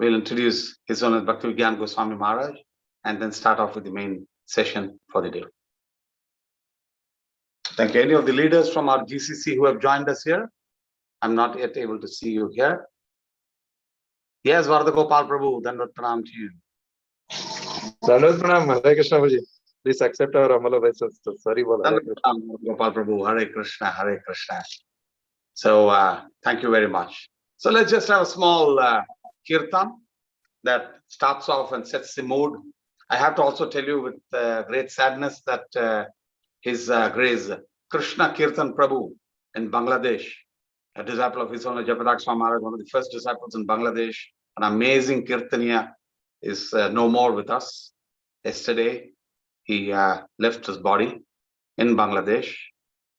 we'll introduce His Holiness Bhakti Vigyan Goswami Maharaj and then start off with the main session for the day. Thank you. Any of the leaders from our GCC who have joined us here? I'm not yet able to see you here. Yes, Vardha Gopal Prabhu, Dandavat Pranam to you. Dandavat Pranam, Hare Krishna Prabhuji. Please accept our humble obeisance. Sorry, Dandavat Pranam, Gopal Prabhu, Hare Krishna, Hare Krishna. So, thank you very much. So, let's just have a small kirtan that starts off and sets the mood. I have to also tell you with great sadness that His Grace Krishna Kirtan Prabhu in Bangladesh, a disciple of His Holiness Japadak Swami Maharaj, one of the first disciples in Bangladesh, an amazing Kirtaniya, is no more with us. Yesterday, he left his body in Bangladesh.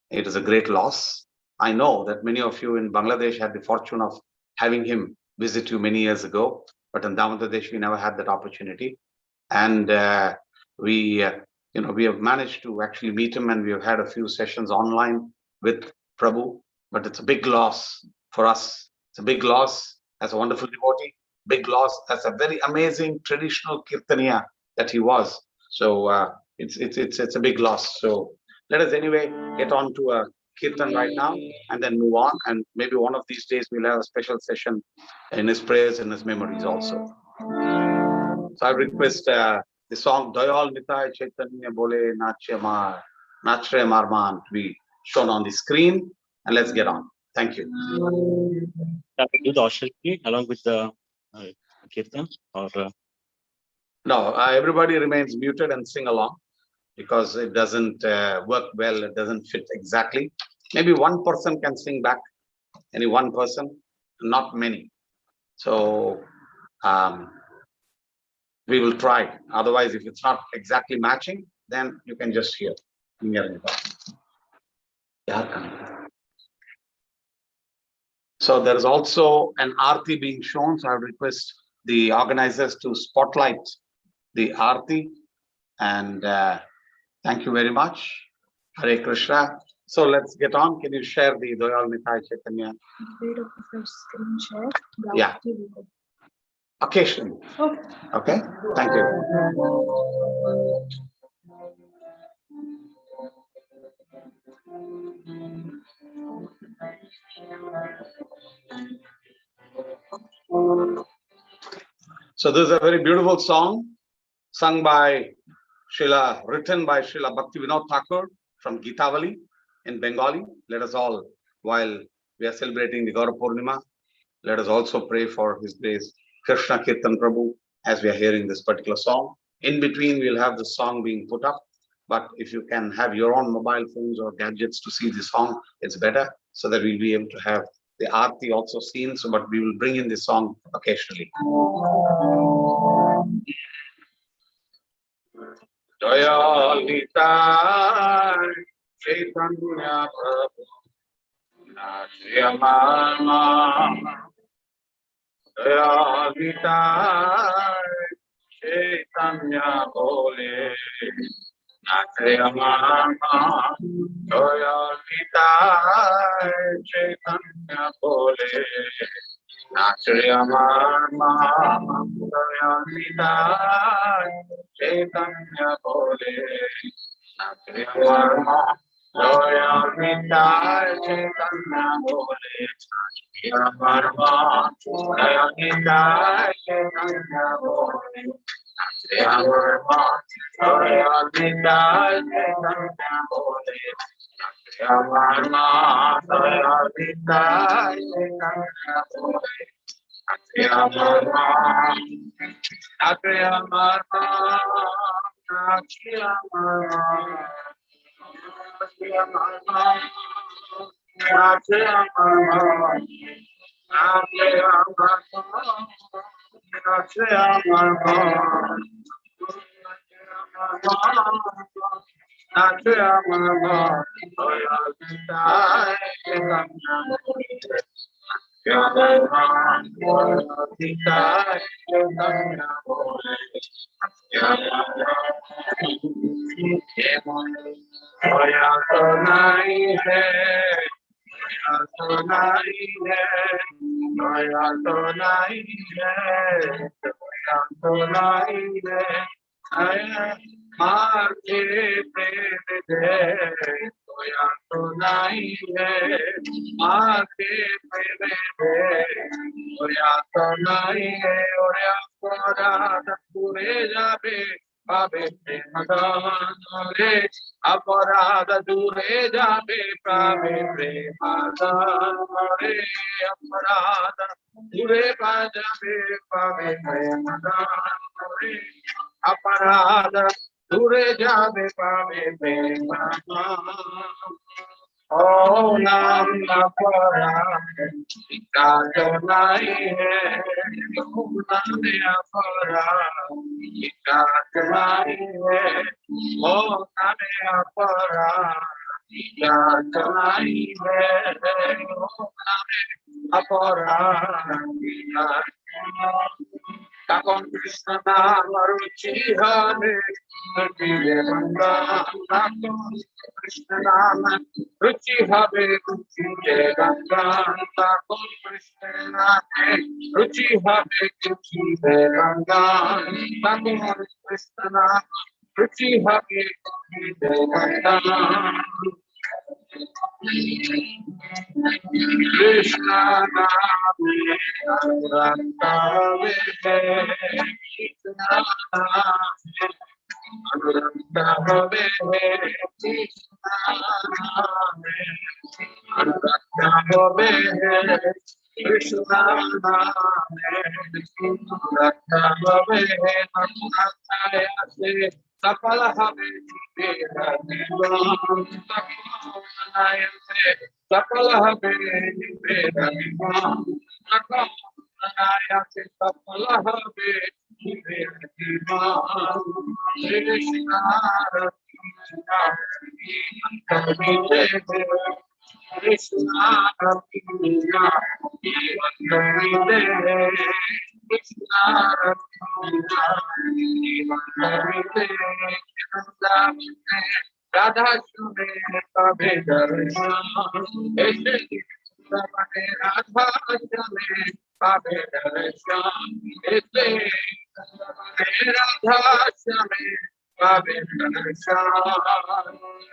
It is a great loss. I know that many of you in Bangladesh had the fortune of having him visit you many years ago, but in Bangladesh, we never had that opportunity. And we have managed to actually meet him, and we have had a few sessions online with Prabhu, but it's a big loss for us. It's a big loss as a wonderful devotee, big loss as a very amazing traditional Kirtaniya that he was. So it's a big loss. So let us anyway get on to a Kirtan right now and then move on. And maybe one of these days we'll have a special session in his prayers and his memories also. So I request the song Dayal Nitai Chaitanya Bole Nachre Marman to be shown on the screen, and let's get on. Thank you. Can we do the Aushilpi along with the Kirtan? Or No, everybody remains muted and sing along because it doesn't work well, it doesn't fit exactly. Maybe one person can sing back, any one person, not many. So we will try. Otherwise, if it's not exactly matching, then you can just hear. So there is also an Aarti being shown. So I request the organizers to spotlight the Aarti. And thank you very much. Hare Krishna. So let's get on. Can you share the Dayal Nitai Chaitanya? Screen share. Yeah. Occasionally. Okay. Thank you. So this is a very beautiful song sung by written by Srila Bhakti Vinod Thakur from Gitavali in Bengali. Let us all, while we are celebrating the Gaura Purnima, let us also pray for His Grace Krishna Kirtan Prabhu as we are hearing this particular song. In between, we'll have the song being put up. But if you can have your own mobile phones or gadgets to see the song, it's better, so that we'll be able to have the Aarti also seen. So, but we will bring in the song occasionally. Dayal Nitai Chaitanya Prabhu Nachre Marman. Dayal Nitai Chaitanya Bole Nachre Marman. Dayal Nitai Chaitanya Bole Nachre Marman. Dayal Nitai Chaitanya Bole Nachre Marman. Dayal Nitai Chaitanya Bole Nachre Marman. Dayal Nitai Chaitanya Bole Nachre Marman. Dayal Nitai Chaitanya Bole Nachre Marman. Dayal Nitai Chaitanya Bole Nachre Marman. Nachre Marman. Nachre Marman. तो नहीं है, दया तो नहीं है, दया तो नहीं है, मार के प्रेम दे, दया तो नहीं है, मार के प्रेम दे, दया तो नहीं है, और अपराध पूरे जाबे पावे प्रेम दान रे, अपराध दूरे जाबे पावे प्रेम दान रे, अपराध दूरे जाबे पावे प्रेम दान रे, अपराध दूरे जाबे पावे प्रेम दान। ओ नाम अपराध का जो नहीं है, नाम अपराध का जो नहीं है, ओ नाम अपराध का जो नहीं है, ओ नाम अपराध तখন কৃষ্ণ নাম রুচি হবে, গঙ্গা তখন কৃষ্ণ নাম রুচি হবে, গঙ্গা তখন কৃষ্ণ নামে রুচি হবে, গঙ্গা তখন কৃষ্ণ নাম রুচি হবে, Ganga. Krishna Name Anurantave, Krishna Name Anurantave, Krishna Name Anurantave, Krishna Name Anurantave, सफल हवे तेरा निवास, सफल हवे तेरा निवास, सफल हवे तेरा निवास। कृष्ण राधा सुने पावे दर्शन, ऐसे राधा सुने पावे दर्शन, ऐसे राधा सुने पावे दर्शन।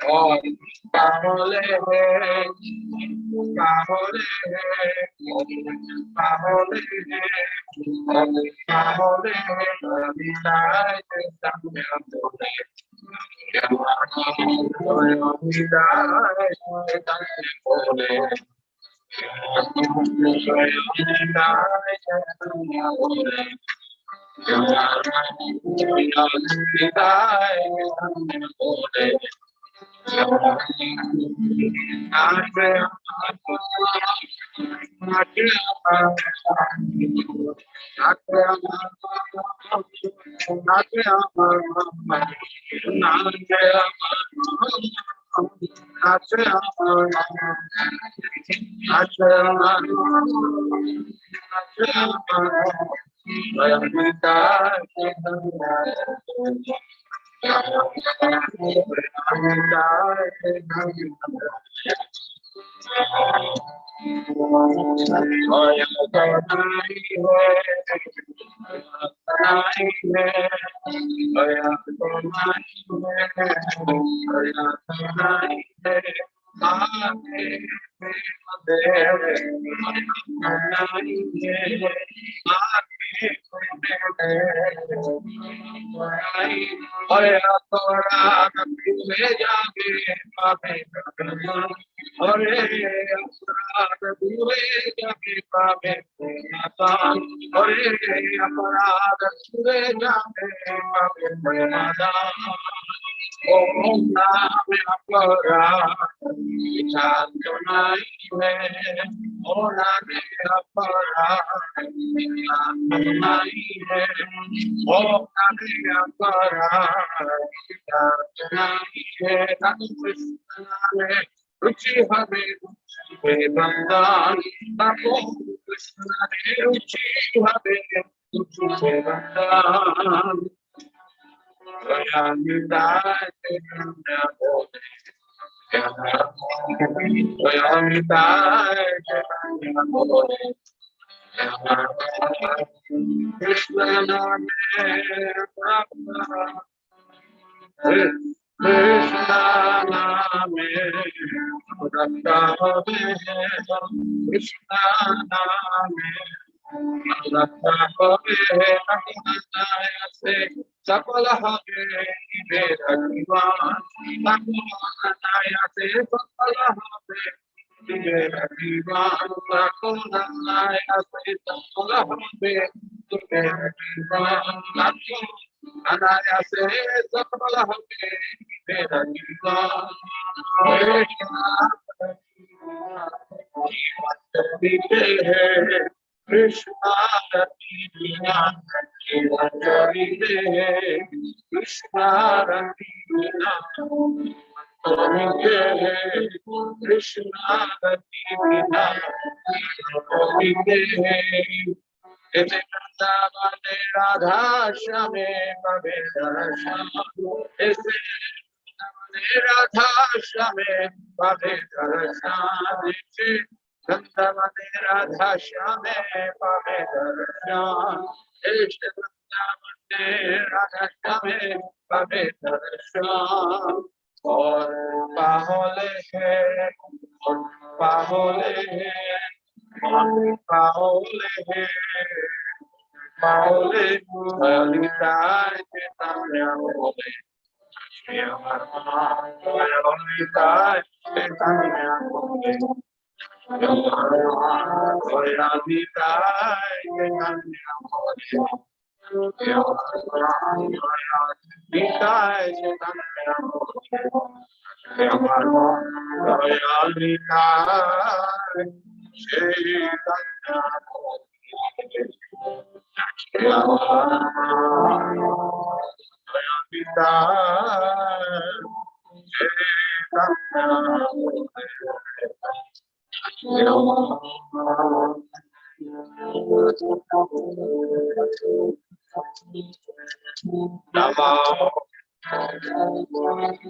और पाहोले पाहोले पाहोले पाहोले विदाय संग बोले, रुचि हमें बंदान तपो कृष्ण रुचि हमें बंदान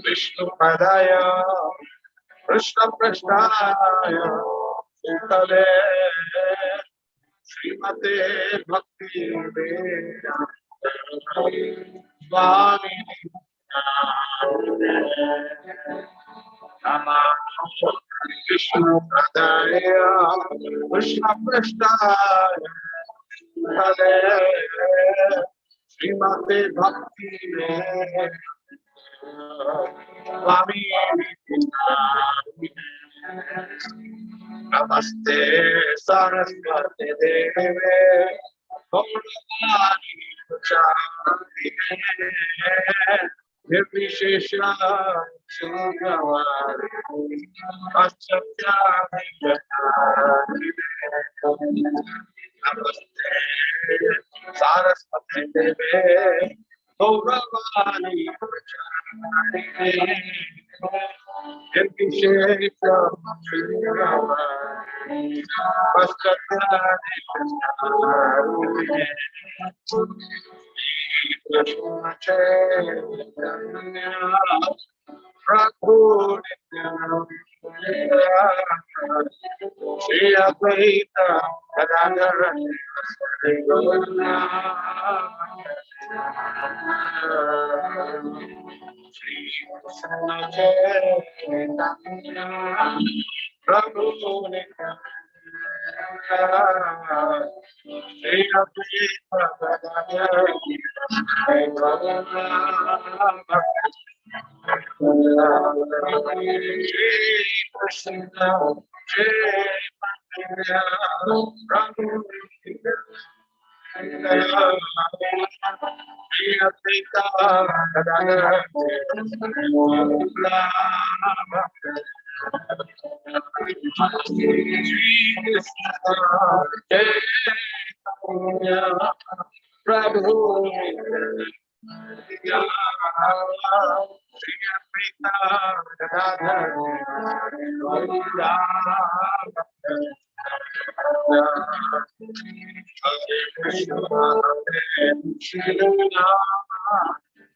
Vishnu Padaya Krishna Prasthaya Sutale Srimate Bhakti Vedanta Swami Vishnu Padaya Krishna Prasthaya Sutale Srimate Bhakti Swami Namaste Saraswati Deve Gaurani Prachari Nirvishesha Shungavari Paschatya Namaste Saraswati Deve Gaurani Prachari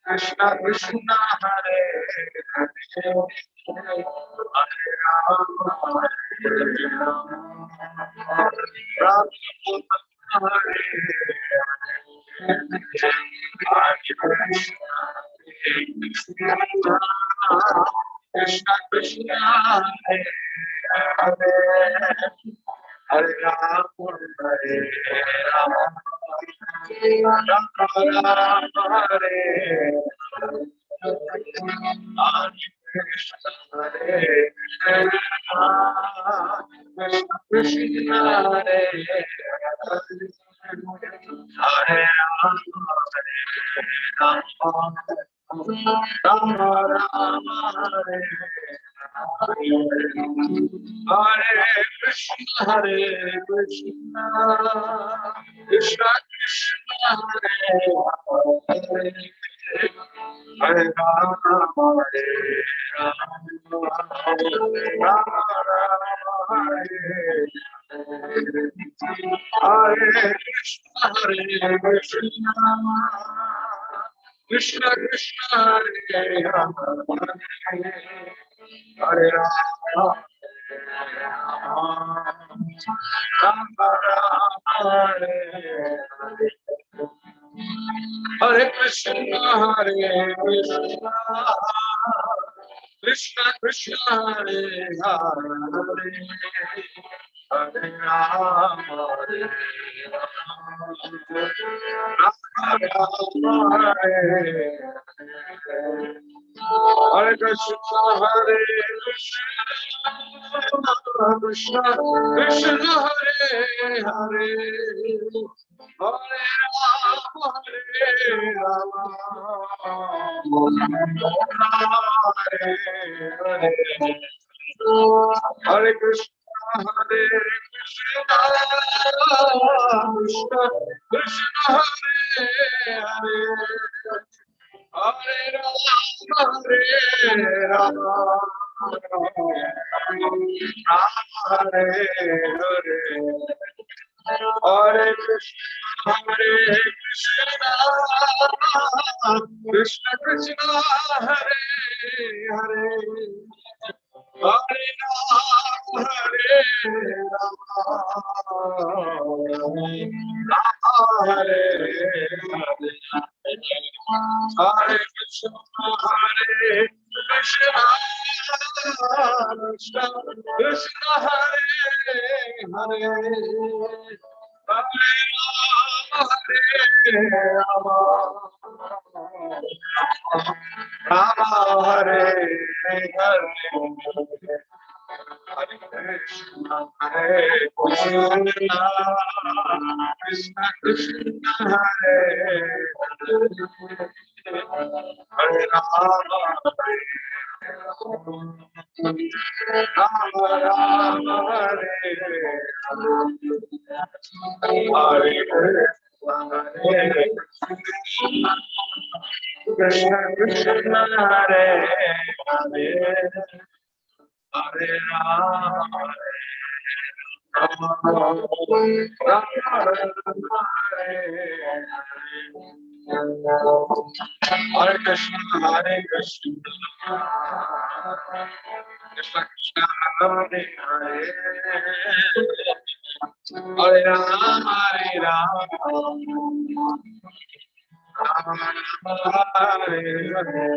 Krishna Krishna Hare Hare Hare Rama Hare Rama Rama Hare Krishna Krishna Hare Hare Hare Rama Hare Rama Rama Rama Hare Krishna Hare Krishna Hare Hare Rama Rama Hare Hare Krishna Hare Krishna Krishna Krishna Hare Hare Hare Rama Hare Rama Rama Hare Krishna Hare Krishna Krishna Krishna Hare Hare Rama Rama Hare Hare Krishna Hare Krishna Krishna Krishna Hare Hare Hare Rama Hare Rama Hare Hare Krishna Hare Krishna Krishna Krishna Hare Hare Hare Rama Hare Hare Hare Krishna Hare Krishna Krishna Krishna Hare Hare Hare Rama Hare Hare Hare Krishna Krishna Krishna Hare Hare Hare Rama Hare Hare Krishna Krishna Krishna Krishna Hare Hare Hare Rama Rama Hare Hare Hare Krishna Krishna Krishna Hare Hare Rama Rama Rama Hare Hare Krishna Krishna Hare Hare Hare Rama Hare Krishna Hare Krishna Krishna Krishna Hare Hare Hare Rama Rama Rama Hare Hare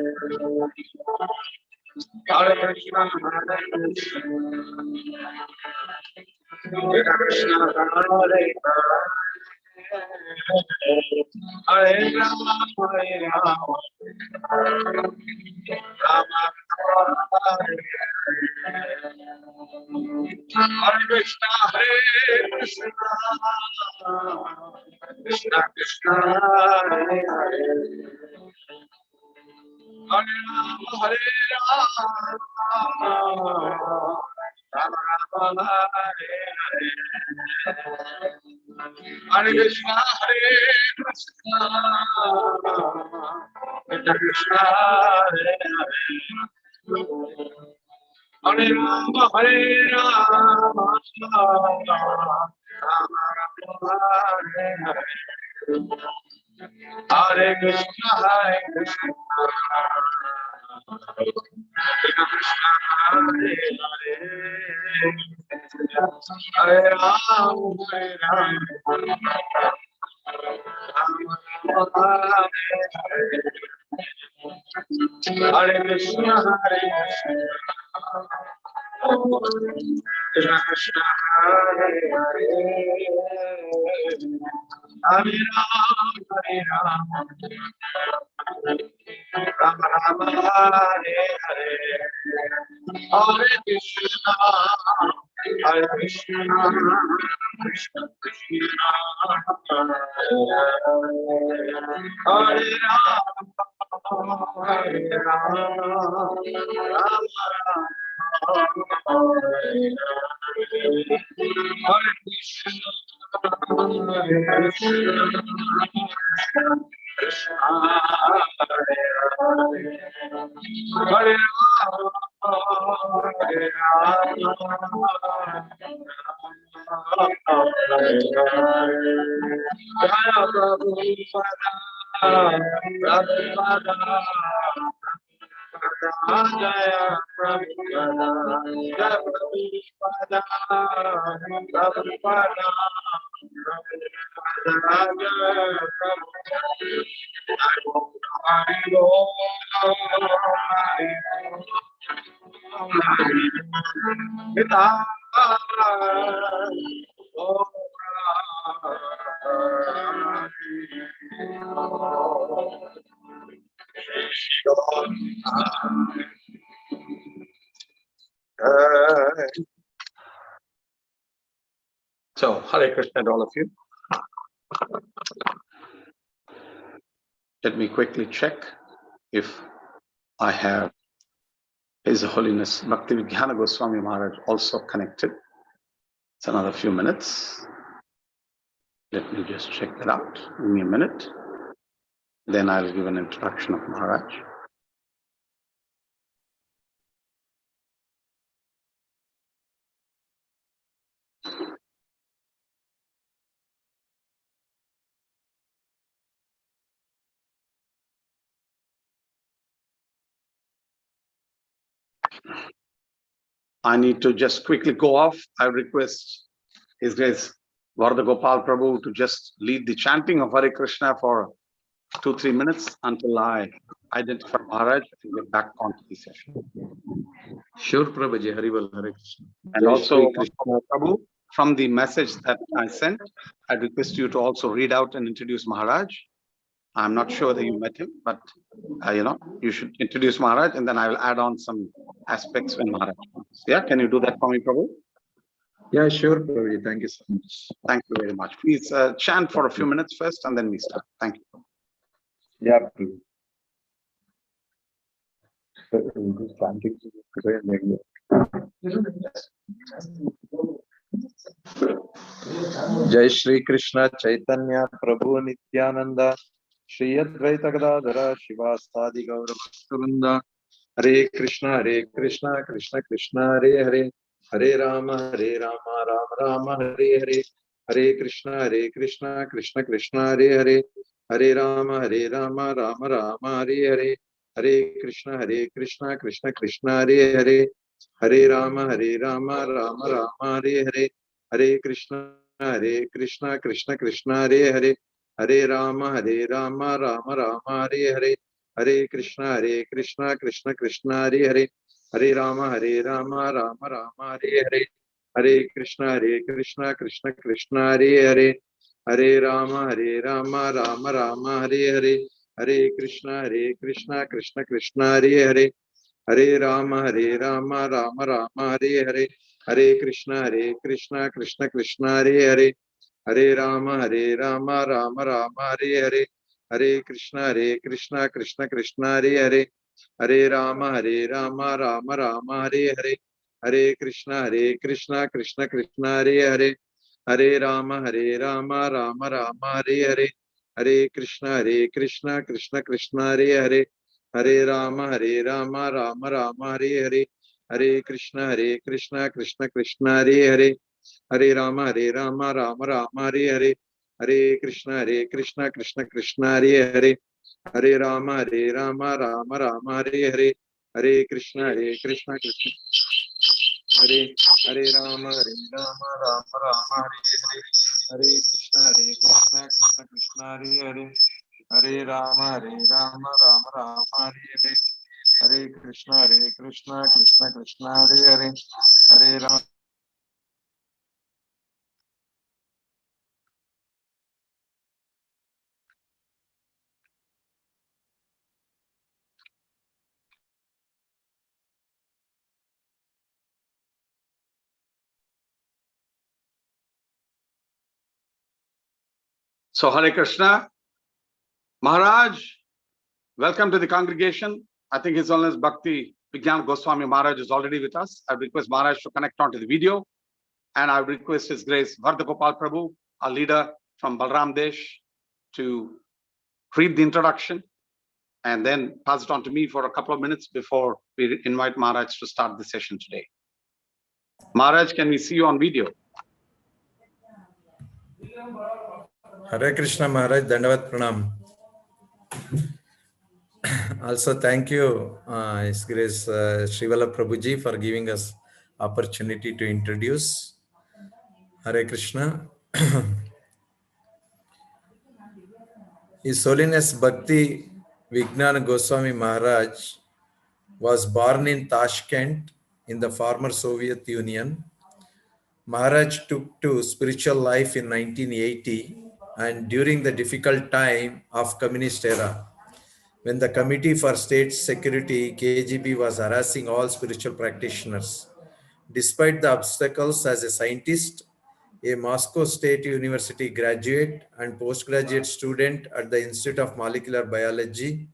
Hare Krishna Hare Krishna Hare Hare Rama Rama Hare Hare Krishna Krishna Krishna Hare Hare Hare Rama Rama Hare Hare Hare Krishna Krishna Krishna Hare Hare Hare Rama Rama Rama Hare Hare Hare Krishna, Hare Krishna, Krishna Hare Hare, Hare Ram, Hare Ram, Hare Krishna, Hare Krishna, Krishna Krishna, Hare Hare, Hare Ram, Hare Ram, Ram Ram, Hare Hare, Hare Krishna, Hare Krishna, Krishna Krishna, Hare Ram, Hare Ram, Ram Ram, Hare Krishna, Hare Krishna, Krishna Hare Hare, Hare Jaya Prabhupada, Jaya Prabhupada, Prabhupada, So, Hare Krishna to all of you. Let me quickly check if I have His Holiness Bhakti Vijnana Goswami Maharaj also connected. It's another few minutes. Let me just check that out. Give me a minute. Then I'll give an introduction of Maharaj. I need to just quickly go off. I request His Grace Varada Gopal Prabhu to just lead the chanting of Hare Krishna for 2-3 minutes until I identify Maharaj and get back onto the session. Sure, Prabhuji. Harival, Hare Krishna. And Jai also, Shri Krishna. Prabhu, from the message that I sent, I request you to also read out and introduce Maharaj. I'm not sure that you met him, but you should introduce Maharaj, and then I will add on some aspects when Maharaj comes. Yeah, can you do that for me, Prabhu? Yeah, sure, Prabhuji. Thank you so much. Thank you very much. Please chant for a few minutes first, and then we start. Thank you. Yeah, Prabhuji. Jai Shri Krishna Chaitanya Prabhu Nityananda Shri Advaita Gadadhara Shivasadi Gaura Bhaktivinoda Hare Krishna Krishna Krishna Hare Hare Hare Rama Rama Rama Hare Hare Hare Krishna Krishna Krishna Hare Hare Hare Rama Rama Rama Hare Hare Hare Krishna Krishna Krishna Hare Hare Hare Rama Rama Hare Hare Hare Krishna Krishna Krishna Hare Hare Hare Rama Rama Hare Hare Hare Krishna Krishna Hare Hare Hare Rama Rama Hare Hare Hare Krishna Krishna Hare Hare Hare Rama Rama Hare Hare Hare Krishna Krishna Hare Hare Hare Rama Rama Hare Hare Hare Krishna Krishna Hare Hare Hare Rama Rama Hare Hare Hare Krishna Krishna Hare Hare Hare Rama Rama Hare Hare Hare Krishna Krishna Hare Hare Hare Rama Rama Hare Hare Hare Krishna Krishna Hare Hare Hare Rama Rama Hare Hare Hare Krishna Krishna Hare Hare Hare Rama Rama Hare Hare Hare Krishna, Krishna Krishna, Hare Hare, Hare Rama, Rama Rama, Hare Hare, Hare Krishna, Krishna Krishna, Hare Hare Rama, Rama Rama, Hare Hare, Hare Krishna, Krishna Krishna, Hare Hare, Hare Rama, Rama Rama, Hare Hare, Hare Krishna, Krishna Krishna, Hare Hare, Hare Rama. So Hare Krishna, Maharaj, welcome to the congregation. I think His Holiness Bhakti Vignan Goswami Maharaj is already with us. I request Maharaj to connect onto the video, and I request His Grace Vardhagopal Prabhu, our leader from Balram Desh, to read the introduction and then pass it on to me for a couple of minutes before we invite Maharaj to start the session today. Maharaj, can we see you on video? Hare Krishna Maharaj, Dandavat Pranam. Also, thank you, His Grace Srivala Prabhuji, for giving us opportunity to introduce. Hare Krishna. His Holiness Bhakti Vignan Goswami Maharaj was born in Tashkent in the former Soviet Union. Maharaj took to spiritual life in 1980 and during the difficult time of communist era, when the Committee for State Security, KGB, was harassing all spiritual practitioners. Despite the obstacles, as a scientist, a Moscow State University graduate and postgraduate student at the Institute of Molecular Biology,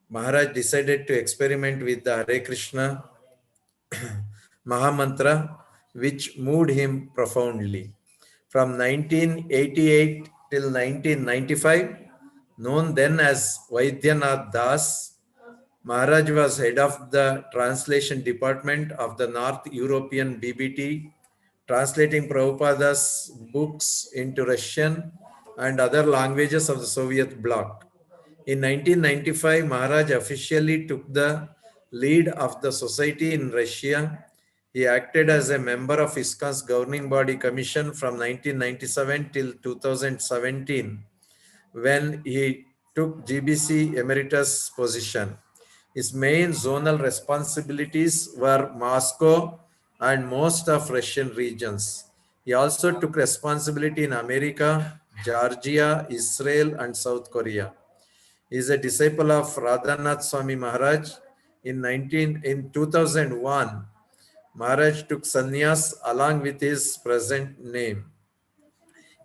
Maharaj decided to experiment with the Hare Krishna Mahamantra, which moved him profoundly. From 1988 till 1995, known then as Vaidyanath Das, Maharaj was head of the translation department of the North European BBT, translating Prabhupada's books into Russian and other languages of the Soviet bloc. In 1995, Maharaj officially took the lead of the society in Russia. He acted as a member of ISKCON's governing body commission from 1997 till 2017, when he took GBC emeritus position. His main zonal responsibilities were Moscow and most of Russian regions. He also took responsibility in America, Georgia, Israel, and South Korea. He is a disciple of Radhanath Swami Maharaj. In 2001, Maharaj took sannyas along with his present name.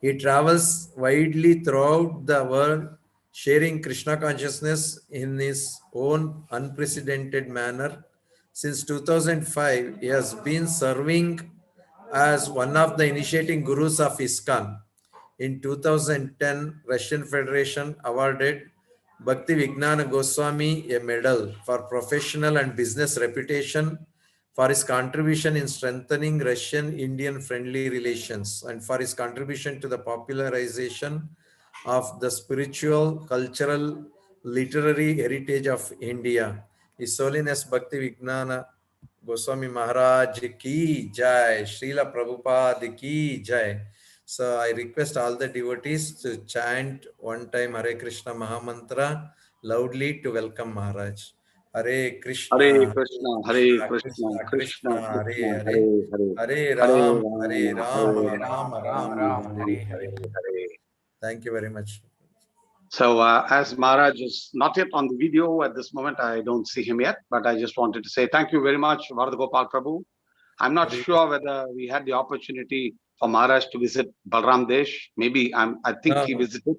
He travels widely throughout the world, sharing Krishna consciousness in his own unprecedented manner. Since 2005, he has been serving as one of the initiating gurus of ISKCON. In 2010, Russian Federation awarded Bhakti Vignana Goswami a medal for professional and business reputation, for his contribution in strengthening Russian-Indian friendly relations, and for his contribution to the popularization of the spiritual, cultural, literary heritage of India. His Holiness Bhakti Vignana Goswami Maharaj ki jai, Srila Prabhupada ki jai. So I request all the devotees to chant one time Hare Krishna Mahamantra loudly to welcome Maharaj. Hare Hare Krishna, Krishna, Hare Krishna Krishna, Krishna Krishna, Krishna, Hare Hare, Hare Hare, Hare Hare Ram, Hare Rama, Ram, Hare Rama Rama, Ram, Rama Hare Hare Hare. Hare. Thank you very much. So as Maharaj is not yet on the video at this moment, I don't see him yet, but I just wanted to say thank you very much, Vardhagopal Prabhu. I'm not sure whether we had the opportunity for Maharaj to visit Balram Desh. Maybe I think he visited.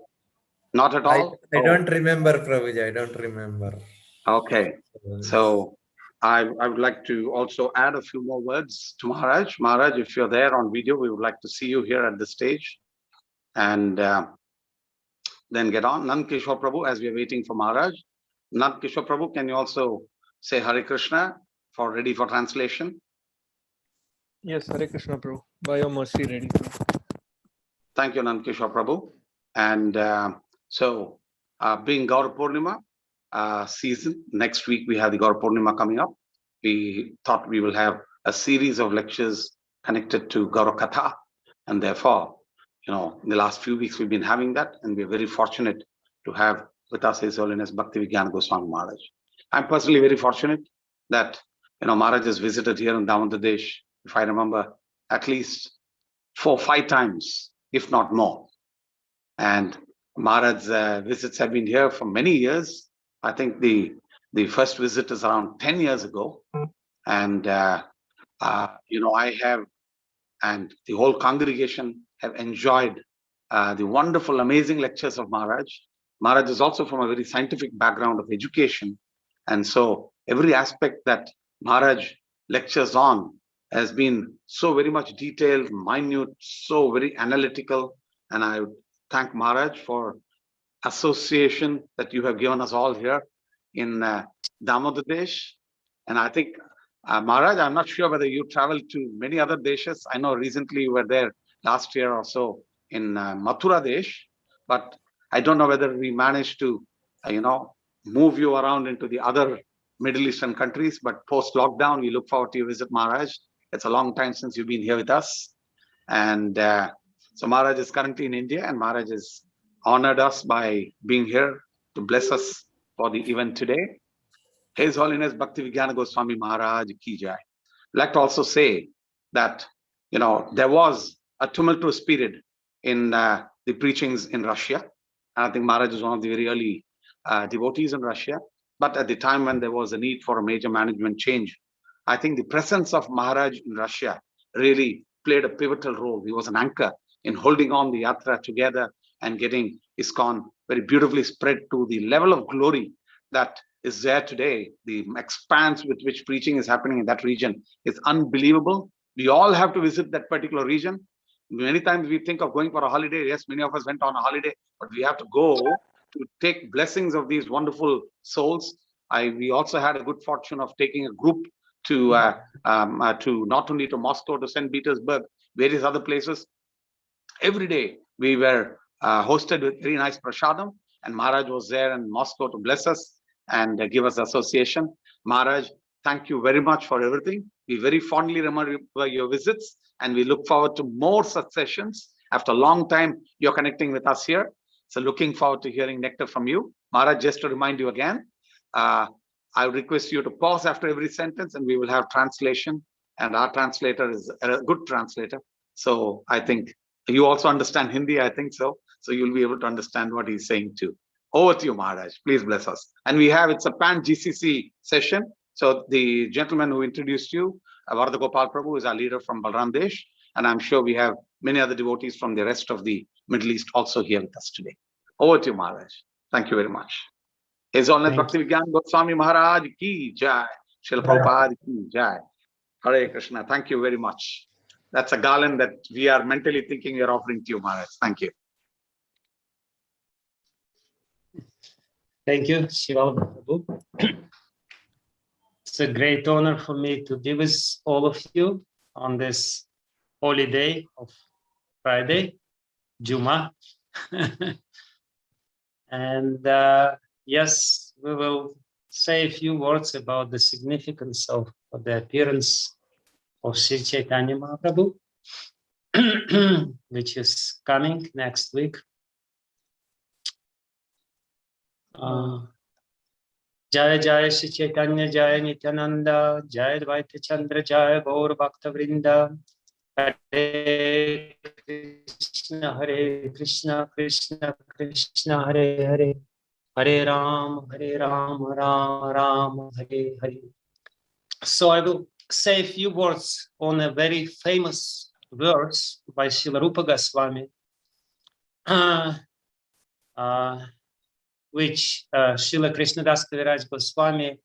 Not at all. I don't remember, Prabhuji. I don't remember. Okay. So I would like to also add a few more words to Maharaj. Maharaj, if you're there on video, we would like to see you here at the stage. And then get on. Nand Kishore Prabhu, as we are waiting for Maharaj. Nand Kishore Prabhu, can you also say Hare Krishna for ready for translation? Yes, Hare Krishna, Prabhu. By your mercy, ready, Prabhu. Thank you, Nandkishore Prabhu. And being Gaur Purnima season, next week we have the Gaur Purnima coming up. We thought we will have a series of lectures connected to Gaur Katha. And therefore, in the last few weeks we've been having that, and we're very fortunate to have with us His Holiness Bhaktivedanta Goswami Maharaj. I'm personally very fortunate that Maharaj has visited here in Damodar Desh, if I remember, at least 4 or 5 times, if not more. And Maharaj's visits have been here for many years. I think the first visit is around 10 years ago. And I have, and the whole congregation have enjoyed the wonderful, amazing lectures of Maharaj. Maharaj is also from a very scientific background of education. And so every aspect that Maharaj lectures on has been so very much detailed, minute, so very analytical. And I would thank Maharaj for association that you have given us all here in Damodar Desh. And I think, Maharaj, I'm not sure whether you traveled to many other deshas. I know recently you were there last year or so in Mathura Desh, but I don't know whether we managed to, move you around into the other Middle Eastern countries. But post-lockdown, we look forward to your visit, Maharaj. It's a long time since you've been here with us. And so Maharaj is currently in India, and Maharaj has honored us by being here to bless us for the event today. His Holiness Bhaktivedanta Goswami Maharaj ki jai. I'd like to also say that, there was a tumultuous period in the preachings in Russia. And I think Maharaj is one of the very early devotees in Russia. But at the time when there was a need for a major management change, I think the presence of Maharaj in Russia really played a pivotal role. He was an anchor in holding on the yatra together and getting ISKCON very beautifully spread to the level of glory that is there today. The expanse with which preaching is happening in that region is unbelievable. We all have to visit that particular region. Many times we think of going for a holiday. Yes, many of us went on a holiday, but we have to go to take blessings of these wonderful souls. We also had a good fortune of taking a group to not only to Moscow, to St. Petersburg, various other places. Every day we were hosted with very nice prasadam, and Maharaj was there in Moscow to bless us and give us association. Maharaj, thank you very much for everything. We very fondly remember your visits, and we look forward to more such sessions. After a long time, you're connecting with us here. So looking forward to hearing nectar from you. Maharaj, just to remind you again, I would request you to pause after every sentence, and we will have translation. And our translator is a good translator. So I think you also understand Hindi, I think so. So you'll be able to understand what he's saying too. Over to you, Maharaj. Please bless us. And it's a pan-GCC session. So the gentleman who introduced you, Vardha Gopal Prabhu, is our leader from Balram Desh. And I'm sure we have many other devotees from the rest of the Middle East also here with us today. Over to you, Maharaj. Thank you very much. His Holiness Bhaktivedanta Goswami Maharaj ki jai. Srila Prabhupada ki jai. Hare Krishna. Thank you very much. That's a garland that we are mentally thinking we are offering to you, Maharaj. Thank you. Thank you, Shiva Prabhu. It's a great honor for me to be with all of you on this holy day of Friday, Juma. And yes, we will say a few words about the significance of the appearance of Sri Chaitanya Mahaprabhu, which is coming next week. Jai Jai Sri Chaitanya Jai Nityananda Jai Dvaita Chandra Jai Gaur Bhakta Vrinda Hare Krishna Krishna Krishna Hare Hare Hare Ram Ram Ram Hare Hare. So I will say a few words on a very famous verse by Srila Rupa Goswami, which Srila Krishnadas Kaviraj Goswami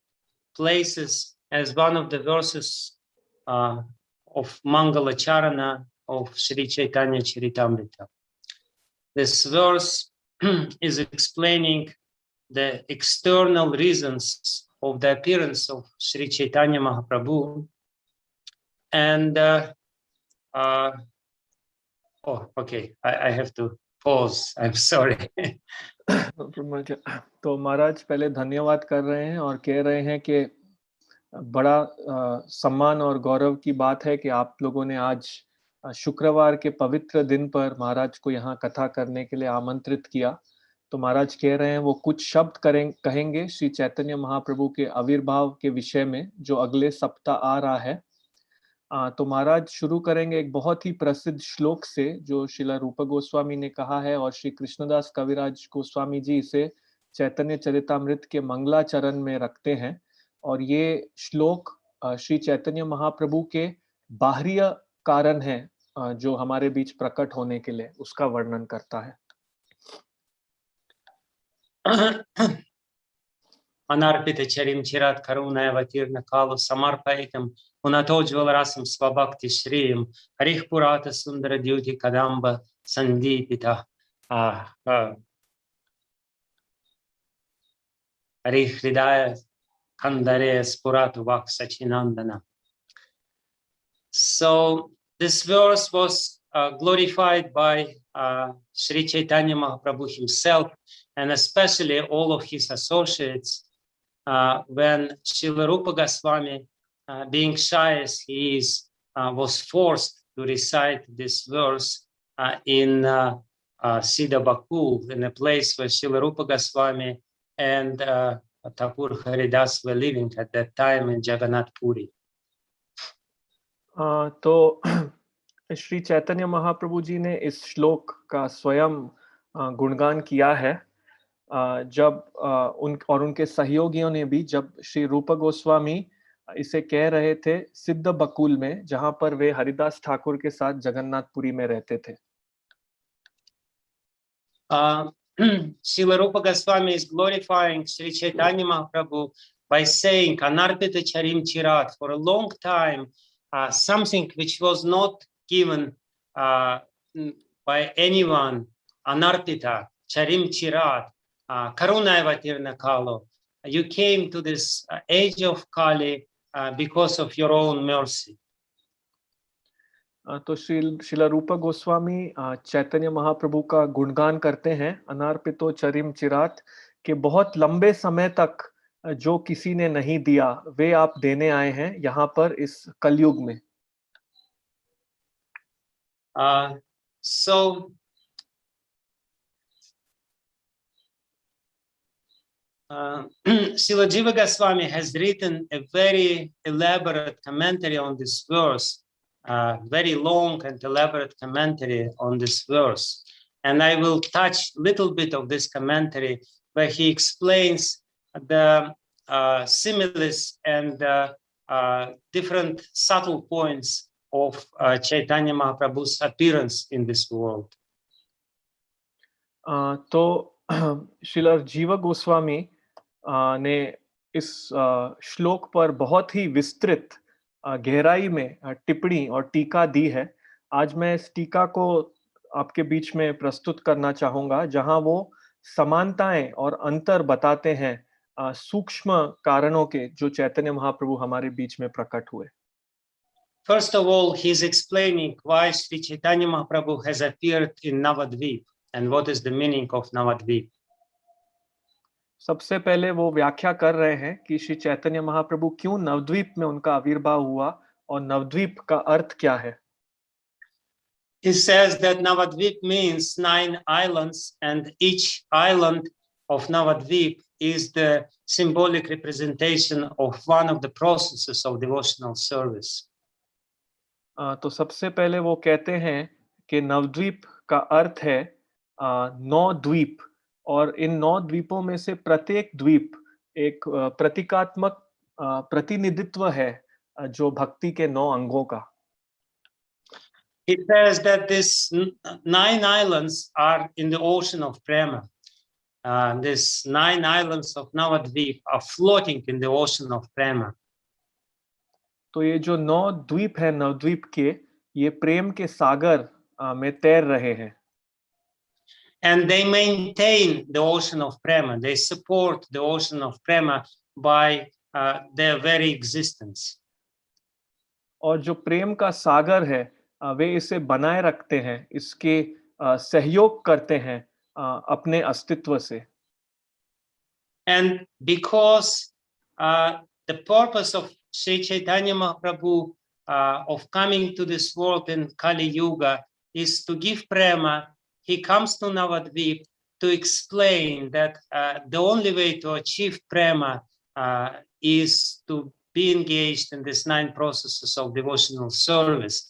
places as one of the verses of Mangala Charana of Sri Chaitanya Charitamrita. This verse is explaining the external reasons of the appearance of Sri Chaitanya Mahaprabhu. And Oh, okay. I have to pause. I'm sorry. तो महाराज पहले धन्यवाद कर रहे हैं और कह रहे हैं कि बड़ा सम्मान और गौरव की बात है कि आप लोगों ने आज शुक्रवार के पवित्र दिन पर महाराज को यहाँ कथा करने के लिए आमंत्रित किया। तो महाराज कह रहे हैं वो कुछ शब्द कहेंगे श्री चैतन्य महाप्रभु के आविर्भाव के विषय में जो अगले सप्ताह आ रहा है। तो महाराज शुरू करेंगे एक बहुत ही प्रसिद्ध श्लोक से जो श्रीला रूप गोस्वामी ने कहा है और श्री कृष्णदास कविराज गोस्वामी जी इसे चैतन्य चरितामृत के मंगलाचरण में रखते हैं। और ये श्लोक श्री चैतन्य महाप्रभु के बाहरीय कारण है जो हमारे बीच प्रकट होने के लिए उसका वर्णन करता है। Anarpita charim chirat karunaya vatirna kalu samarpaitam unatojval rasam svabhakti shriyam harih purata sundara dyuti kadamba sandipita harih hridaya kandare spuratu vak sachinandana. So this verse was glorified by Sri Chaitanya Mahaprabhu himself and especially all of his associates when Srila Rupa Goswami, being shy as he is, was forced to recite this verse in Siddha Bakul, in a place where Srila Rupa Goswami and Thakur Haridas were living at that time in Jagannath Puri. तो श्री चैतन्य महाप्रभु जी ने इस श्लोक का स्वयं गुणगान किया है जब उनके सहयोगियों ने भी जब श्री रूप गोस्वामी इसे कह रहे थे सिद्ध बकुल में जहां पर वे हरिदास ठाकुर के साथ जगन्नाथपुरी में रहते थे। Srila Rupa Goswami is glorifying Sri Chaitanya Mahaprabhu by saying Anarpita Charim Chirat for a long time, something which was not given by anyone, Anarpita Charim Chirat. Karunaivatirna Kalo, you came to this age of Kali because of your own mercy. तो श्रीला रूप गोस्वामी चैतन्य महाप्रभु का गुणगान करते हैं अनार्पितो चरिम चिरात के बहुत लंबे समय तक जो किसी ने नहीं दिया वे आप देने आए हैं यहाँ पर इस कलयुग में। So Srila Jiva Goswami has written a very elaborate commentary on this verse, very long and elaborate commentary on this verse. And I will touch a little bit of this commentary where he explains the similes and different subtle points of Chaitanya Mahaprabhu's appearance in this world. तो श्रीला जीवा गोस्वामी ने इस श्लोक पर बहुत ही विस्तृत गहराई में टिप्पणी और टीका दी है। आज मैं इस टीका को आपके बीच में प्रस्तुत करना चाहूंगा जहां वो समानताएं और अंतर बताते हैं सूक्ष्म कारणों के जो चैतन्य महाप्रभु हमारे बीच में प्रकट हुए। First of all, he is explaining why Sri Chaitanya Mahaprabhu has appeared in Navadvip and what is the meaning of Navadvip. सबसे पहले वो व्याख्या कर रहे हैं कि श्री चैतन्य महाप्रभु क्यों नवद्वीप में उनका आविर्भाव हुआ और नवद्वीप का अर्थ क्या है। He says that Navadvip means 9 islands and each island of Navadvip is the symbolic representation of one of the processes of devotional service. तो सबसे पहले वो कहते हैं कि नवद्वीप का अर्थ है 9 द्वीप और इन 9 द्वीपों में से प्रत्येक द्वीप एक प्रतीकात्मक प्रतिनिधित्व है जो भक्ति के 9 अंगों का। He says that these 9 islands are in the ocean of prema. These 9 islands of Navadvip are floating in the ocean of prema. तो ये जो 9 द्वीप है नवद्वीप के ये प्रेम के सागर में तैर रहे हैं। And they maintain the ocean of prema. They support the ocean of prema by their very existence. और जो प्रेम का सागर है वे इसे बनाए रखते हैं, इसके सहयोग करते हैं अपने अस्तित्व से। And because the purpose of Sri Chaitanya Mahaprabhu of coming to this world in Kali Yuga is to give prema, he comes to Navadvip to explain that the only way to achieve prema is to be engaged in these 9 processes of devotional service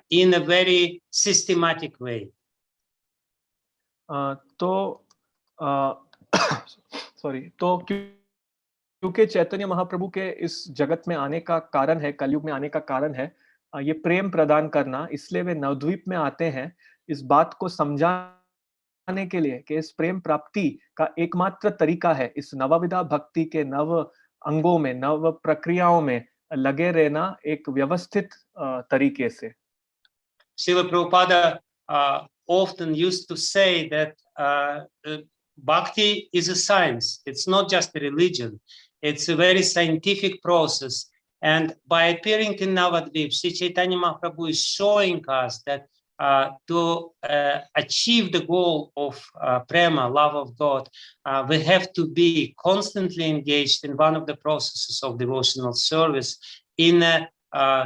in a very systematic way. तो sorry, तो क्योंकि चैतन्य महाप्रभु के इस जगत में आने का कारण है, कलयुग में आने का कारण है ये प्रेम प्रदान करना, इसलिए वे नवद्वीप में आते हैं इस बात को समझाने के लिए कि इस प्रेम प्राप्ति का एकमात्र तरीका है इस नवविधा भक्ति के नव अंगों में, नव प्रक्रियाओं में लगे रहना एक व्यवस्थित तरीके से। Srila Prabhupada often used to say that bhakti is a science. It's not just a religion. It's a very scientific process. And by appearing in Navadvip, Sri Chaitanya Mahaprabhu is showing us that to achieve the goal of prema, love of God, we have to be constantly engaged in one of the processes of devotional service in a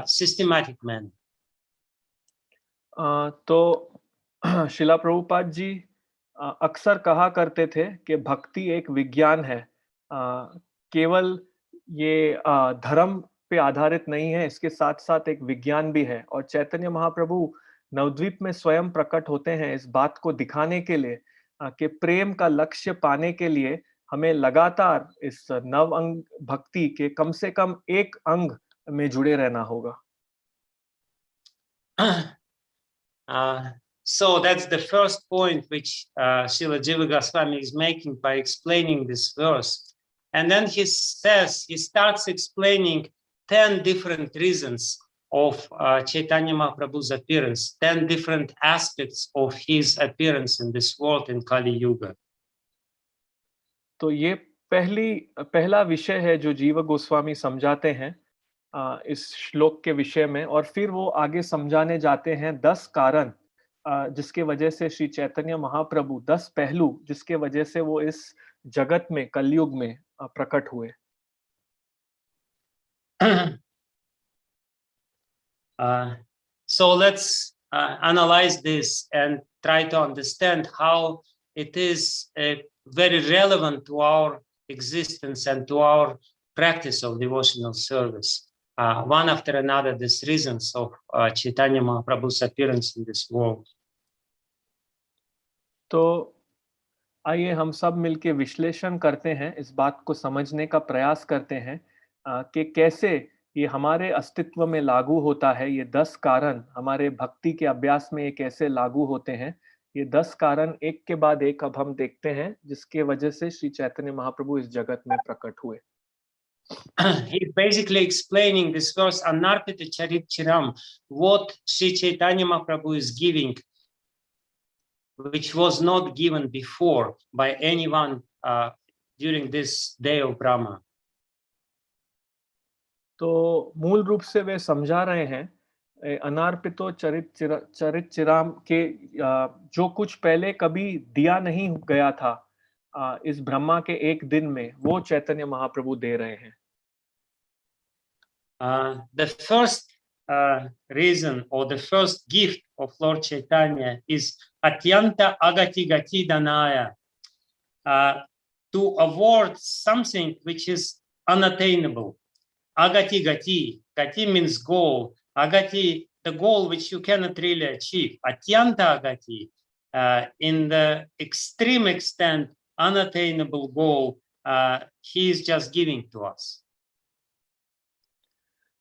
systematic manner. तो शिला प्रभुपाद जी अक्सर कहा करते थे कि भक्ति एक विज्ञान है, केवल ये धर्म पे आधारित नहीं है, इसके साथ साथ एक विज्ञान भी है। और चैतन्य महाप्रभु नवद्वीप में स्वयं प्रकट होते हैं इस बात को दिखाने के लिए कि प्रेम का लक्ष्य पाने के लिए हमें लगातार इस नव अंग भक्ति के कम से कम एक अंग में जुड़े रहना होगा। So that's the first point which Srila Jiva Goswami is making by explaining this verse. And then he starts explaining 10 different reasons of Chaitanya Mahaprabhu's appearance, 10 different aspects of his appearance in this world in Kali Yuga. तो ये पहला विषय है जो जीव गोस्वामी समझाते हैं इस श्लोक के विषय में, और फिर वो आगे समझाने जाते हैं 10 कारण जिसके वजह से श्री चैतन्य महाप्रभु, 10 पहलू जिसके वजह से वो इस जगत में कलयुग में प्रकट हुए। So let's analyze this and try to understand how it is very relevant to our existence and to our practice of devotional service. One after another, these reasons of Chaitanya Mahaprabhu's appearance in this world. तो आइए हम सब मिलके विश्लेषण करते हैं, इस बात को समझने का प्रयास करते हैं कि कैसे ये हमारे अस्तित्व में लागू होता है। ये 10 कारण हमारे भक्ति के अभ्यास में ये कैसे लागू होते हैं, ये 10 कारण एक के बाद एक अब हम देखते हैं जिसके वजह से श्री चैतन्य महाप्रभु इस जगत में प्रकट हुए। He's basically explaining this verse, Anarpita Charit Chiram, what Sri Chaitanya Mahaprabhu is giving, which was not given before by anyone during this day of Brahma. तो मूल रूप से वे समझा रहे हैं अनार्पितो चरित चिराम के जो कुछ पहले कभी दिया नहीं गया था इस ब्रह्मा के एक दिन में, वो चैतन्य महाप्रभु दे रहे हैं। The first reason or the first gift of Lord Chaitanya is Atyanta Agati Gati Danaya, to award something which is unattainable. Agati Gati, Gati means goal. Agati, the goal which you cannot really achieve. Atyanta Agati, in the extreme extent, unattainable goal, he is just giving to us.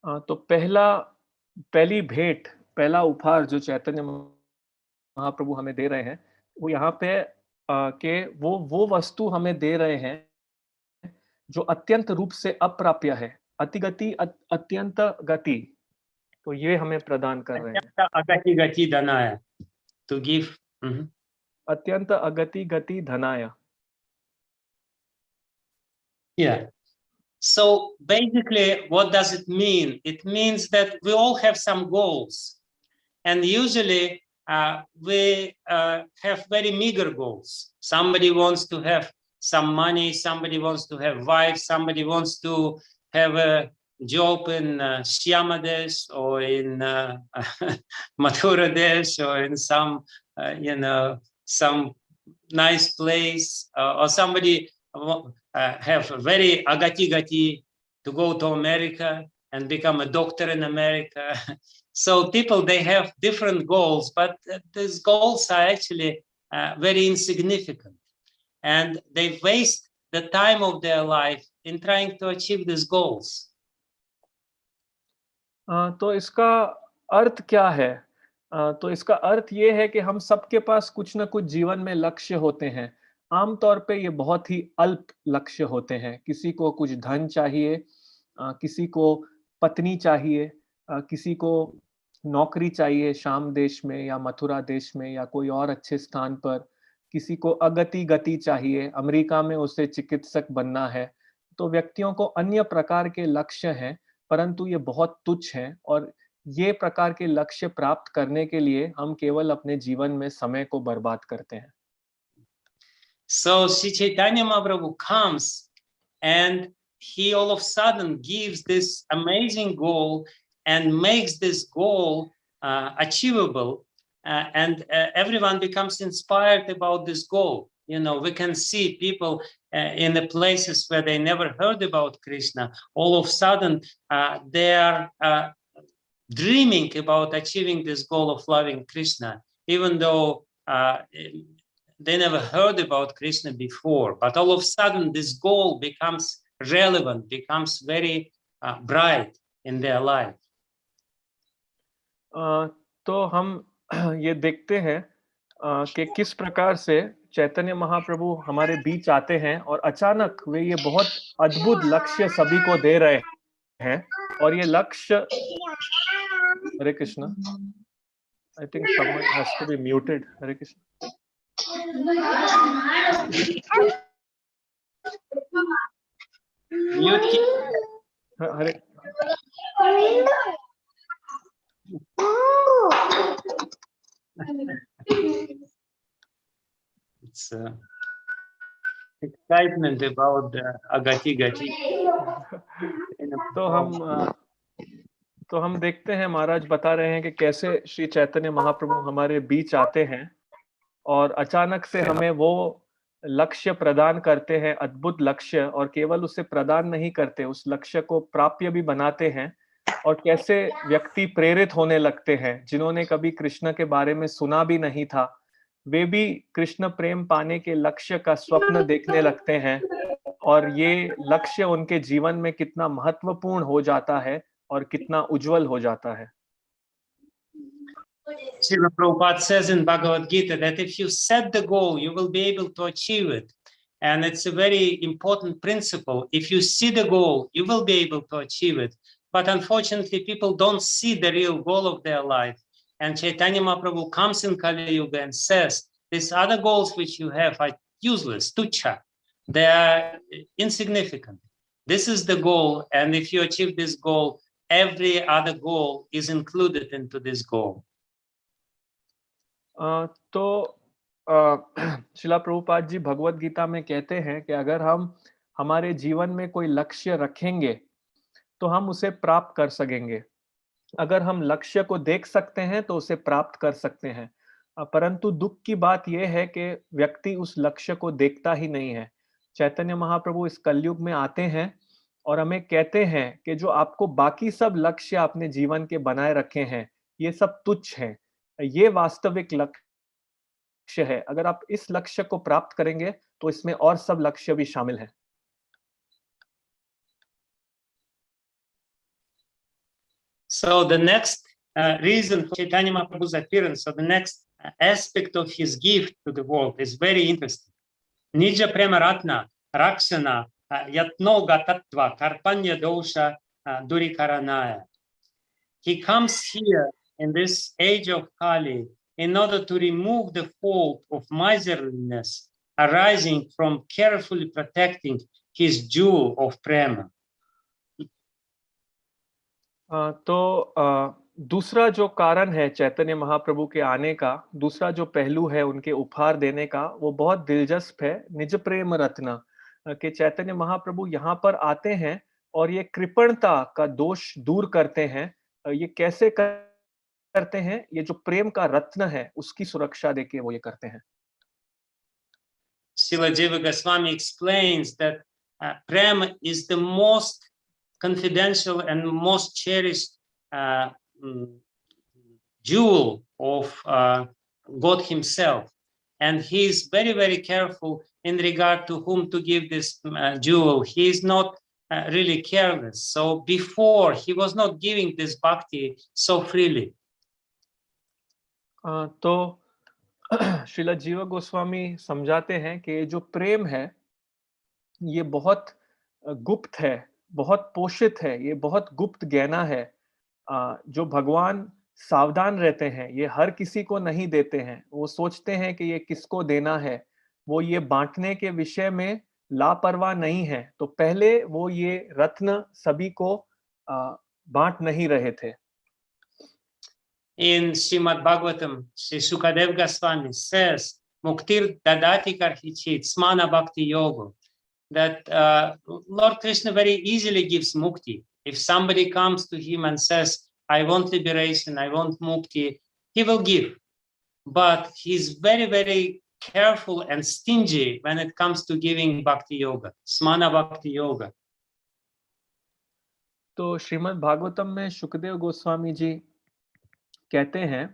तो पहली भेंट, पहला उपहार जो चैतन्य महाप्रभु हमें दे रहे हैं वो यहाँ पे कि वो वस्तु हमें दे रहे हैं जो अत्यंत रूप से अप्राप्य है, अतिगति अत्यंत गति, तो ये हमें प्रदान कर रहे हैं। अगति गति धनाय, to give. अत्यंत अगति गति धनाय। Yeah. So basically, what does it mean? It means that we all have some goals. And usually we have very meager goals. Somebody wants to have some money, somebody wants to have wife, somebody wants to have a job in Shyama Desh or in Mathura Desh or in some, some nice place, or somebody have a very agati-gati to go to America and become a doctor in America. So people, they have different goals, but these goals are actually very insignificant. And they waste the time of their life in trying to achieve these goals. तो इसका अर्थ क्या है? तो इसका अर्थ ये है कि हम सबके पास कुछ ना कुछ जीवन में लक्ष्य होते हैं। आमतौर पे ये बहुत ही अल्प लक्ष्य होते हैं। किसी को कुछ धन चाहिए, किसी को पत्नी चाहिए, किसी को नौकरी चाहिए शाम देश में या मथुरा देश में या कोई और अच्छे स्थान पर, किसी को अगति गति चाहिए, अमेरिका में उसे चिकित्सक बनना है। तो व्यक्तियों को अन्य प्रकार के लक्ष्य हैं, परंतु ये बहुत तुच्छ हैं और ये प्रकार के लक्ष्य प्राप्त करने के लिए हम केवल अपने जीवन में समय को बर्बाद करते हैं। So Sri Chaitanya Mahaprabhu comes and he all of a sudden gives this amazing goal and makes this goal achievable, and everyone becomes inspired about this goal. You know, we can see people in the places where they never heard about Krishna, all of a sudden they are dreaming about achieving this goal of loving Krishna, even though they never heard about Krishna before. But all of a sudden this goal becomes relevant, becomes very bright in their life. तो हम ये देखते हैं कि किस प्रकार से चैतन्य महाप्रभु हमारे बीच आते हैं और अचानक वे ये बहुत अद्भुत लक्ष्य सभी को दे रहे हैं और ये लक्ष्य Hare Krishna I think someone has to be muted Hare Krishna Hare It's excitement about agati gati. तो हम देखते हैं महाराज बता रहे हैं कि कैसे श्री चैतन्य महाप्रभु हमारे बीच आते हैं और अचानक से हमें वो लक्ष्य प्रदान करते हैं, अद्भुत लक्ष्य, और केवल उसे प्रदान नहीं करते, उस लक्ष्य को प्राप्य भी बनाते हैं। और कैसे व्यक्ति प्रेरित होने लगते हैं जिन्होंने कभी कृष्ण के बारे में सुना भी नहीं था, वे भी कृष्ण प्रेम पाने के लक्ष्य का स्वप्न देखने लगते हैं और ये लक्ष्य उनके जीवन में कितना महत्वपूर्ण हो जाता है और कितना उज्जवल हो जाता है। Srila Prabhupada says in Bhagavad Gita that if you set the goal, you will be able to achieve it. And it's a very important principle. If you see the goal, you will be able to achieve it. But unfortunately, people don't see the real goal of their life. And Chaitanya Mahaprabhu comes in Kali Yuga and says, these other goals which you have are useless, tucha. They are insignificant. This is the goal. And if you achieve this goal, every other goal is included into this goal. तो शिला प्रभुपाद जी भगवत गीता में कहते हैं कि अगर हम हमारे जीवन में कोई लक्ष्य रखेंगे तो हम उसे प्राप्त कर सकेंगे। अगर हम लक्ष्य को देख सकते हैं तो उसे प्राप्त कर सकते हैं, परंतु दुख की बात यह है कि व्यक्ति उस लक्ष्य को देखता ही नहीं है। चैतन्य महाप्रभु इस कलयुग में आते हैं और हमें कहते हैं कि जो आपको बाकी सब लक्ष्य आपने जीवन के बनाए रखे हैं, ये सब तुच्छ हैं, ये वास्तविक लक्ष्य है। अगर आप इस लक्ष्य को प्राप्त करेंगे तो इसमें और सब लक्ष्य भी शामिल हैं। So the next reason for Chaitanya Mahaprabhu's appearance, so the next aspect of his gift to the world is very interesting. Nija prema ratna rakshana yatno gatatva karpanya dosha durikaranaya. He comes here in this age of Kali in order to remove the fault of miserliness arising from carefully protecting his jewel of prema. तो दूसरा जो कारण है चैतन्य महाप्रभु के आने का, दूसरा जो पहलू है उनके उपहार देने का, वो बहुत दिलचस्प है। निज प्रेम रत्न कि चैतन्य महाप्रभु यहाँ पर आते हैं और ये कृपणता का दोष दूर करते हैं। ये कैसे करते हैं? ये जो प्रेम का रत्न है उसकी सुरक्षा देके वो ये करते हैं। Srila Jiva Goswami explains that prema is the most confidential and most cherished jewel of God himself. And he is very, very careful in regard to whom to give this jewel. He is not really careless. So before, he was not giving this bhakti so freely. तो श्रीला जीवा गोस्वामी समझाते हैं कि जो प्रेम है ये बहुत गुप्त है, बहुत पोषित है, ये बहुत गुप्त गहना है। जो भगवान सावधान रहते हैं, ये हर किसी को नहीं देते हैं। वो सोचते हैं कि ये किसको देना है, वो ये बांटने के विषय में लापरवाह नहीं है। तो पहले वो ये रत्न सभी को बांट नहीं रहे थे। In Srimad Bhagavatam, Sri Sukadev Goswami says, Muktir dadati karhichit smana bhakti yoga, that Lord Krishna very easily gives mukti. If somebody comes to him and says, I want liberation, I want mukti, he will give. But he's very, very careful and stingy when it comes to giving bhakti yoga, smana bhakti yoga. तो श्रीमद् भागवतम में सुखदेव गोस्वामी जी कहते हैं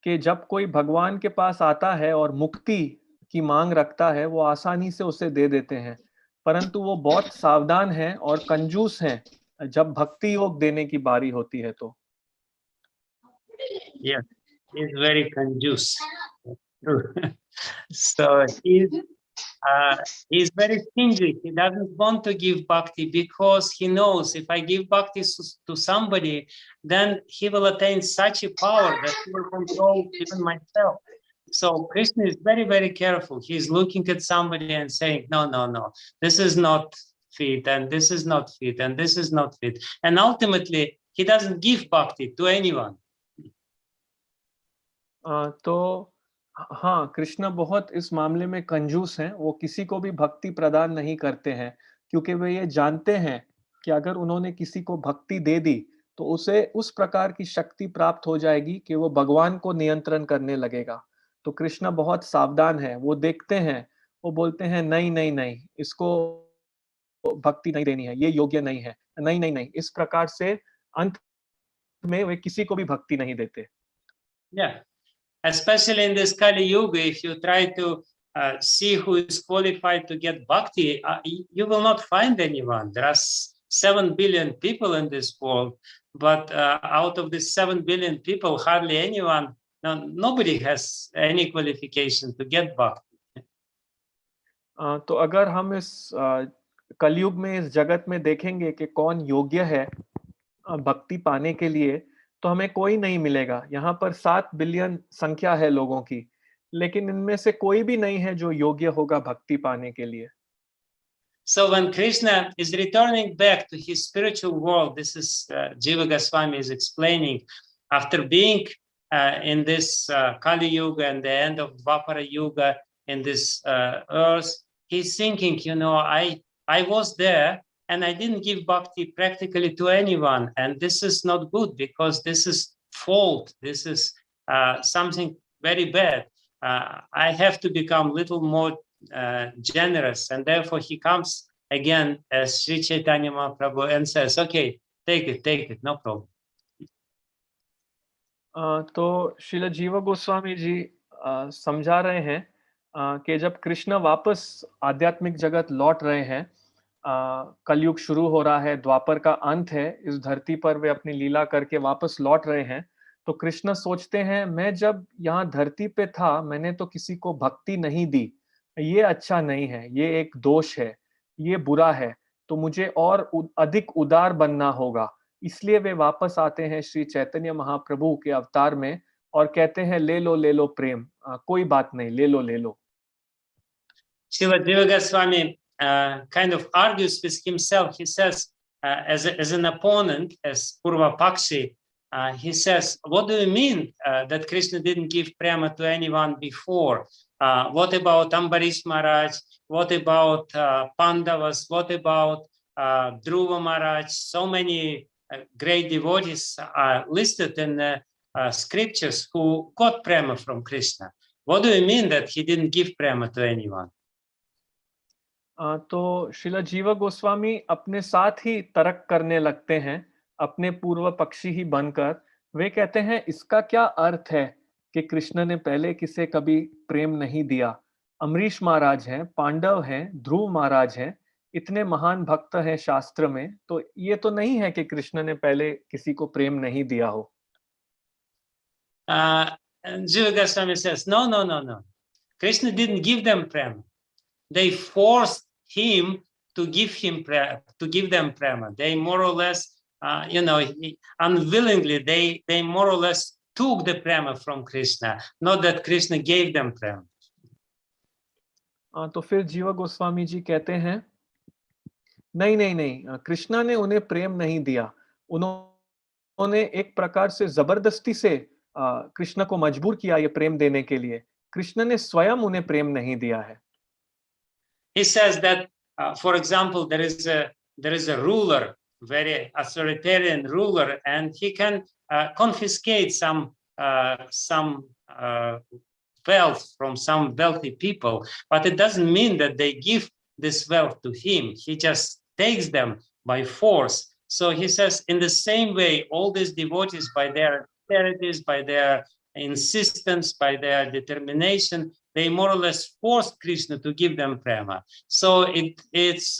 कि जब कोई भगवान के पास आता है और मुक्ति की मांग रखता है, वो आसानी से उसे दे देते हैं, परंतु वो बहुत सावधान हैं और कंजूस हैं जब भक्ति योग देने की बारी होती है तो। Yeah, he's very conducive. So he's very stingy. He doesn't want to give bhakti because he knows if I give bhakti to somebody, then he will attain such a power that he will control even myself. So Krishna is very, very careful. He's looking at somebody and saying, no, no, no, this is not fit, and this is not fit, and this is not fit. And ultimately, he doesn't give bhakti to anyone. तो हाँ, कृष्ण बहुत इस मामले में कंजूस हैं। वो किसी को भी भक्ति प्रदान नहीं करते हैं, क्योंकि वे ये जानते हैं कि अगर उन्होंने किसी को भक्ति दे दी तो उसे उस प्रकार की शक्ति प्राप्त हो जाएगी कि वो भगवान को नियंत्रण करने लगेगा। तो कृष्ण बहुत सावधान है। वो देखते हैं, वो बोलते हैं नहीं नहीं नहीं, इसको भक्ति नहीं देनी है, ये योग्य नहीं है, नहीं नहीं नहीं। इस प्रकार से अंत में वे किसी को भी भक्ति नहीं देते। Yeah. Especially in this Kali Yuga, if you try to see who is qualified to get bhakti, you will not find anyone. There are 7 billion people in this world, but out of these 7 billion people, hardly anyone, nobody has any qualification to get bhakti. तो अगर हम इस कलयुग में इस जगत में देखेंगे कि कौन योग्य है भक्ति पाने के लिए, तो हमें कोई नहीं मिलेगा। यहाँ पर 7 बिलियन संख्या है लोगों की, लेकिन इनमें से कोई भी नहीं है जो योग्य होगा भक्ति पाने के लिए। So when Krishna is returning back to his spiritual world, this is Jiva Goswami is explaining, after being in this Kali Yuga and the end of Dvapara Yuga in this earth, he's thinking, you know, I was there and I didn't give bhakti practically to anyone. And this is not good because this is fault. This is something very bad. I have to become a little more generous. And therefore he comes again as Sri Chaitanya Mahaprabhu and says, okay, take it, no problem. तो श्रील जीव गोस्वामी जी समझा रहे हैं कि जब कृष्ण वापस आध्यात्मिक जगत लौट रहे हैं, कलयुग शुरू हो रहा है, द्वापर का अंत है, इस धरती पर वे अपनी लीला करके वापस लौट रहे हैं, तो कृष्ण सोचते हैं मैं जब यहाँ धरती पे था मैंने तो किसी को भक्ति नहीं दी, ये अच्छा नहीं है, ये एक दोष है, ये बुरा है, तो मुझे और अधिक उदार बनना होगा। इसलिए वे वापस आते हैं श्री चैतन्य महाप्रभु के अवतार में और कहते हैं ले लो प्रेम, कोई बात नहीं, ले लो। Srila Jiva Goswami kind of argues with himself. He says, as an opponent, as Purva Pakshi, he says, what do you mean that Krishna didn't give prema to anyone before? What about Ambarish Maharaj? What about Pandavas? What about Dhruva Maharaj? So many great devotees are listed in the scriptures who got prema from Krishna. What do you mean that he didn't give prema to anyone? तो श्रीला जीवा गोस्वामी अपने साथ ही तर्क करने लगते हैं, अपने पूर्व पक्षी ही बनकर। वे कहते हैं, इसका क्या अर्थ है कि कृष्ण ने पहले किसे कभी प्रेम नहीं दिया? अमरीश महाराज हैं, पांडव हैं, ध्रुव महाराज हैं, इतने महान भक्त हैं शास्त्र में, तो ये तो नहीं है कि कृष्ण ने पहले किसी को प्रेम नहीं दिया हो। Jiva Goswami says, no. Krishna didn't give them prema. They forced him to give them prema. They more or less, unwillingly, they more or less took the prema from Krishna, not that Krishna gave them prema. तो फिर जीवा गोस्वामी जी कहते हैं, नहीं, कृष्णा ने उन्हें प्रेम नहीं दिया, उन्होंने एक प्रकार से जबरदस्ती से कृष्ण को मजबूर किया ये प्रेम देने के लिए। कृष्ण ने स्वयं उन्हें प्रेम नहीं दिया है। He says that, for example, there is a ruler, very authoritarian ruler, and he can confiscate some wealth from some wealthy people, but it doesn't mean that they give this wealth to him. He just takes them by force. So he says, in the same way, all these devotees, by their austerities, by their insistence, by their determination, they more or less forced Krishna to give them prema. So it's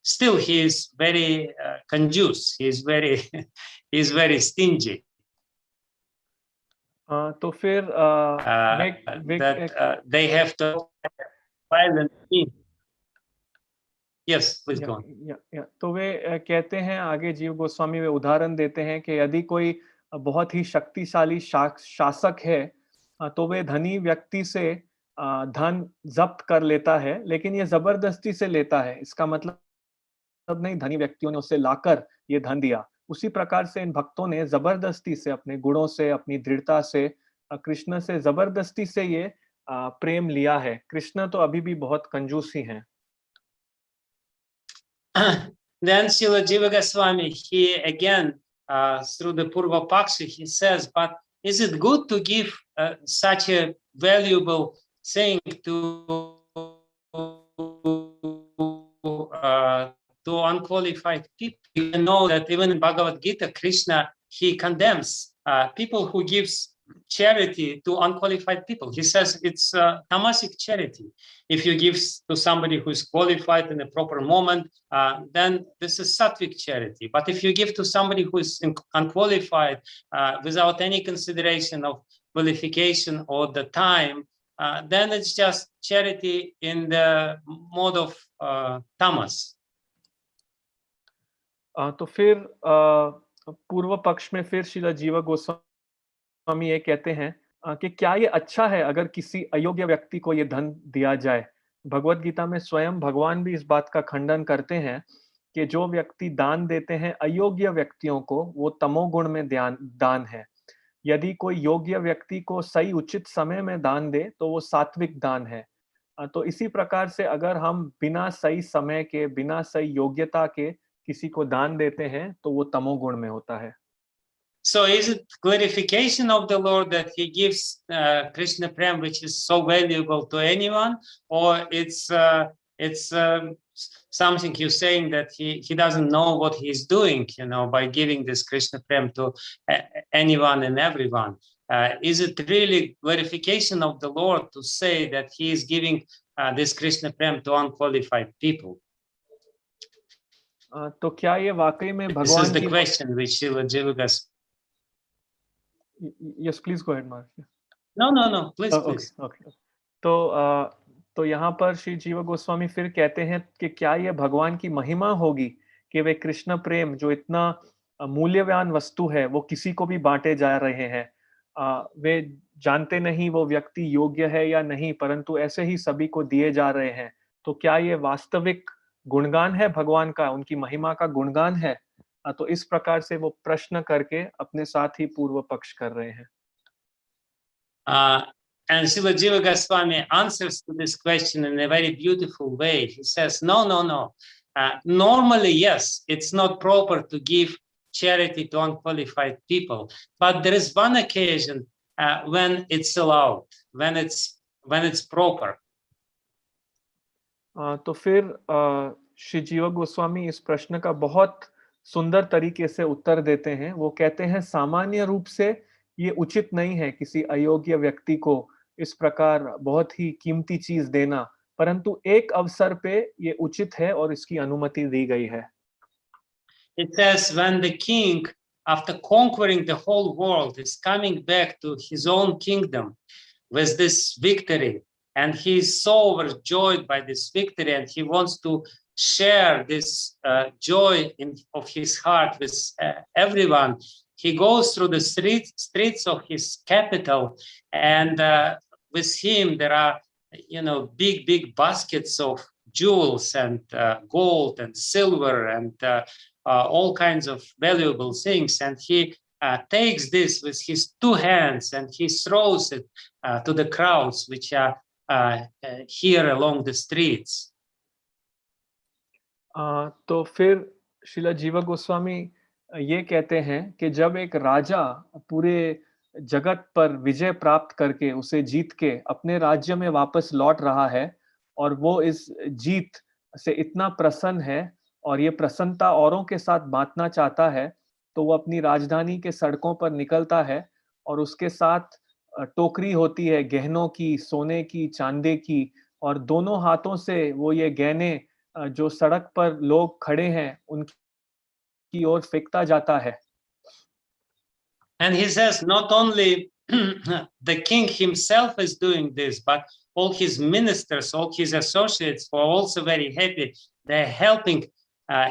still he is very conjuice. He is very stingy. तो फिर they have to violent. Yes, please go on. तो वे कहते हैं आगे, जीव गोस्वामी वे उदाहरण देते हैं कि यदि कोई बहुत ही शक्तिशाली शासक है तो वे धनी व्यक्ति से धन जब्त कर लेता है, लेकिन ये जबरदस्ती से लेता है। इसका मतलब नहीं धनी व्यक्तियों ने उसे लाकर ये धन दिया। उसी प्रकार से इन भक्तों ने जबरदस्ती से, अपने गुणों से, अपनी दृढ़ता से, कृष्ण से जबरदस्ती से ये प्रेम लिया है। कृष्ण तो अभी भी बहुत कंजूस ही हैं। Then Srila Jiva Goswami, he again, through the Purva Paksha, he says, but is it good to give such a valuable thing to unqualified people? You know that even in Bhagavad Gita, Krishna, he condemns people who gives charity to unqualified people. He says it's tamasic charity. If you give to somebody who is qualified in a proper moment, then this is sattvic charity. But if you give to somebody who is unqualified without any consideration of qualification or the time, then it's just charity in the mode of tamas. तो फिर पूर्व पक्ष में फिर श्रीला जीवा गोस्वामी ये कहते हैं कि क्या ये अच्छा है अगर किसी अयोग्य व्यक्ति को ये धन दिया जाए? भगवत गीता में स्वयं भगवान भी इस बात का खंडन करते हैं कि जो व्यक्ति दान देते हैं अयोग्य व्यक्तियों को, वो तमोगुण में दान है। यदि कोई योग्य व्यक्ति को सही उचित समय में दान दे तो वो सात्विक दान है। तो इसी प्रकार से अगर हम बिना सही समय के, बिना सही योग्यता के किसी को दान देते हैं तो वो तमोगुण में होता है। So is it glorification of the Lord that he gives Krishna Prem, which is so valuable to anyone, or it's something you're saying that he doesn't know what he's doing, by giving this Krishna Prem to anyone and everyone? Is it really glorification of the Lord to say that he is giving this Krishna Prem to unqualified people? तो क्या ये वाकई में भगवान This is the question which Srila Jiva Goswami. Yes, please go ahead, Mark. No, please, please. Okay. तो यहाँ पर श्री जीवा गोस्वामी फिर कहते हैं कि क्या ये भगवान की महिमा होगी कि वे कृष्ण प्रेम जो इतना मूल्यवान वस्तु है वो किसी को भी बांटे जा रहे हैं। वे जानते नहीं वो व्यक्ति योग्य है या नहीं, परंतु ऐसे ही सभी को दिए जा रहे हैं। तो क्या ये वास्तविक गुणगान है भगवान का, उनकी महिमा का गुणगान है तो इस प्रकार से वो प्रश्न करके अपने साथ ही पूर्व पक्ष कर रहे हैं। And Srila Jiva Goswami answers to this question in a very beautiful way. He says, no. Normally, yes, it's not proper to give charity to unqualified people, but there is one occasion when it's allowed, when it's proper. तो फिर श्री जीवा गोस्वामी इस प्रश्न का बहुत सुंदर तरीके से उत्तर देते हैं। वो कहते हैं सामान्य रूप से ये उचित नहीं है किसी अयोग्य व्यक्ति को इस प्रकार बहुत ही कीमती चीज देना, परंतु एक अवसर पे ये उचित है और इसकी अनुमति दी गई है। It says when the king, after conquering the whole world, is coming back to his own kingdom with this victory, and he is so overjoyed by this victory, and he wants to share this joy of his heart with everyone. He goes through the streets of his capital, and with him there are, big baskets of jewels and gold and silver and all kinds of valuable things. And he takes this with his two hands and he throws it to the crowds which are here along the streets. तो फिर श्रीला जीवा गोस्वामी ये कहते हैं कि जब एक राजा पूरे जगत पर विजय प्राप्त करके उसे जीत के अपने राज्य में वापस लौट रहा है और वो इस जीत से इतना प्रसन्न है और ये प्रसन्नता औरों के साथ बांटना चाहता है, तो वो अपनी राजधानी के सड़कों पर निकलता है और उसके साथ टोकरी होती है गहनों की, सोने की, चांदी की, और दोनों हाथों से वो ये गहने जो सड़क पर लोग खड़े हैं उनकी ओर फेंकता जाता है। And he says not only the king himself is doing this, but all his ministers, all his associates who are also very happy. They're helping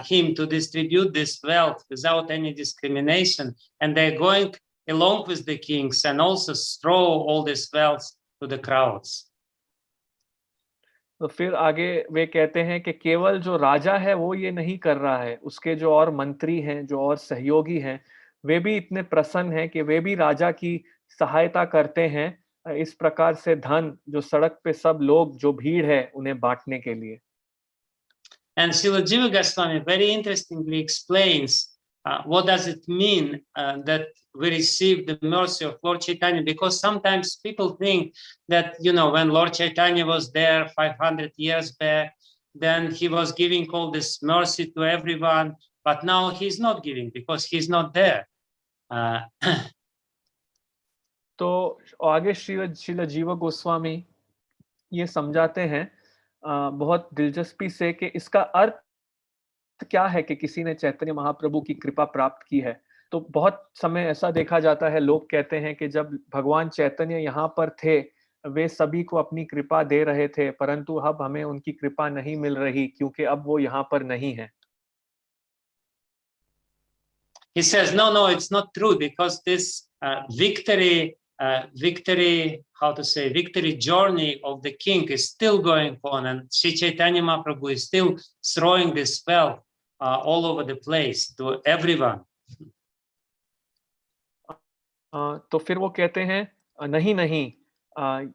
him to distribute this wealth without any discrimination. And they're going along with the kings and also throw all this wealth to the crowds. तो फिर आगे वे कहते हैं कि केवल जो राजा है वो ये नहीं कर रहा है, उसके जो और मंत्री हैं, जो और सहयोगी हैं, वे भी इतने प्रसन्न हैं कि वे भी राजा की सहायता करते हैं इस प्रकार से धन जो सड़क पे सब लोग जो भीड़ है उन्हें बांटने के लिए। And Srila Jiva Goswami very interestingly explains what does it mean that we receive the mercy of Lord Chaitanya, because sometimes people think that, when Lord Chaitanya was there 500 years back, then he was giving all this mercy to everyone, but now he's not giving because he's not there. तो आगे श्रील जीवा गोस्वामी ये समझाते हैं बहुत दिलचस्पी से कि इसका अर्थ क्या है कि किसी ने चैतन्य महाप्रभु की कृपा प्राप्त की है। तो बहुत समय ऐसा देखा जाता है, लोग कहते हैं कि जब भगवान चैतन्य यहाँ पर थे वे सभी को अपनी कृपा दे रहे थे, परंतु अब हमें उनकी कृपा नहीं मिल रही क्योंकि अब वो यहाँ पर नहीं है। He says, no, it's not true, because this victory journey of the king is still going on, and Sri Chaitanya Mahaprabhu is still throwing this wealth all over the place to everyone. तो फिर वो कहते हैं नहीं,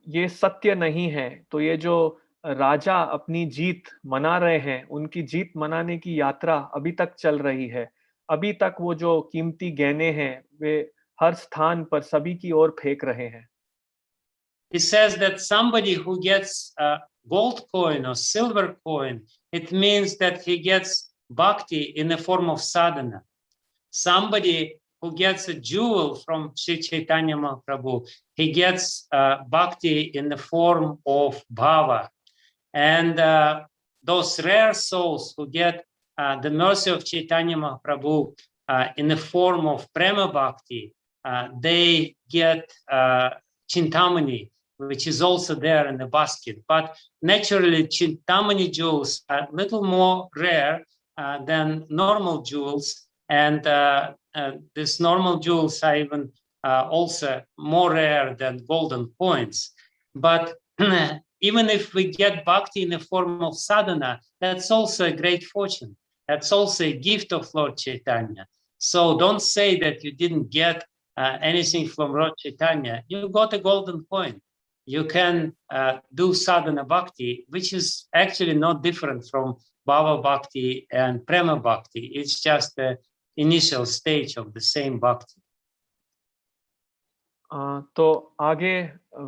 ये सत्य नहीं है। तो ये जो राजा अपनी जीत मना रहे हैं, उनकी जीत मनाने की यात्रा अभी तक चल रही है। अभी तक वो जो कीमती गहने हैं वे हर स्थान पर सभी की ओर फेंक रहे हैं। He says that somebody who gets a gold coin or silver coin, it means that he gets bhakti in the form of sadhana. Somebody who gets a jewel from Sri Chaitanya Mahaprabhu, he gets bhakti in the form of bhava. And those rare souls who get the mercy of Chaitanya Mahaprabhu in the form of prema bhakti, they get Chintamani, which is also there in the basket. But naturally, Chintamani jewels are a little more rare than normal jewels. And these normal jewels are even also more rare than golden coins. But even if we get bhakti in the form of sadhana, that's also a great fortune. That's also a gift of Lord Chaitanya. So don't say that you didn't get anything from Lord Chaitanya. You got a golden coin. You can do sadhana bhakti, which is actually not different from Bhava bhakti and Prema bhakti. It's just the initial stage of the same bhakti. तो आगे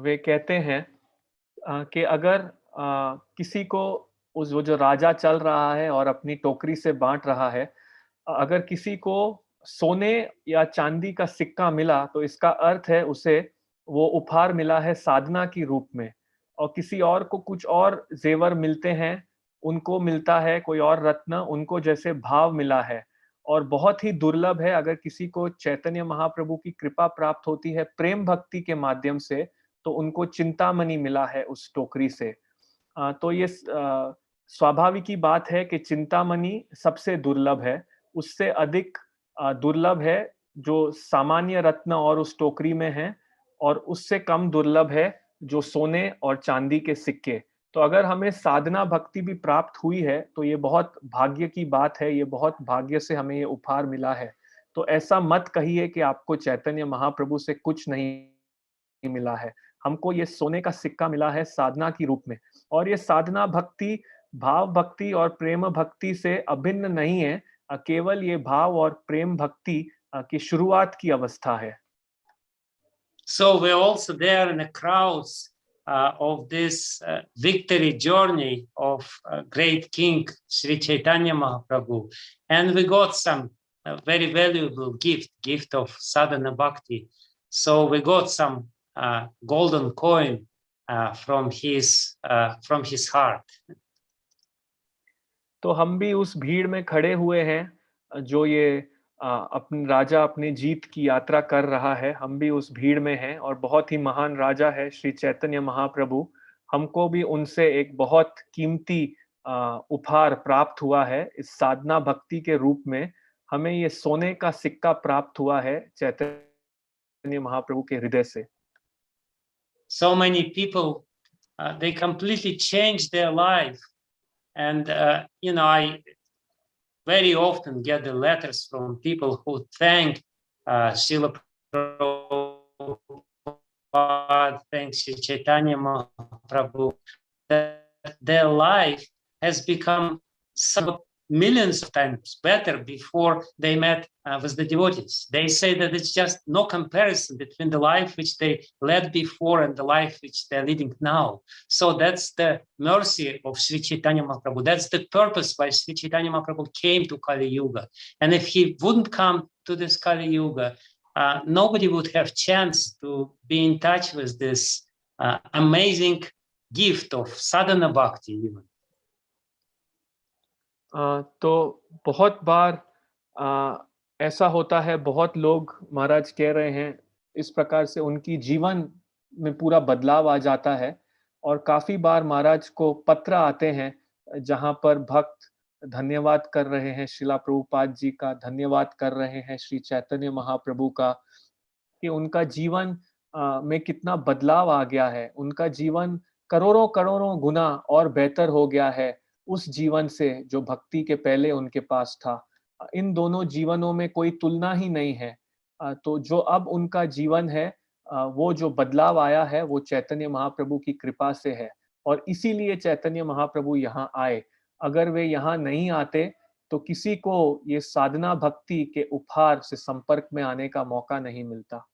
वे कहते हैं कि अगर किसी को वो जो राजा चल रहा है और अपनी टोकरी से बांट रहा है, अगर किसी को सोने या चांदी का सिक्का मिला तो इसका अर्थ है उसे वो उपहार मिला है साधना की रूप में, और किसी और को कुछ और जेवर मिलते हैं, उनको मिलता है कोई और रत्न, उनको जैसे भाव मिला है। और बहुत ही दुर्लभ है अगर किसी को चैतन्य महाप्रभु की कृपा प्राप्त होती है प्रेम भक्ति के माध्यम से, तो उनको चिंतामणि मिला है उस टोकरी से। तो ये स्वाभाविक की बात है कि चिंतामणि सबसे दुर्लभ है, उससे अधिक दुर्लभ है जो सामान्य रत्न और उस टोकरी में है, और उससे कम दुर्लभ है जो सोने और चांदी के सिक्के। तो अगर हमें साधना भक्ति भी प्राप्त हुई है तो ये बहुत भाग्य की बात है, ये बहुत भाग्य से हमें ये उपहार मिला है। तो ऐसा मत कहिए कि आपको चैतन्य महाप्रभु से कुछ नहीं मिला है। हमको ये सोने का सिक्का मिला है साधना की रूप में, और ये साधना भक्ति भाव भक्ति और प्रेम भक्ति से अभिन्न नहीं है, केवल ये भाव और प्रेम भक्ति की शुरुआत की अवस्था है। So we're also there in the crowds of this victory journey of great King Sri Chaitanya Mahaprabhu, and we got some very valuable gift of sadhana bhakti. So we got some golden coin from his heart. तो हम भी उस भीड़ में खड़े हुए हैं जो ये अपने राजा अपनी जीत की यात्रा कर रहा है। हम भी उस भीड़ में हैं और बहुत ही महान राजा है श्री चैतन्य महाप्रभु। हमको भी उनसे एक बहुत कीमती उपहार प्राप्त हुआ है इस साधना भक्ति के रूप में। हमें ये सोने का सिक्का प्राप्त हुआ है चैतन्य महाप्रभु के हृदय से। So many people they completely changed their life, and I very often get the letters from people who thank Srila Prabhupada, thank Sri Chaitanya Mahaprabhu, that their life has become some millions of times better before they met with the devotees. They say that it's just no comparison between the life which they led before and the life which they're leading now. So that's the mercy of Sri Chaitanya Mahaprabhu. That's the purpose why Sri Chaitanya Mahaprabhu came to Kali Yuga. And if he wouldn't come to this Kali Yuga, nobody would have chance to be in touch with this amazing gift of sadhana bhakti even. तो बहुत बार ऐसा होता है, बहुत लोग महाराज कह रहे हैं इस प्रकार से उनकी जीवन में पूरा बदलाव आ जाता है, और काफी बार महाराज को पत्र आते हैं जहां पर भक्त धन्यवाद कर रहे हैं श्रीला प्रभुपाद जी का, धन्यवाद कर रहे हैं श्री चैतन्य महाप्रभु का कि उनका जीवन में कितना बदलाव आ गया है, उनका जीवन करोड़ों करोड़ों गुना और बेहतर हो गया है उस जीवन से जो भक्ति के पहले उनके पास था। इन दोनों जीवनों में कोई तुलना ही नहीं है। तो जो अब उनका जीवन है, वो जो बदलाव आया है वो चैतन्य महाप्रभु की कृपा से है, और इसीलिए चैतन्य महाप्रभु यहाँ आए। अगर वे यहाँ नहीं आते तो किसी को ये साधना भक्ति के उपहार से संपर्क में आने का मौका नहीं मिलता।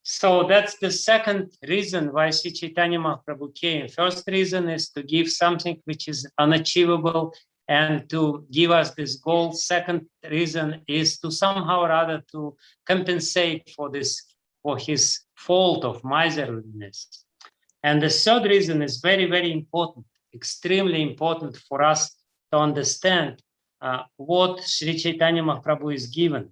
So that's the second reason why Sri Chaitanya Mahaprabhu came. First reason is to give something which is unachievable and to give us this goal. Second reason is to somehow or other to compensate for his fault of miserliness. And the third reason is very, very important, extremely important for us to understand what Sri Chaitanya Mahaprabhu is given.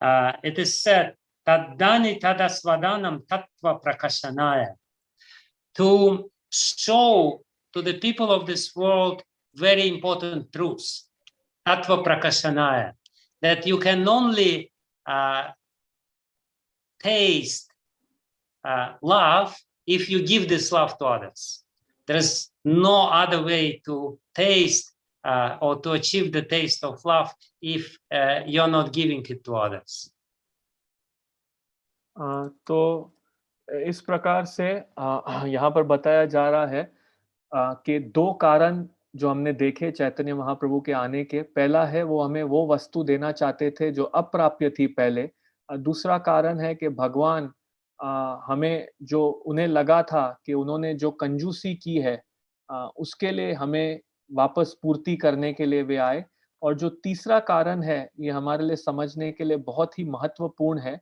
It is said, Taddani tadasvadanam tattva prakashanaya, to show to the people of this world very important truths, tattva prakashanaya, that you can only taste love if you give this love to others. there's no other way to taste or to achieve the taste of love if you're not giving it to others. तो इस प्रकार से यहाँ पर बताया जा रहा है कि दो कारण जो हमने देखे चैतन्य महाप्रभु के आने के। पहला है वो हमें वो वस्तु देना चाहते थे जो अप्राप्य थी पहले। दूसरा कारण है कि भगवान हमें जो उन्हें लगा था कि उन्होंने जो कंजूसी की है उसके लिए हमें वापस पूर्ति करने के लिए वे आए। और जो तीसरा कारण है ये हमारे लिए समझने के लिए बहुत ही महत्वपूर्ण है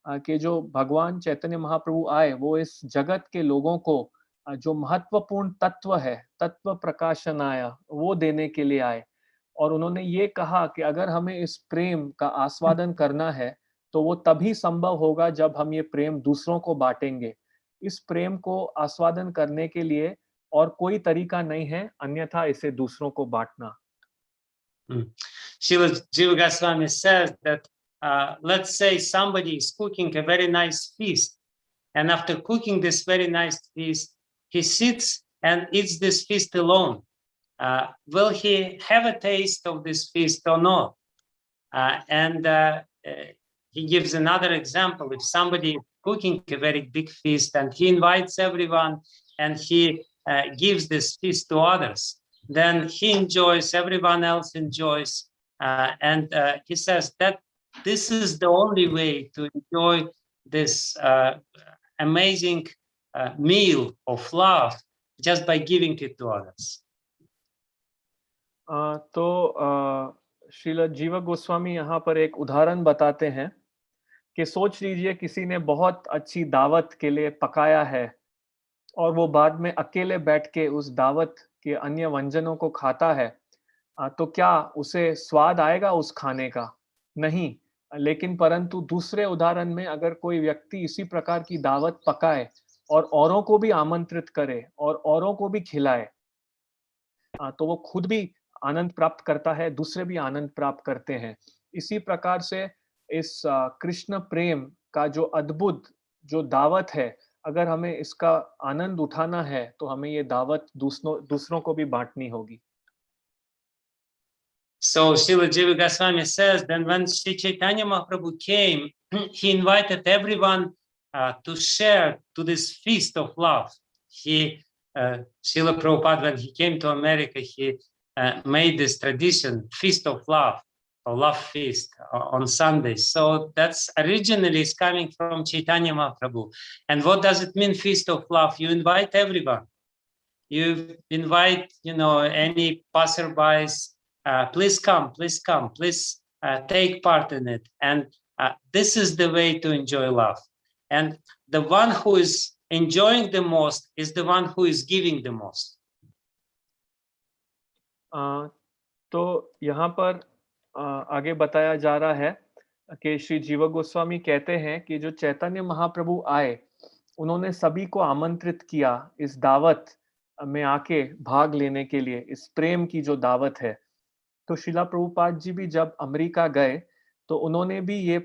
कि जो भगवान चैतन्य महाप्रभु आए वो इस जगत के लोगों को जो महत्वपूर्ण तत्व है, तत्व प्रकाशनाया, वो देने के लिए आए। और उन्होंने ये कहा कि अगर हमें इस प्रेम का आस्वादन करना है तो वो तभी संभव होगा जब हम ये प्रेम दूसरों को बांटेंगे। इस प्रेम को आस्वादन करने के लिए और कोई तरीका नहीं है अन्यथा इसे दूसरों को बांटना। Srila Jiva Goswami says that let's say somebody is cooking a very nice feast, and after cooking this very nice feast, he sits and eats this feast alone. Will he have a taste of this feast or not? And he gives another example. If somebody is cooking a very big feast and he invites everyone and he gives this feast to others, then he enjoys, everyone else enjoys. And he says that this is the only way to enjoy this amazing meal of love, just by giving it to others. तो श्रील जीवा गोस्वामी यहाँ पर एक उदाहरण बताते हैं कि सोच लीजिए किसी ने बहुत अच्छी दावत के लिए पकाया है और वो बाद में अकेले बैठ के उस दावत के अन्य व्यंजनों को खाता है, तो क्या उसे स्वाद आएगा उस खाने का? नहीं। लेकिन परंतु दूसरे उदाहरण में अगर कोई व्यक्ति इसी प्रकार की दावत पकाए और औरों को भी आमंत्रित करे और औरों को भी खिलाए, तो वो खुद भी आनंद प्राप्त करता है, दूसरे भी आनंद प्राप्त करते हैं। इसी प्रकार से इस कृष्ण प्रेम का जो अद्भुत जो दावत है, अगर हमें इसका आनंद उठाना है तो हमें ये दावत दूसरों को भी बांटनी होगी। So Srila Jiva Goswami says, then when Sri Chaitanya Mahaprabhu came, he invited everyone to share to this feast of love. Srila Prabhupada, when he came to America, he made this tradition, Feast of Love, or Love Feast on Sundays. So that's originally is coming from Chaitanya Mahaprabhu. And what does it mean, Feast of Love? You invite everyone. You invite, any passerbys, please come, please take part in it. And this is the way to enjoy love. And the one who is enjoying the most is the one who is giving the most. तो यहाँ पर आगे बताया जा रहा है कि श्री जीवा गोस्वामी कहते हैं कि जो चैतन्य महाप्रभु आए, उन्होंने सभी को आमंत्रित किया इस दावत में आके भाग लेने के लिए, इस प्रेम की जो दावत है। तो शिला प्रभुपाद जी भी जब अमेरिका गए तो उन्होंने भी ये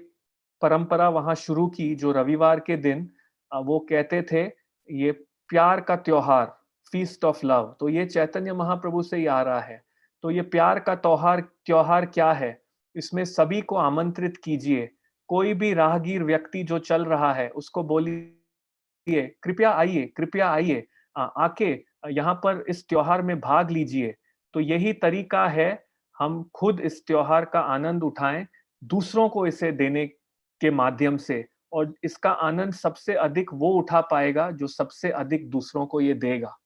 परंपरा वहां शुरू की, जो रविवार के दिन वो कहते थे ये प्यार का त्योहार, फीस्ट ऑफ लव। तो ये चैतन्य महाप्रभु से ही आ रहा है। तो ये प्यार का त्योहार क्या है? इसमें सभी को आमंत्रित कीजिए। कोई भी राहगीर व्यक्ति जो चल रहा है उसको बोलिए कृपया आइए, आके यहाँ पर इस त्योहार में भाग लीजिए। तो यही तरीका है हम खुद इस त्योहार का आनंद उठाएं, दूसरों को इसे देने के माध्यम से, और इसका आनंद सबसे अधिक वो उठा पाएगा जो सबसे अधिक दूसरों को ये देगा।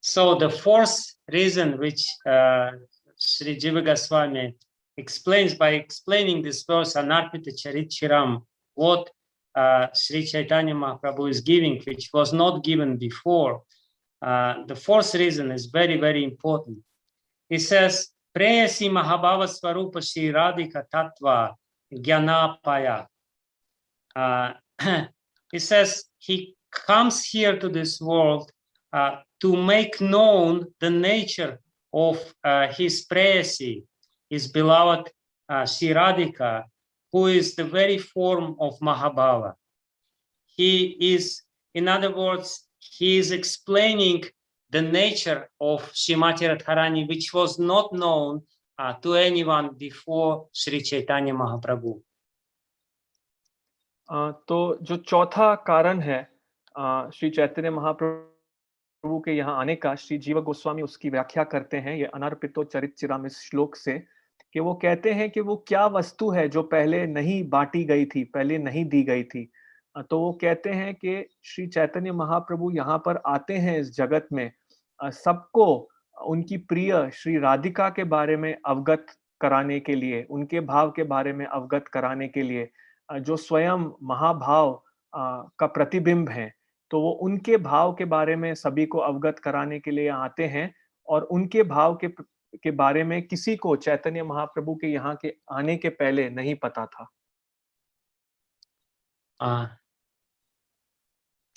So the fourth reason which Sri Jiva Goswami explains by explaining this verse, Anarpita Charitchiram, what Sri Chaitanya Mahaprabhu is giving, which was not given before. The fourth reason is very, very important. He says, Preyasi Mahabhava Swarupa Shri Radhika Tattva Gyanapaya. He says he comes here to this world to make known the nature of his preyasi, his beloved Shri Radhika, who is the very form of Mahabhava. He is In other words, he is explaining the nature of Srimati Radharani, which was not known to anyone before Sri Chaitanya Mahaprabhu. तो जो चौथा कारण है श्री चैतन्य महाप्रभु के यहाँ आने का, श्री जीव गोस्वामी उसकी व्याख्या करते हैं ये अनर्पितो चरितचिराम इस श्लोक से, कि वो कहते हैं कि वो क्या वस्तु है जो पहले नहीं बांटी गई थी, पहले नहीं दी गई थी। तो वो कहते हैं कि श्री चैतन्य महाप्रभु यहाँ पर आते हैं इस जगत में सबको उनकी प्रिय श्री राधिका के बारे में अवगत कराने के लिए, उनके भाव के बारे में अवगत कराने के लिए, जो स्वयं महाभाव का प्रतिबिंब है, तो वो उनके भाव के बारे में सभी को अवगत कराने के लिए आते हैं। और उनके भाव के बारे में किसी को चैतन्य महाप्रभु के यहाँ के आने के पहले नहीं पता था।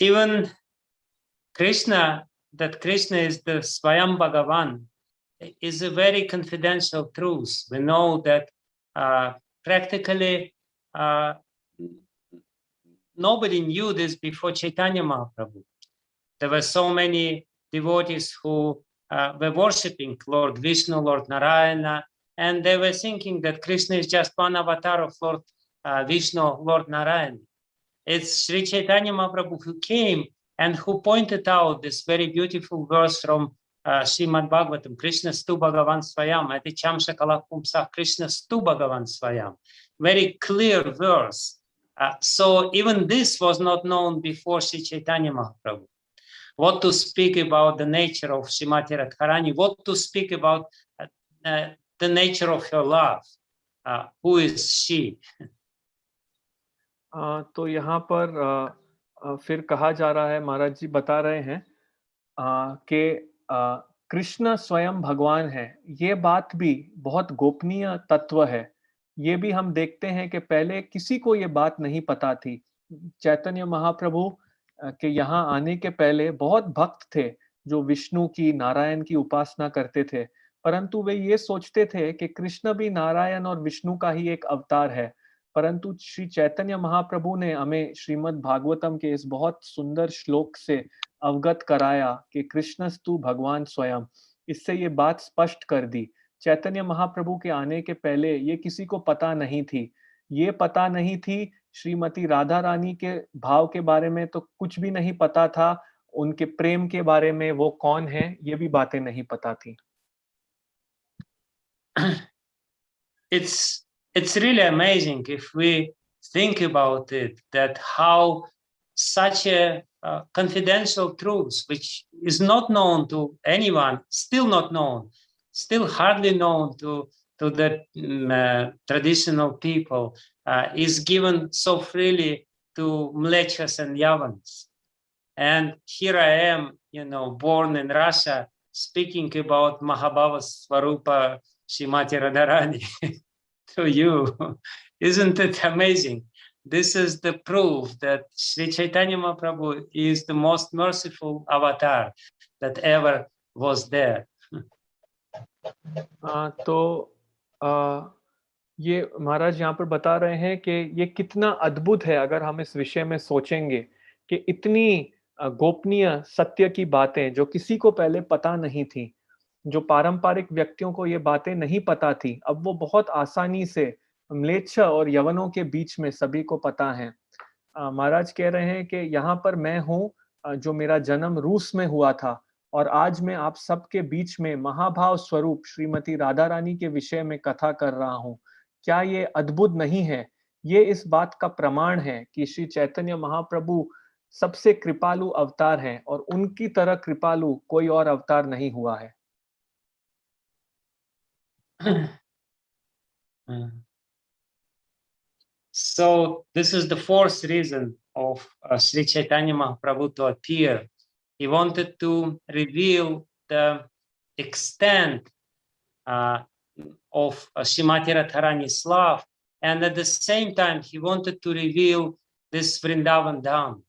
Even Krishna, that Krishna is the Swayam Bhagavan, is a very confidential truth. We know that practically nobody knew this before Chaitanya Mahaprabhu. There were so many devotees who were worshipping Lord Vishnu, Lord Narayana, and they were thinking that Krishna is just one avatar of Lord Vishnu, Lord Narayana. It's Sri Chaitanya Mahaprabhu who came and who pointed out this very beautiful verse from Srimad Bhagavatam, Krishna Stu Bhagavan Swayam, Ati Chamsa Kalapumsa, Krishna Stu Bhagavan Swayam. Very clear verse. So even this was not known before Sri Chaitanya Mahaprabhu. What to speak about the nature of Srimati Radharani, what to speak about the nature of her love. Who is she? तो यहाँ पर फिर कहा जा रहा है, महाराज जी बता रहे हैं कि कृष्ण स्वयं भगवान है। ये बात भी बहुत गोपनीय तत्व है। ये भी हम देखते हैं कि पहले किसी को ये बात नहीं पता थी। चैतन्य महाप्रभु के यहाँ आने के पहले बहुत भक्त थे जो विष्णु की, नारायण की उपासना करते थे, परंतु वे ये सोचते थे कि कृष्ण भी नारायण और विष्णु का ही एक अवतार है। परंतु श्री चैतन्य महाप्रभु ने हमें श्रीमद् भागवतम के इस बहुत सुंदर श्लोक से अवगत कराया कि कृष्णस्तु भगवान स्वयं। इससे ये बात स्पष्ट कर दी। चैतन्य महाप्रभु के आने के पहले ये किसी को पता नहीं थी। ये पता नहीं थी श्रीमती राधा रानी के भाव के बारे में, तो कुछ भी नहीं पता था। उनके प्रेम के बारे में, वो कौन है, ये भी बातें नहीं पता थी। It's really amazing if we think about it, that how such a confidential truth, which is not known to anyone, still not known, still hardly known to the traditional people, is given so freely to mlechas and yavans. And here I am, born in Russia, speaking about Mahabhava Swarupa Srimati Radharani to you. Isn't it amazing? This is the proof that Sri Chaitanya Mahaprabhu is the most merciful avatar that ever was there. तो ये महाराज यहाँ पर बता रहे हैं कि ये कितना अद्भुत है अगर हम इस विषय में सोचेंगे कि इतनी गोपनीय सत्य की बातें जो किसी को पहले पता नहीं थी, जो पारंपरिक व्यक्तियों को ये बातें नहीं पता थी, अब वो बहुत आसानी से म्लेच्छ और यवनों के बीच में सभी को पता है। महाराज कह रहे हैं कि यहाँ पर मैं हूँ जो मेरा जन्म रूस में हुआ था, और आज मैं आप सबके बीच में महाभाव स्वरूप श्रीमती राधा रानी के विषय में कथा कर रहा हूँ। क्या ये अद्भुत नहीं है? ये इस बात का प्रमाण है कि श्री चैतन्य महाप्रभु सबसे कृपालु अवतार हैं और उनकी तरह कृपालु कोई और अवतार नहीं हुआ है। So this is the fourth reason of Sri Chaitanya Mahaprabhu to appear. He wanted to reveal the extent of Srimati Radharani's love, and at the same time he wanted to reveal this Vrindavan Dham.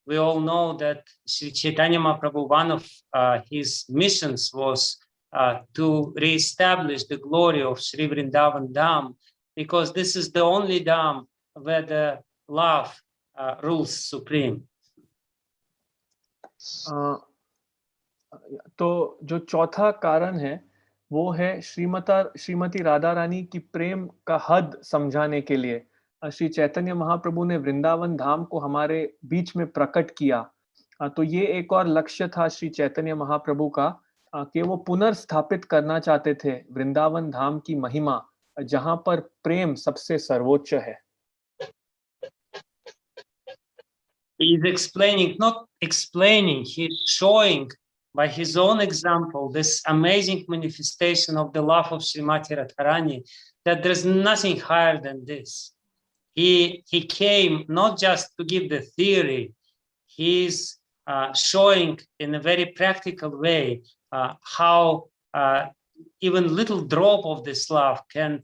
We all know that Sri Chaitanya Mahaprabhu, one of his missions was to re-establish the glory of Sri Vrindavan Dham, because this is the only Dham where the love rules supreme. तो जो चौथा कारण है वो है श्रीमती राधा रानी की प्रेम का हद समझाने के लिए श्री चैतन्य महाप्रभु ने वृंदावन धाम को हमारे बीच में प्रकट किया। तो ये एक और लक्ष्य था श्री चैतन्य महाप्रभु का कि वो पुनर्स्थापित करना चाहते थे वृंदावन धाम की महिमा जहां पर प्रेम सबसे सर्वोच्च है। He is explaining, not explaining, he's showing by his own example this amazing manifestation of the love of Srimati Radharani, that there's nothing higher than this. He came not just to give the theory, he's showing in a very practical way how even little drop of this love can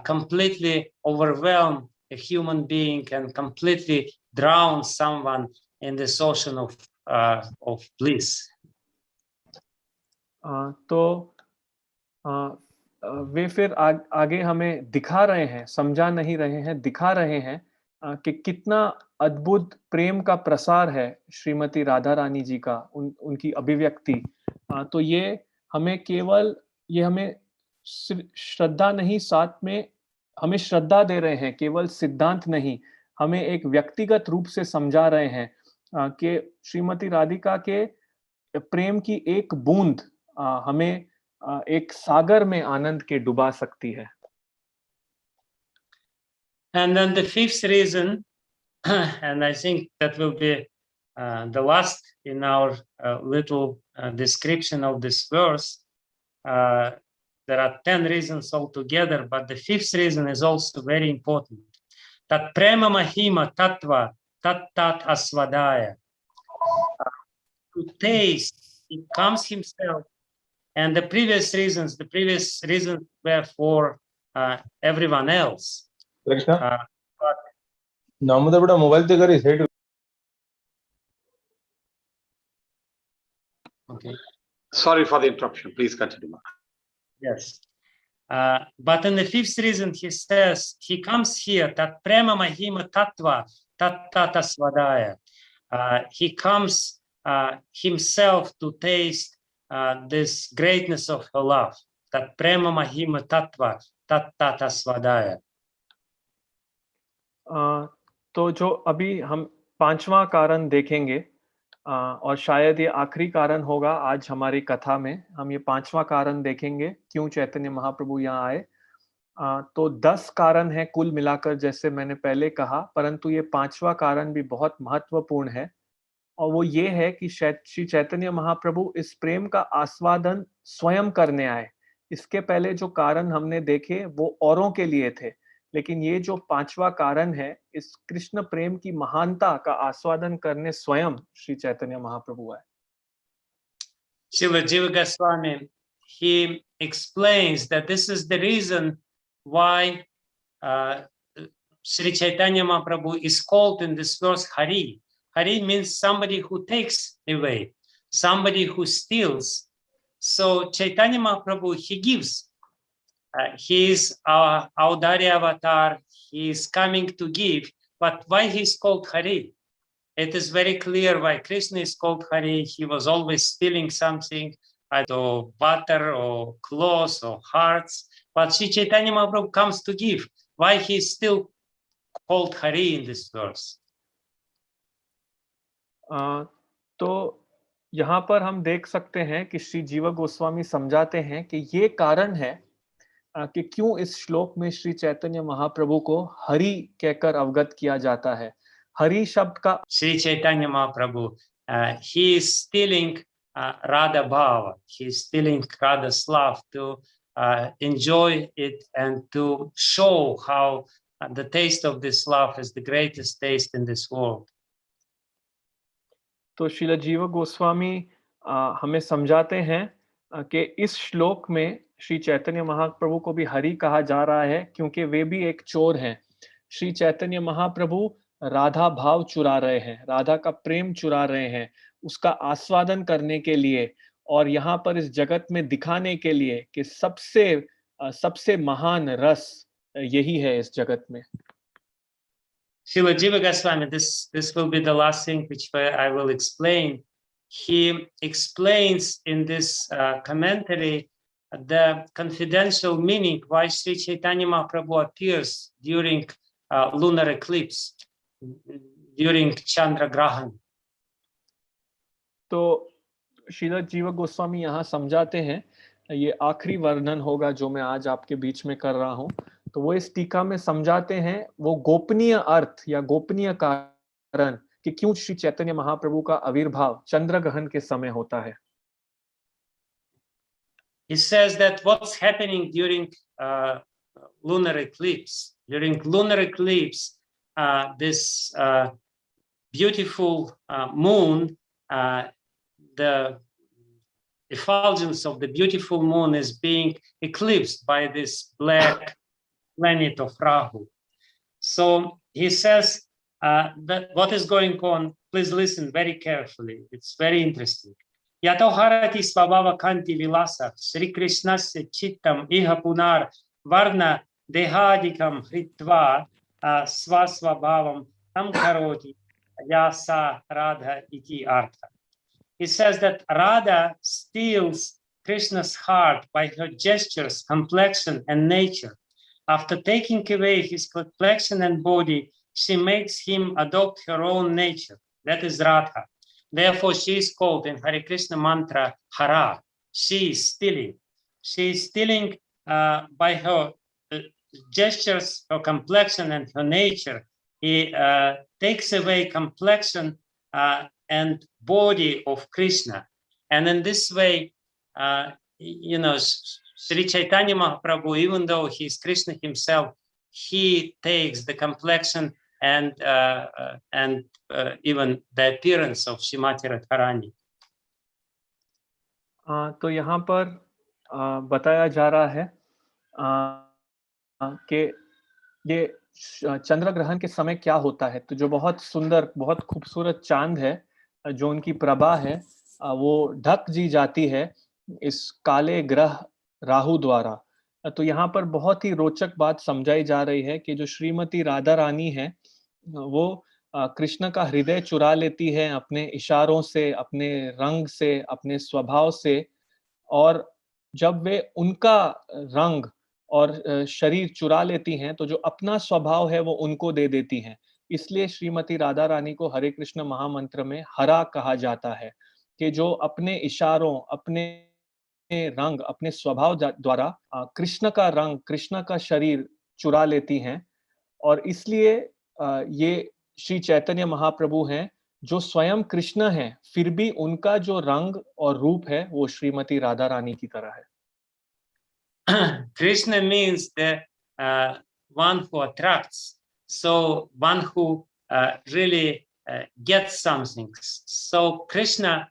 completely overwhelm a human being and completely drown someone in this ocean of bliss. तो वे फिर आगे हमें दिखा रहे हैं, समझा नहीं रहे हैं, दिखा रहे हैं कि कितना अद्भुत प्रेम का प्रसार है श्रीमती राधा रानी जी का, उनकी अभिव्यक्ति। तो ये हमें श्रद्धा नहीं, साथ में हमें श्रद्धा दे रहे हैं, केवल सिद्धांत नहीं, हमें एक व्यक्तिगत रूप से समझा रहे हैं कि श्रीमती राधिका के प्रेम की एक बूंद हमें एक सागर में आनंद के डुबा सकती है। And then the fifth reason, and I think that will be the last in our little description of this verse. There are 10 reasons altogether, but the fifth reason is also very important. Tat prema mahima tattva tat asvadaya. To taste, it comes himself. And the previous reasons were for everyone else. Okay. Sorry for the interruption. Please continue. Yes. But in the fifth reason, he says, he comes here, tat prema mahima tattva tat asvadaya. He comes himself to taste this greatness of her love. Tat prema mahima tattva tat asvadaya. तो जो अभी हम पांचवा कारण देखेंगे और शायद ये आखिरी कारण होगा आज हमारी कथा में, हम ये पांचवा कारण देखेंगे क्यों चैतन्य महाप्रभु यहाँ आए। तो 10 कारण है कुल मिलाकर, जैसे मैंने पहले कहा, परंतु ये पांचवा कारण भी बहुत महत्वपूर्ण है और वो ये है कि श्री चैतन्य महाप्रभु इस प्रेम का आस्वादन स्वयं करने आए। इसके पहले जो कारण हमने देखे वो औरों के लिए थे, लेकिन ये जो पांचवा कारण है, इस कृष्ण प्रेम की महानता का आस्वादन करने स्वयं श्री चैतन्य महाप्रभु आए। Srila Jiva Goswami, he explains that this is the reason why Sri Chaitanya Mahaprabhu is called in this verse Hari. Hari means somebody who takes away, somebody who steals. So Chaitanya Mahaprabhu, he gives. He is our Audari avatar. He is coming to give. But why he is called Hari? It is very clear why Krishna is called Hari. He was always stealing something, either butter or clothes or hearts. But Sri Chaitanya Mahaprabhu comes to give. Why he is still called Hari in this verse? तो यहाँ पर हम देख सकते हैं कि श्री जीवा गोस्वामी समझाते हैं कि ये कारण है कि क्यों इस श्लोक में श्री चैतन्य महाप्रभु को हरि कहकर अवगत किया जाता है। हरि शब्द का Sri Chaitanya Mahaprabhu, he is stealing Radha Bhava. He is stealing Radha's love to enjoy it and to show how the taste of this love is the greatest taste in this world. तो श्रील जीव गोस्वामी हमें समझाते हैं कि इस श्लोक में श्री चैतन्य महाप्रभु को भी हरि कहा जा रहा है क्योंकि वे भी एक चोर हैं। श्री चैतन्य महाप्रभु राधा भाव चुरा रहे हैं, राधा का प्रेम चुरा रहे हैं, उसका आस्वादन करने के लिए और यहाँ पर इस जगत में दिखाने के लिए कि सबसे महान रस यही है इस जगत में। Srila Jiva Goswami, this will be the last thing which I will explain. he explains in this commentary the confidential meaning why Sri Chaitanya Mahaprabhu appears during lunar eclipse, during Chandra Grahan. तो श्रील जीव गोस्वामी यहाँ समझाते हैं, ये आखिरी वर्णन होगा जो मैं आज आपके बीच में कर रहा हूँ। तो वो इस टीका में समझाते हैं वो गोपनीय अर्थ या गोपनीय कारण कि क्यों श्री चैतन्य महाप्रभु का आविर्भाव चंद्र ग्रहण के समय होता है। He says that what's happening during lunar eclipse. During lunar eclipse, this beautiful moon, the effulgence of the beautiful moon is being eclipsed by this black planet of Rahu. So he says that what is going on, please listen very carefully. It's very interesting. Yato harati svabhava kanti vilasa Sri Krishnasya chittam iha punar varna dehadikam hritva svasvabhavam tam karoti yasa radha iti artha. He says that Radha steals Krishna's heart by her gestures, complexion, and nature. After taking away his complexion and body, she makes him adopt her own nature. That is Radha. Therefore, she is called in Hare Krishna mantra Hara. She is stealing. She is stealing by her gestures, her complexion, and her nature. He takes away complexion and body of Krishna. And in this way, Sri Chaitanya Mahaprabhu, even though he is Krishna himself, he takes the complexion and even the appearance of Srimati Radharani. तो यहाँ पर बताया जा रहा है कि ये चंद्र ग्रहण के समय क्या होता है। तो जो बहुत सुंदर, बहुत खूबसूरत चांद है, जो उनकी प्रभा है, वो ढक जी जाती है इस काले ग्रह राहु द्वारा। तो यहाँ पर बहुत ही रोचक बात समझाई जा रही है कि जो श्रीमती राधा रानी है, वो कृष्ण का हृदय चुरा लेती है अपने इशारों से, अपने रंग से, अपने स्वभाव से, और जब वे उनका रंग और शरीर चुरा लेती हैं तो जो अपना स्वभाव है वो उनको दे देती हैं। इसलिए श्रीमती राधा रानी को हरे कृष्ण महामंत्र में हरा कहा जाता है कि जो अपने इशारों, अपने रंग, अपने स्वभाव द्वारा कृष्ण का रंग, कृष्ण का शरीर चुरा लेती हैं। और इसलिए ये श्री चैतन्य महाप्रभु हैं जो स्वयं कृष्ण हैं, फिर भी उनका जो रंग और रूप है वो श्रीमती राधा रानी की तरह है। Krishna means the one who attracts, so one who really gets something. So Krishna,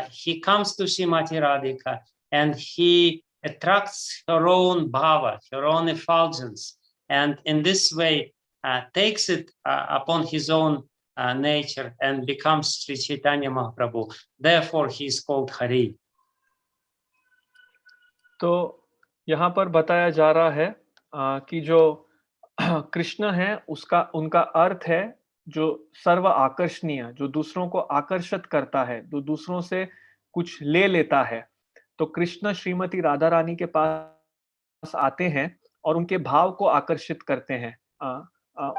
he comes to Srimati Radhika and he attracts her own bhava, her own effulgence, and in this way takes it upon his own nature and becomes Sri Chaitanya Mahaprabhu. Therefore, he is called Hari. तो यहाँ पर बताया जा रहा है कि जो कृष्ण है उसका, उनका अर्थ है जो सर्व आकर्षणीय, जो दूसरों को आकर्षित करता है, जो दूसरों से कुछ ले लेता है। तो कृष्ण श्रीमती राधा रानी के पास आते हैं और उनके भाव को आकर्षित करते हैं,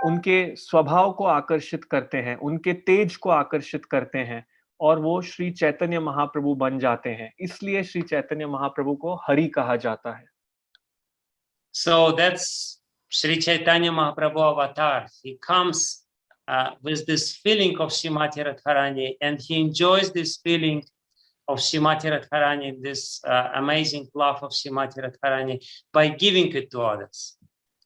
उनके स्वभाव को आकर्षित करते हैं, उनके तेज को आकर्षित करते हैं, और वो श्री चैतन्य महाप्रभु बन जाते हैं। इसलिए श्री चैतन्य महाप्रभु को हरि कहा जाता है। So that's Sri Chaitanya Mahaprabhu avatar. He comes with this feeling of Srimati Radharani, and he enjoys this feeling of Srimati Radharani, this amazing love of Srimati Radharani, by giving it to others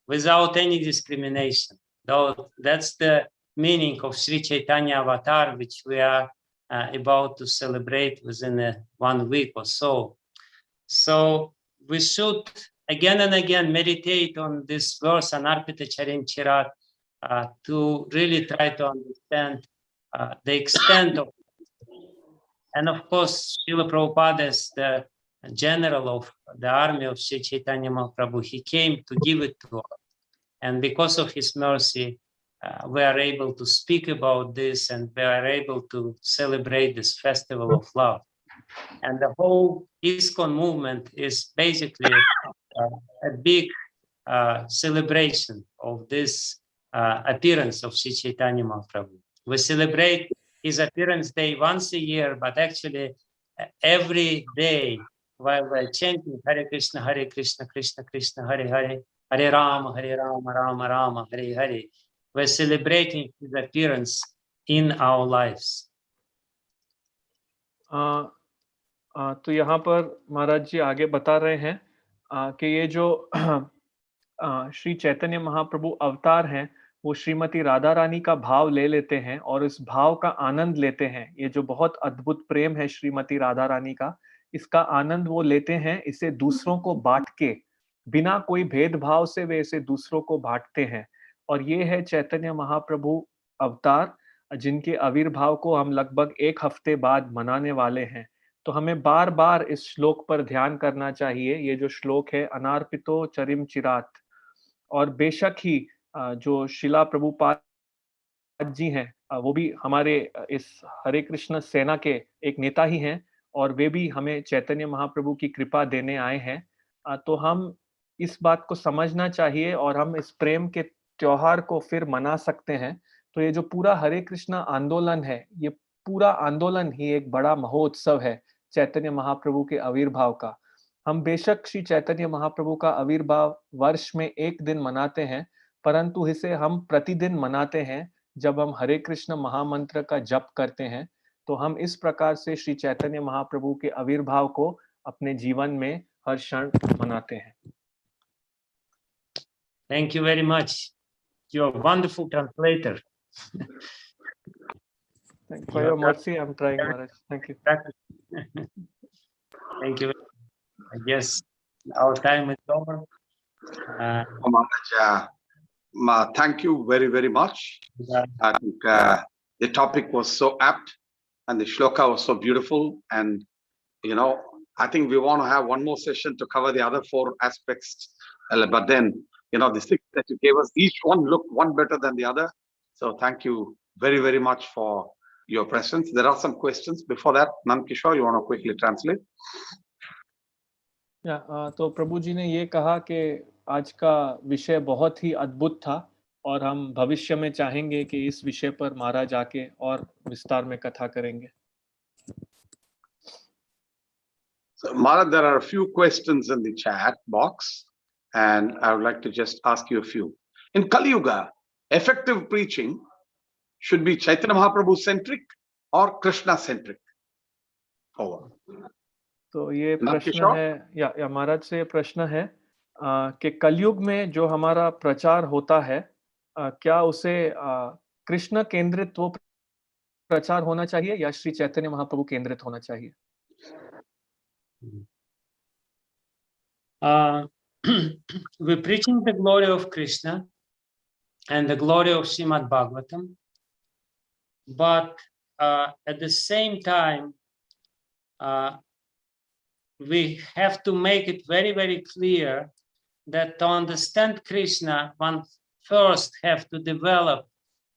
without any discrimination. Though that's the meaning of Sri Chaitanya avatar, which we are about to celebrate within 1 week or so. So we should again and again meditate on this verse, Anarpita Charin Chirat, to really try to understand the extent of it. And of course, Srila Prabhupada is the general of the army of Sri Chaitanya Mahaprabhu. He came to give it to us. And because of his mercy, we are able to speak about this and we are able to celebrate this festival of love. And the whole ISKCON movement is basically a big celebration of this appearance of Sri Chaitanya Mahaprabhu. We celebrate his appearance day once a year, but actually every day while we're chanting Hare Krishna, Krishna Krishna, Hare Hare, Hare Rama, Rama Rama, Hare Hare, we're celebrating his appearance in our lives. तो यहाँ पर महाराज जी आगे बता रहे हैं कि ये जो श्री चैतन्य महाप्रभु अवतार हैं वो श्रीमती राधा रानी का भाव ले लेते हैं और इस भाव का आनंद लेते हैं। ये जो बहुत अद्भुत प्रेम है श्रीमती राधा रानी का, इसका आनंद वो लेते हैं, इसे दूसरों को बांट के, बिना कोई भेदभाव से वे इसे दूसरों को बांटते हैं। और ये है चैतन्य महाप्रभु अवतार, जिनके आविर्भाव को हम लगभग 1 हफ्ते बाद मनाने वाले हैं। तो हमें बार बार इस श्लोक पर ध्यान करना चाहिए। ये जो श्लोक है अनार्पितो चरिम चिरात, और बेशक ही जो शिला प्रभुपाद जी हैं वो भी हमारे इस हरे कृष्ण सेना के एक नेता ही हैं और वे भी हमें चैतन्य महाप्रभु की कृपा देने आए हैं। तो हम इस बात को समझना चाहिए और हम इस प्रेम के त्योहार को फिर मना सकते हैं। तो ये जो पूरा हरे कृष्ण आंदोलन है, ये पूरा आंदोलन ही एक बड़ा महोत्सव है चैतन्य महाप्रभु के आविर्भाव का। हम बेशक श्री चैतन्य महाप्रभु का आविर्भाव वर्ष में 1 दिन मनाते हैं, परंतु इसे हम प्रतिदिन मनाते हैं जब हम हरे कृष्ण महामंत्र का जप करते हैं। तो हम इस प्रकार से श्री चैतन्य महाप्रभु के आविर्भाव को अपने जीवन में हर क्षण मनाते हैं। Thank you very much. You're a wonderful translator. Thank you for your mercy. I'm trying, Maharaj. Thank you. Thank you. I guess our time is over. Thank you very, very much. I think the topic was so apt and the shloka was so beautiful. And, you know, I think we want to have one more session to cover the other 4 aspects. But then, you know, the 6 that you gave us, each one looked one better than the other. So thank you very, very much for your presence. There are some questions. Before that, Nand Kishore, you want to quickly translate? तो प्रभु जी ने ये कहा कि आज का विषय बहुत ही अद्भुत था और हम भविष्य में चाहेंगे कि इस विषय पर महाराज आके और विस्तार में कथा करेंगे। So, Maharaj, there are a few questions in the chat box, and I would like to just ask you a few. In Kali Yuga, effective preaching should be Chaitanya Mahaprabhu centric or Krishna centric? Over. तो ये प्रश्न है या महाराज से प्रश्न है कि कलयुग में जो हमारा प्रचार होता है, क्या उसे कृष्ण केंद्रित वो प्रचार होना चाहिए या श्री चैतन्य महाप्रभु केंद्रित होना चाहिए? We're preaching the glory of Krishna and the glory of Srimad Bhagavatam, but at the same time, we have to make it very, very clear that to understand Krishna, one first have to develop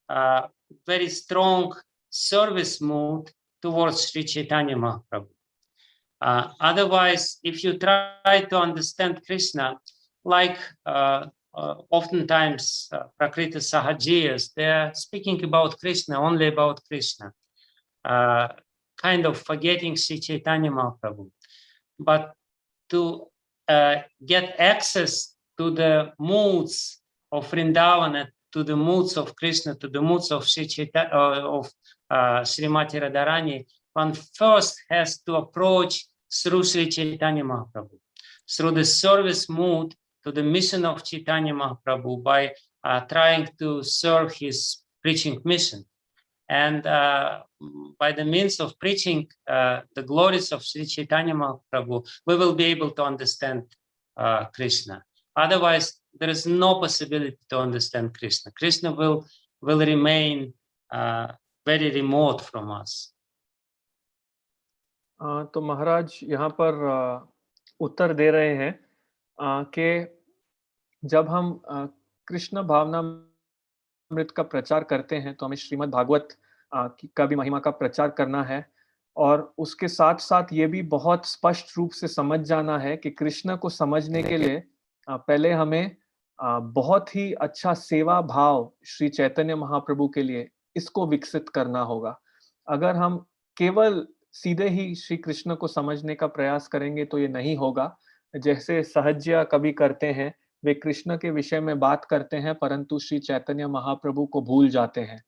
a very strong service mood towards Sri Chaitanya Mahaprabhu. Otherwise, if you try to understand Krishna, like oftentimes Prakriti Sahajiyas, they're speaking about Krishna, only about Krishna, kind of forgetting Sri Chaitanya Mahaprabhu. But to get access to the moods of Vrindavan, to the moods of Krishna, to the moods of Srimati Radharani, one first has to approach through Sri Chaitanya Mahaprabhu, through the service mood to the mission of Chaitanya Mahaprabhu by trying to serve his preaching mission. And by the means of preaching the glories of Sri Chaitanya Mahaprabhu, we will be able to understand Krishna. Otherwise, there is no possibility to understand Krishna. Krishna will remain very remote from us. तो महाराज यहाँ पर उत्तर दे रहे हैं कि जब हम कृष्ण भावना अमृत का प्रचार करते हैं तो हमें श्रीमद् भागवत का भी महिमा का प्रचार करना है, और उसके साथ साथ ये भी बहुत स्पष्ट रूप से समझ जाना है कि कृष्ण को समझने के लिए पहले हमें बहुत ही अच्छा सेवा भाव श्री चैतन्य महाप्रभु के लिए इसको विकसित करना होगा। अगर हम केवल सीधे ही श्री कृष्ण को समझने का प्रयास करेंगे तो ये नहीं होगा। जैसे सहज्य कवि करते हैं, वे कृष्ण के विषय में बात करते हैं परंतु श्री चैतन्य महाप्रभु को भूल जाते हैं।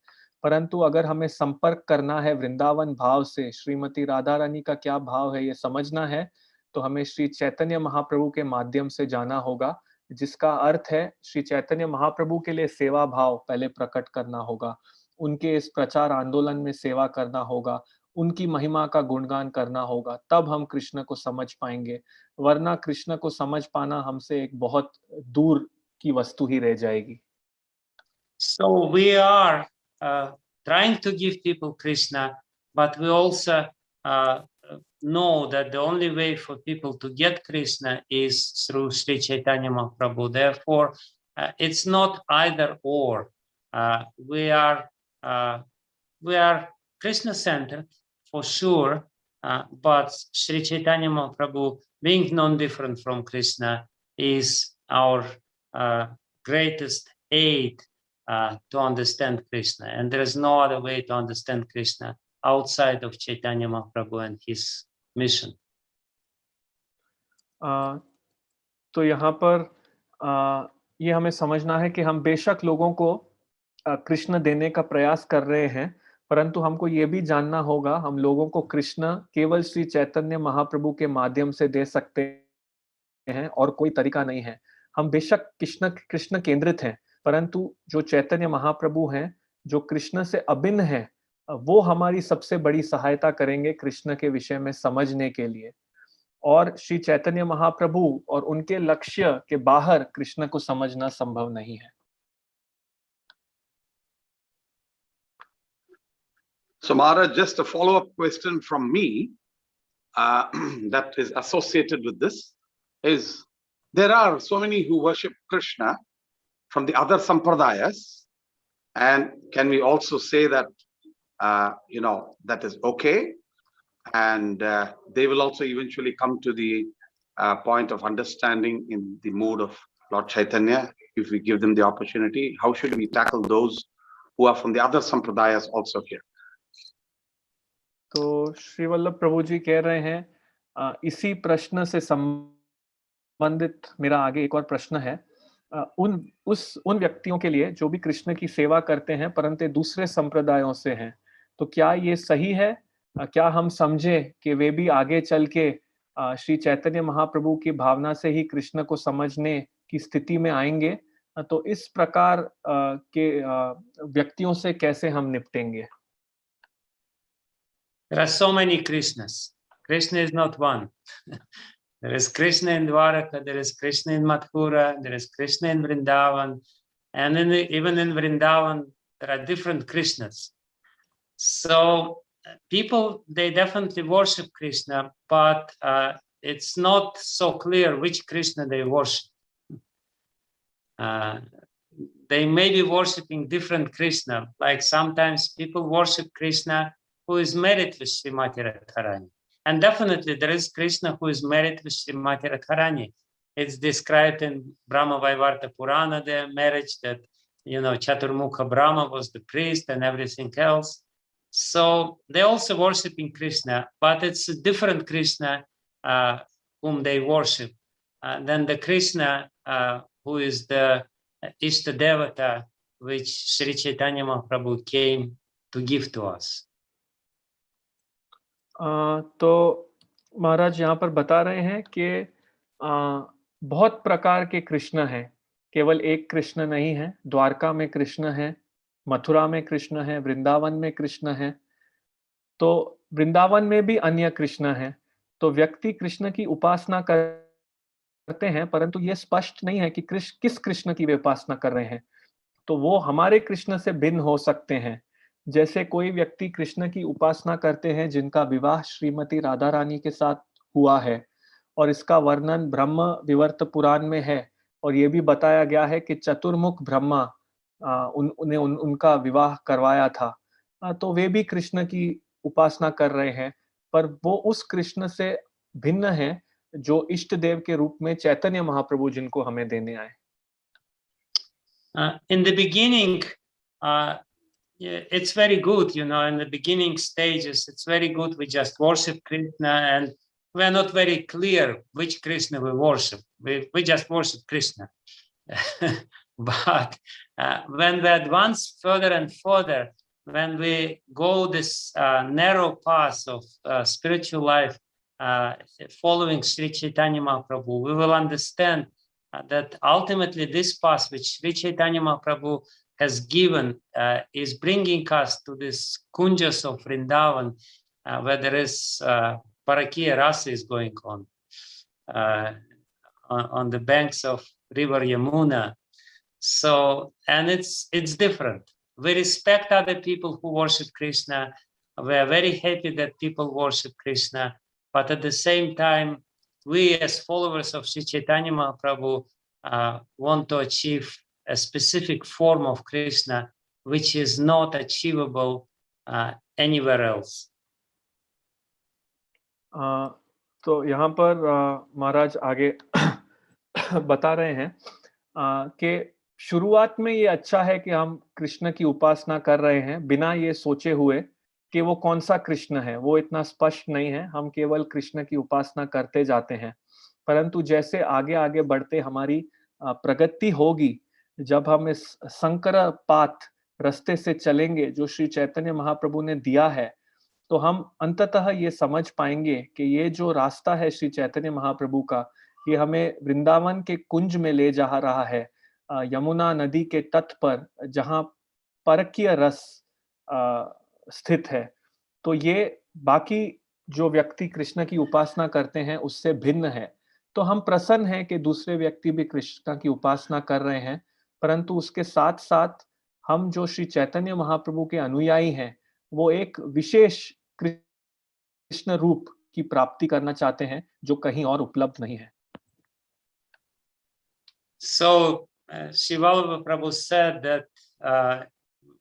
परंतु अगर हमें संपर्क करना है वृंदावन भाव से, श्रीमती राधा रानी का क्या भाव है ये समझना है, तो हमें श्री चैतन्य महाप्रभु के माध्यम से जाना होगा, जिसका अर्थ है श्री चैतन्य महाप्रभु के लिए सेवा भाव पहले प्रकट करना होगा, उनके इस प्रचार आंदोलन में सेवा करना होगा, उनकी महिमा का गुणगान करना होगा, तब हम कृष्ण को समझ पाएंगे। वरना कृष्ण को समझ पाना हमसे एक बहुत दूर की वस्तु ही रह जाएगी। So we are trying to give people Krishna, but we also know that the only way for people to get Krishna is through Sri Chaitanya Mahaprabhu. Therefore, it's not either or. We are Krishna-centered for sure, but Sri Chaitanya Mahaprabhu, being non-different from Krishna, is our greatest aid to understand Krishna, and there is no other way to understand Krishna outside of Chaitanya Mahaprabhu and his mission. तो यहाँ पर ये हमें समझना है कि हम बेशक लोगों को कृष्ण देने का प्रयास कर रहे हैं, परंतु हमको ये भी जानना होगा हम लोगों को कृष्ण केवल श्री चैतन्य महाप्रभु के माध्यम से दे सकते हैं और कोई तरीका नहीं है। हम बेशक कृष्ण केंद्रित हैं, परंतु जो चैतन्य महाप्रभु हैं, जो कृष्ण से अभिन्न हैं, वो हमारी सबसे बड़ी सहायता करेंगे कृष्ण के विषय में समझने के लिए। और श्री चैतन्य महाप्रभु और उनके लक्ष्य के बाहर कृष्ण को समझना संभव नहीं है। So Maharaj, just a follow-up question from me that is associated with this is, there are so many who worship Krishna from the other sampradayas, and can we also say that that is okay, and they will also eventually come to the point of understanding in the mood of Lord Chaitanya if we give them the opportunity? How should we tackle those who are from the other sampradayas also here? तो श्री वल्लभ प्रभु जी कह रहे हैं, इसी प्रश्न से संबंधित मेरा आगे एक और प्रश्न है। उन व्यक्तियों के लिए जो भी कृष्ण की सेवा करते हैं परंतु दूसरे संप्रदायों से हैं, तो क्या ये सही है? क्या हम समझे कि वे भी आगे चल के श्री चैतन्य महाप्रभु की भावना से ही कृष्ण को समझने की स्थिति में आएंगे? तो इस प्रकार के व्यक्तियों से कैसे हम निपटेंगे? There are so many Krishnas. Krishna is not one. There is Krishna in Dwaraka, there is Krishna in Mathura, there is Krishna in Vrindavan, and even in Vrindavan, there are different Krishnas. So people, they definitely worship Krishna, but it's not so clear which Krishna they worship. They may be worshiping different Krishna, like sometimes people worship Krishna who is married with Srimati Radharani. And definitely there is Krishna who is married with Srimati Radharani. It's described in Brahma Vaivarta Purana, their marriage, that, Chaturmukha Brahma was the priest and everything else. So they're also worshiping Krishna, but it's a different Krishna whom they worship than the Krishna who is the Ishta Devata, which Sri Chaitanya Mahaprabhu came to give to us. तो महाराज यहाँ पर बता रहे हैं कि बहुत प्रकार के कृष्ण हैं, केवल एक कृष्ण नहीं है। द्वारका में कृष्ण है, मथुरा में कृष्ण है, वृंदावन में कृष्ण है। तो वृंदावन में भी अन्य कृष्ण हैं। तो व्यक्ति कृष्ण की उपासना करते हैं, परंतु ये स्पष्ट नहीं है कि किस कृष्ण की वे उपासना कर रहे हैं। तो वो हमारे कृष्ण से भिन्न हो सकते हैं। जैसे कोई व्यक्ति कृष्ण की उपासना करते हैं जिनका विवाह श्रीमती राधा रानी के साथ हुआ है, और इसका वर्णन ब्रह्म विवर्त पुराण में है, और ये भी बताया गया है कि चतुर्मुख ब्रह्मा उनका विवाह करवाया था, तो वे भी कृष्ण की उपासना कर रहे हैं, पर वो उस कृष्ण से भिन्न है जो इष्ट देव के रूप में चैतन्य महाप्रभु जिनको हमें देने आए। In the beginning, yeah, it's very good, in the beginning stages, it's very good. We just worship Krishna and we're not very clear which Krishna we worship. We just worship Krishna. But when we advance further and further, when we go this narrow path of spiritual life, following Sri Chaitanya Mahaprabhu, we will understand that ultimately this path which Sri Chaitanya Mahaprabhu has given is bringing us to this kunjas of Vrindavan, where there is Parakiya Rasa is going on the banks of river Yamuna. So, and it's different. We respect other people who worship Krishna. We are very happy that people worship Krishna, but at the same time, we as followers of Sri Chaitanya Mahaprabhu want to achieve a specific form of Krishna, which is not achievable anywhere else. तो यहाँ पर महाराज आगे बता रहे हैं कि शुरुआत में ये अच्छा है कि हम कृष्ण की उपासना कर रहे हैं बिना ये सोचे हुए कि वो कौन सा कृष्ण है, वो इतना स्पष्ट नहीं है, हम केवल कृष्ण की उपासना करते जाते हैं। परंतु जैसे आगे आगे बढ़ते हमारी प्रगति होगी, जब हम इस संकर पाथ रास्ते से चलेंगे जो श्री चैतन्य महाप्रभु ने दिया है, तो हम अंततः ये समझ पाएंगे कि ये जो रास्ता है श्री चैतन्य महाप्रभु का, ये हमें वृंदावन के कुंज में ले जा रहा है, यमुना नदी के तट पर जहाँ परकीय रस स्थित है। तो ये बाकी जो व्यक्ति कृष्ण की उपासना करते हैं उससे भिन्न है। तो हम प्रसन्न हैं कि दूसरे व्यक्ति भी कृष्ण की उपासना कर रहे हैं, परंतु उसके साथ साथ हम जो श्री चैतन्य महाप्रभु के अनुयायी हैं, वो एक विशेष कृष्ण रूप की प्राप्ति करना चाहते हैं जो कहीं और उपलब्ध नहीं है। So Shiva Prabhu said that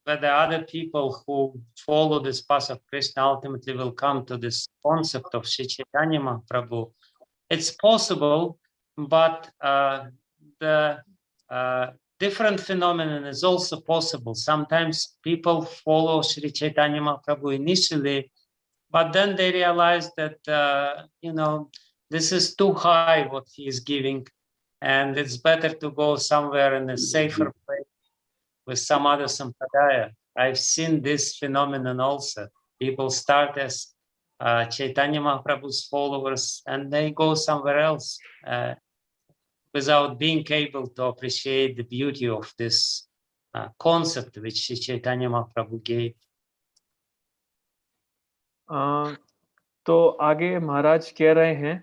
the other people who follow this path of Krishna ultimately will come to this concept of Sri Chaitanya Mahaprabhu. It's possible, but the different phenomenon is also possible. Sometimes people follow Sri Chaitanya Mahaprabhu initially, but then they realize that, this is too high what he is giving, and it's better to go somewhere in a safer place with some other sampradaya. I've seen this phenomenon also. People start as Chaitanya Mahaprabhu's followers and they go somewhere else without being able to appreciate the beauty of this concept which Chaitanya Mahaprabhu gave. तो आगे महाराज कह रहे हैं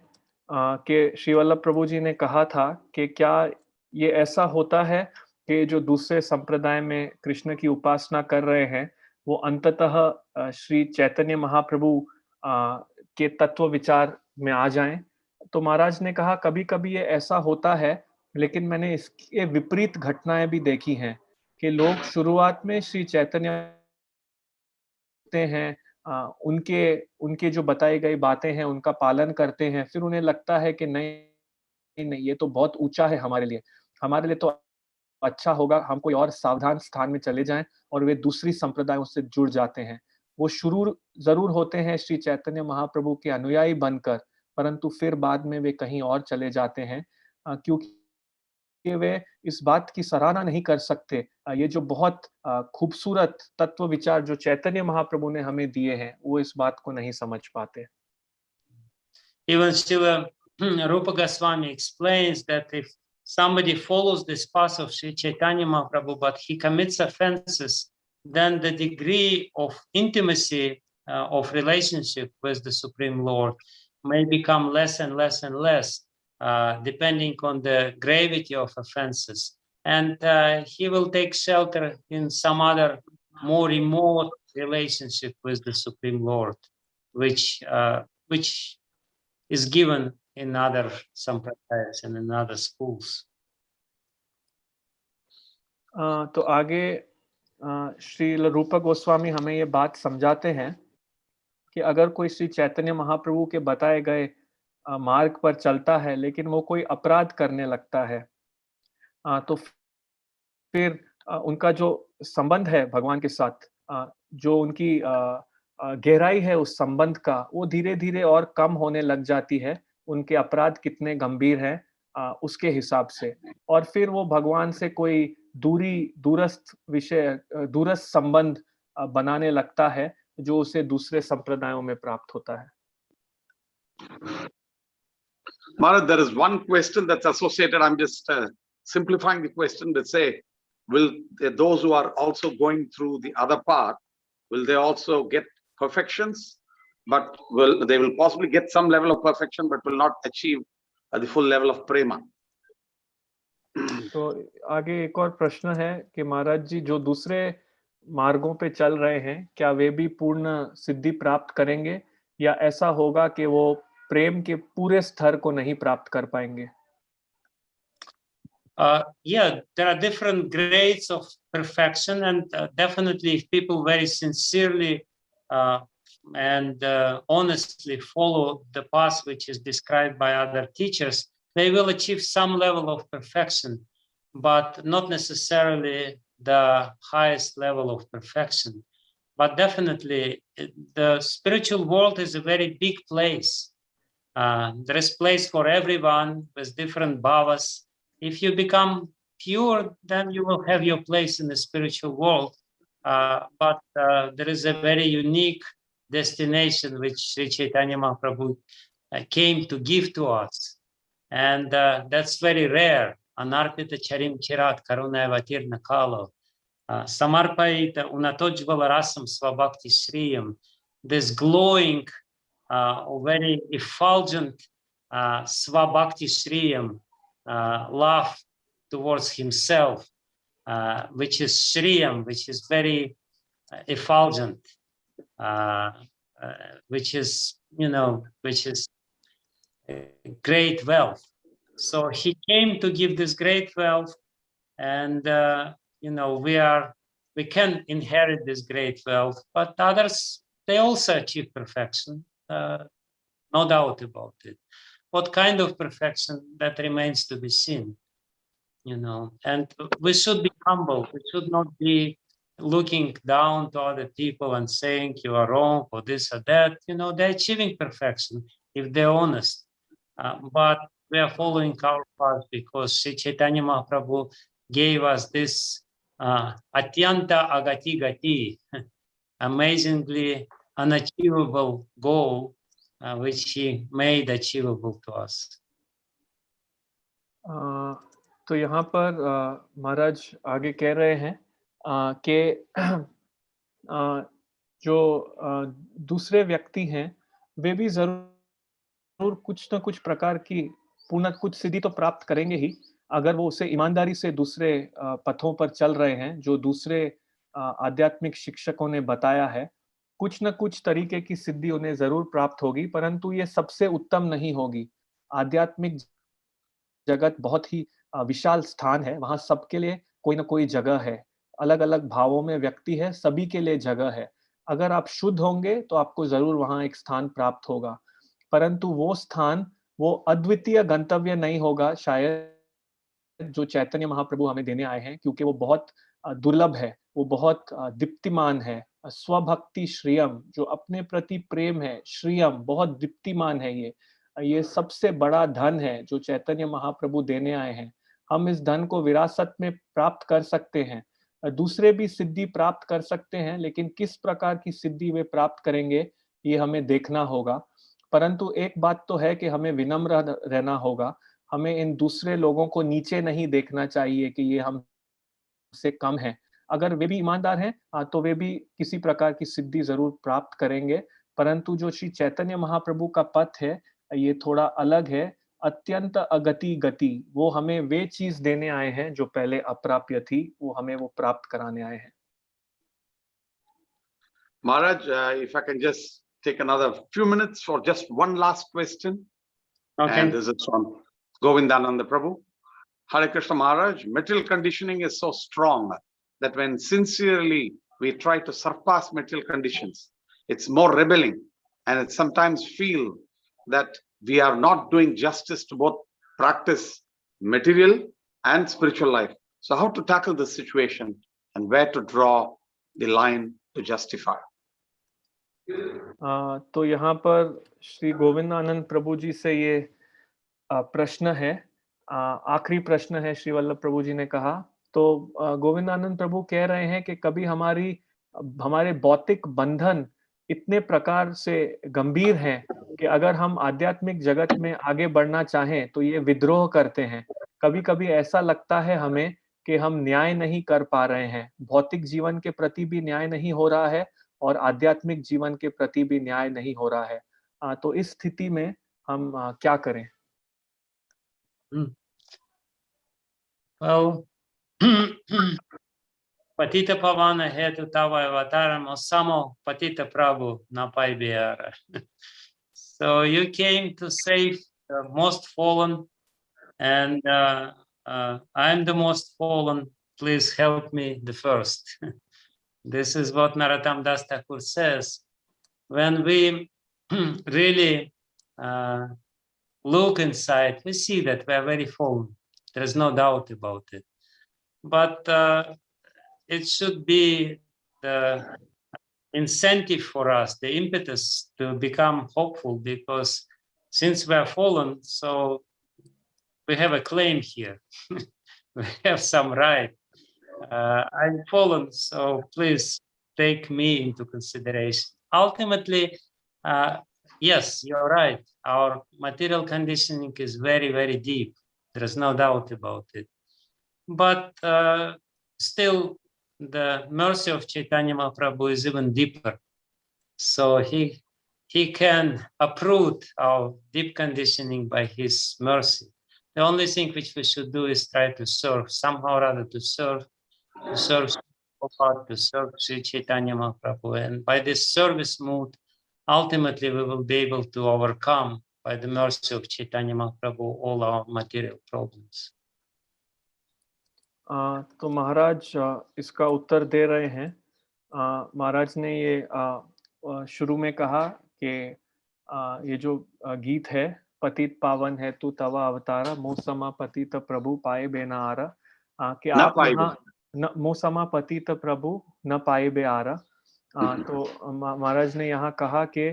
कि श्री वल्लभ प्रभु जी ने कहा था कि क्या ये ऐसा होता है कि जो दूसरे संप्रदाय में कृष्ण की उपासना कर रहे हैं वो अंततः श्री चैतन्य महाप्रभु के तत्व विचार में आ जाएं। तो महाराज ने कहा कभी कभी ये ऐसा होता है, लेकिन मैंने इसके विपरीत घटनाएं भी देखी हैं कि लोग शुरुआत में श्री चैतन्य हैं, उनके जो बताई गई बातें हैं उनका पालन करते हैं, फिर उन्हें लगता है कि नहीं ये तो बहुत ऊंचा है हमारे लिए तो अच्छा होगा हम कोई और सावधान स्थान में चले जाएं, और वे दूसरी संप्रदायों से जुड़ जाते हैं। वो शुरू जरूर होते हैं श्री चैतन्य महाप्रभु के अनुयायी बनकर, परंतु फिर बाद में वे कहीं और चले जाते हैं क्योंकि वे इस बात की सराहना नहीं कर सकते, ये जो बहुत खूबसूरत तत्व विचार जो चैतन्य महाप्रभु ने हमें दिए हैं वो इस बात को नहीं समझ पाते। Even Srila Rupa Goswami explains that if somebody follows this path of Sri Chaitanya Mahaprabhu but he commits offenses, then the degree of intimacy of relationship with the Supreme Lord may become less and less and less, depending on the gravity of offenses. And he will take shelter in some other more remote relationship with the Supreme Lord, which is given in other sampradayas and in other schools. तो आगे श्री रूप गोस्वामी हमें ये बात समझाते हैं कि अगर कोई श्री चैतन्य महाप्रभु के बताए गए मार्ग पर चलता है लेकिन वो कोई अपराध करने लगता है, तो फिर उनका जो संबंध है भगवान के साथ, जो उनकी गहराई है उस संबंध का, वो धीरे धीरे और कम होने लग जाती है। उनके अपराध कितने गंभीर हैं उसके हिसाब से, और फिर वो भगवान से कोई दूरस्थ संबंध बनाने लगता है जो उसे दूसरे संप्रदायों में प्राप्त होता है। Maharaj, there is one question that's associated. I'm just simplifying the question to say, will those who are also going through the other path, will they also get perfections? But they will possibly get some level of perfection, but will not achieve the full level of prema. तो आगे एक और प्रश्न है कि महाराज जी, जो दूसरे मार्गों पे चल रहे हैं, क्या वे भी पूर्ण सिद्धि प्राप्त करेंगे, या ऐसा होगा कि वो प्रेम के पूरे स्तर को नहीं प्राप्त कर पाएंगे? Yeah, there are different grades of perfection, and definitely if people very sincerely and honestly follow the path which is described by other teachers, they will achieve some level of perfection, but not necessarily the highest level of perfection. But definitely the spiritual world is a very big place. There is place for everyone with different bhavas. If you become pure, then you will have your place in the spiritual world. But there is a very unique destination which Sri Chaitanya Mahaprabhu came to give to us. And that's very rare. Anarpita charim chirat karuna avatirna kalo. Samarpayita unatojvala rasam svabhakti shriyam. This glowing, very effulgent svabhakti shriyam, love towards himself, which is shriyam, which is very effulgent, which is, which is great wealth. So he came to give this great wealth, and we can inherit this great wealth, but others, they also achieve perfection, no doubt about it. What kind of perfection, that remains to be seen, and we should be humble. We should not be looking down to other people and saying you are wrong or this or that. They're achieving perfection if they're honest. But we are following our path because Sri Chaitanya Mahaprabhu gave us this atyanta agati gati, amazingly unachievable goal, which he made achievable to us. तो यहाँ पर महाराज आगे कह रहे हैं कि जो दूसरे व्यक्ति हैं वे भी जरूर कुछ न कुछ प्रकार की कुछ सिद्धि तो प्राप्त करेंगे ही, अगर वो उसे ईमानदारी से दूसरे पथों पर चल रहे हैं जो दूसरे आध्यात्मिक शिक्षकों ने बताया है। कुछ न कुछ तरीके की सिद्धि उन्हें जरूर प्राप्त होगी, परंतु ये सबसे उत्तम नहीं होगी। आध्यात्मिक जगत बहुत ही विशाल स्थान है, वहां सबके लिए कोई ना कोई जगह है, अलग अलग भावों में व्यक्ति है, सभी के लिए जगह है। अगर आप शुद्ध होंगे तो आपको जरूर वहां एक स्थान प्राप्त होगा, परंतु वो स्थान वो अद्वितीय गंतव्य नहीं होगा शायद जो चैतन्य महाप्रभु हमें देने आए हैं, क्योंकि वो बहुत दुर्लभ है, वो बहुत दीप्तिमान है। स्वभक्ति श्रियम, जो अपने प्रति प्रेम है, श्रियम बहुत दीप्तिमान है। ये सबसे बड़ा धन है जो चैतन्य महाप्रभु देने आए हैं। हम इस धन को विरासत में प्राप्त कर सकते हैं, दूसरे भी सिद्धि प्राप्त कर सकते हैं, लेकिन किस प्रकार की सिद्धि वे प्राप्त करेंगे ये हमें देखना होगा। परंतु एक बात तो है कि हमें विनम्र रहना होगा, हमें इन दूसरे लोगों को नीचे नहीं देखना चाहिए कि ये हमसे कम है। अगर वे भी ईमानदार हैं तो वे भी किसी प्रकार की सिद्धि जरूर प्राप्त करेंगे, परंतु जो श्री चैतन्य महाप्रभु का पथ है ये थोड़ा अलग है। अत्यंत अगति गति, वो हमें वे चीज देने आए हैं जो पहले अप्राप्य थी, वो हमें वो प्राप्त कराने आए हैं। Maharaj, if I can just take another few minutes for just one last question. Okay. And this is from Govindananda Prabhu. Hare Krishna Maharaj, material conditioning is so strong that when sincerely we try to surpass material conditions, it's more rebelling, and it sometimes feel that we are not doing justice to both practice material and spiritual life. So how to tackle this situation and where to draw the line to justify? तो यहाँ पर श्री गोविंदानंद प्रभु जी से ये प्रश्न है, आखिरी प्रश्न है श्री वल्लभ प्रभु जी ने कहा। तो गोविंदानंद प्रभु कह रहे हैं कि कभी हमारे भौतिक बंधन इतने प्रकार से गंभीर हैं कि अगर हम आध्यात्मिक जगत में आगे बढ़ना चाहें तो ये विद्रोह करते हैं। कभी-कभी ऐसा लगता है हमें कि हम न्याय नहीं कर पा रहे हैं, भौतिक जीवन के प्रति भी न्याय नहीं हो रहा है और आध्यात्मिक जीवन के प्रति भी न्याय नहीं हो रहा है। तो इस स्थिति में हम क्या करें? Well, Patita Pavana hetu tava avataramo samo Patita Prabhu napai biara. So you came to save the most fallen, and I'm the most fallen. Please help me the first. This is what Narottam Das Thakur says. When we really look inside, we see that we are very fallen. There is no doubt about it. But it should be the incentive for us, the impetus to become hopeful, because since we are fallen, so we have a claim here. We have some right. I'm fallen, so please take me into consideration. Ultimately, yes, you're right. Our material conditioning is very, very deep. There is no doubt about it. But still, the mercy of Chaitanya Mahaprabhu is even deeper. So he can uproot our deep conditioning by his mercy. The only thing which we should do is try to serve, somehow or other to serve Sri Chaitanya Mahaprabhu. And by this service mood, ultimately we will be able to overcome, by the mercy of Chaitanya Mahaprabhu, all our material problems. तो महाराज इसका उत्तर दे रहे हैं। महाराज ने ये शुरू में कहा कि ये जो गीत है, पतित पावन है तू तवा अवतारा, मोसमा पतित प्रभु पाए बेनारा, कि आप यहाँ मोसमा पतित प्रभु न पाए बेआरा। तो महाराज ने यहाँ कहा कि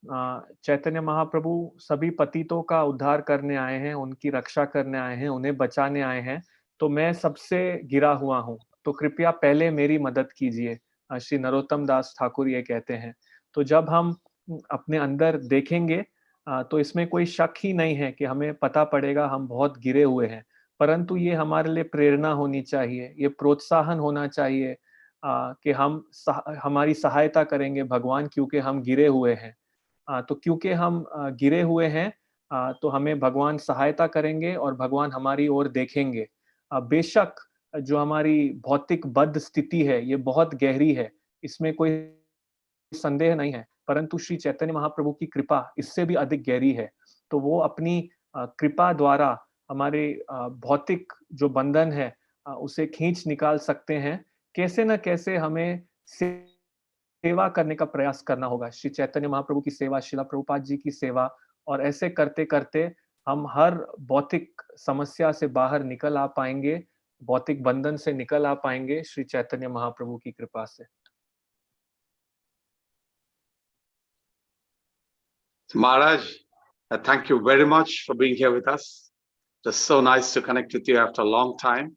चैतन्य महाप्रभु सभी पतितों का उद्धार करने आए हैं, उनकी रक्षा करने आए हैं, उन्हें बचाने आए हैं। तो मैं सबसे गिरा हुआ हूँ, तो कृपया पहले मेरी मदद कीजिए। श्री नरोत्तम दास ठाकुर ये कहते हैं। तो जब हम अपने अंदर देखेंगे तो इसमें कोई शक ही नहीं है कि हमें पता पड़ेगा हम बहुत गिरे हुए हैं, परंतु ये हमारे लिए प्रेरणा होनी चाहिए, ये प्रोत्साहन होना चाहिए कि हमारी सहायता करेंगे भगवान, क्योंकि हम गिरे हुए हैं। तो क्योंकि हम गिरे हुए हैं तो हमें भगवान सहायता करेंगे और भगवान हमारी ओर देखेंगे। बेशक जो हमारी भौतिक बद्ध स्थिति है ये बहुत गहरी है, इसमें कोई संदेह नहीं है, परंतु श्री चैतन्य महाप्रभु की कृपा इससे भी अधिक गहरी है। तो वो अपनी कृपा द्वारा हमारे भौतिक जो बंधन है उसे खींच निकाल सकते हैं। कैसे न कैसे हमें सेवा करने का प्रयास करना होगा, श्री चैतन्य महाप्रभु की सेवा, श्रीला प्रभुपाद जी की सेवा, और ऐसे करते करते हम हर भौतिक समस्या से बाहर निकल आ पाएंगे, भौतिक बंधन से निकल आ पाएंगे श्री चैतन्य महाप्रभु की कृपा से। Maharaj, thank you very much for being here with us. It's so nice to connect with you after a long time.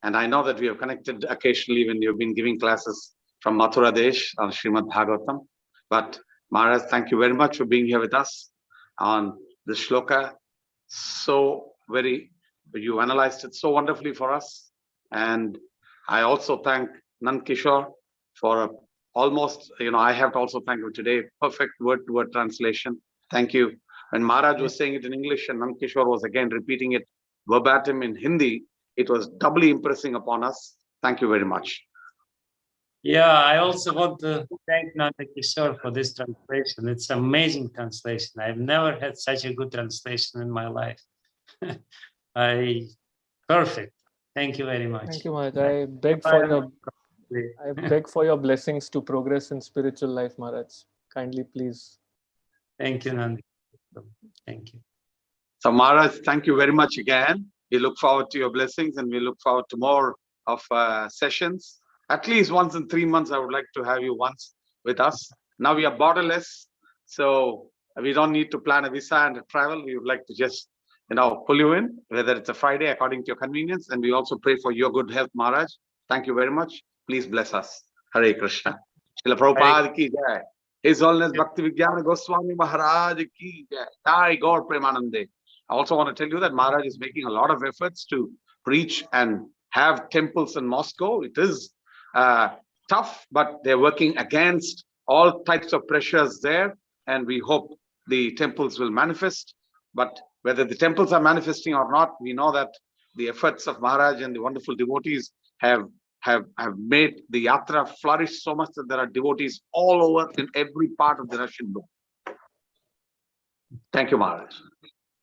And I know that we have connected occasionally when you've been giving classes from Mathura Desh on Srimad Bhagavatam. But Maharaj, thank you very much for being here with us on the shloka. So you analyzed it so wonderfully for us. And I also thank Nand Kishore for almost, I have to also thank him today, perfect word-to-word translation. Thank you. When Maharaj was saying it in English and Nand Kishore was again repeating it verbatim in Hindi, it was doubly impressing upon us. Thank you very much. Yeah, I also want to thank Nanda Kishore for this translation. It's amazing translation. I've never had such a good translation in my life. I Perfect. Thank you very much. Thank you, Maharaj. I beg for your blessings to progress in spiritual life, Maharaj. Kindly, please. Thank you, Nandi. Thank you. So Maharaj, thank you very much again. We look forward to your blessings and we look forward to more of sessions. At least once in 3 months, I would like to have you once with us. Now we are borderless, so we don't need to plan a visa and travel. We would like to just, pull you in, whether it's a Friday according to your convenience. And we also pray for your good health, Maharaj. Thank you very much. Please bless us. Hare Krishna. Srila Prabhupada ki jai. His Holiness Bhakti Vijnana Goswami Maharaj ki jai. Jai Gaur Premanande. I also want to tell you that Maharaj is making a lot of efforts to preach and have temples in Moscow. It is tough, but they're working against all types of pressures there. And we hope the temples will manifest. But whether the temples are manifesting or not, we know that the efforts of Maharaj and the wonderful devotees have made the yatra flourish so much that there are devotees all over in every part of the Russian world. Thank you, Maharaj.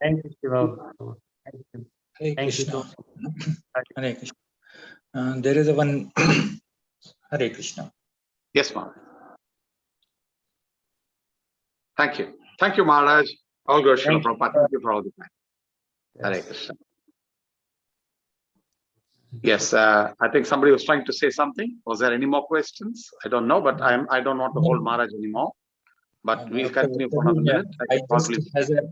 Thank you, Shiva. Hare Thank you. Krishna. Hare Krishna. There is a one. Hare Krishna. Yes, Maharaj. Thank you. Thank you, Maharaj. All good, Srila Prabhupada. Thank you for all the time. Hare Krishna. Yes, I think somebody was trying to say something. Was there any more questions? I don't know, but I don't want to hold Maharaj anymore. But we'll continue for another minute. I just as a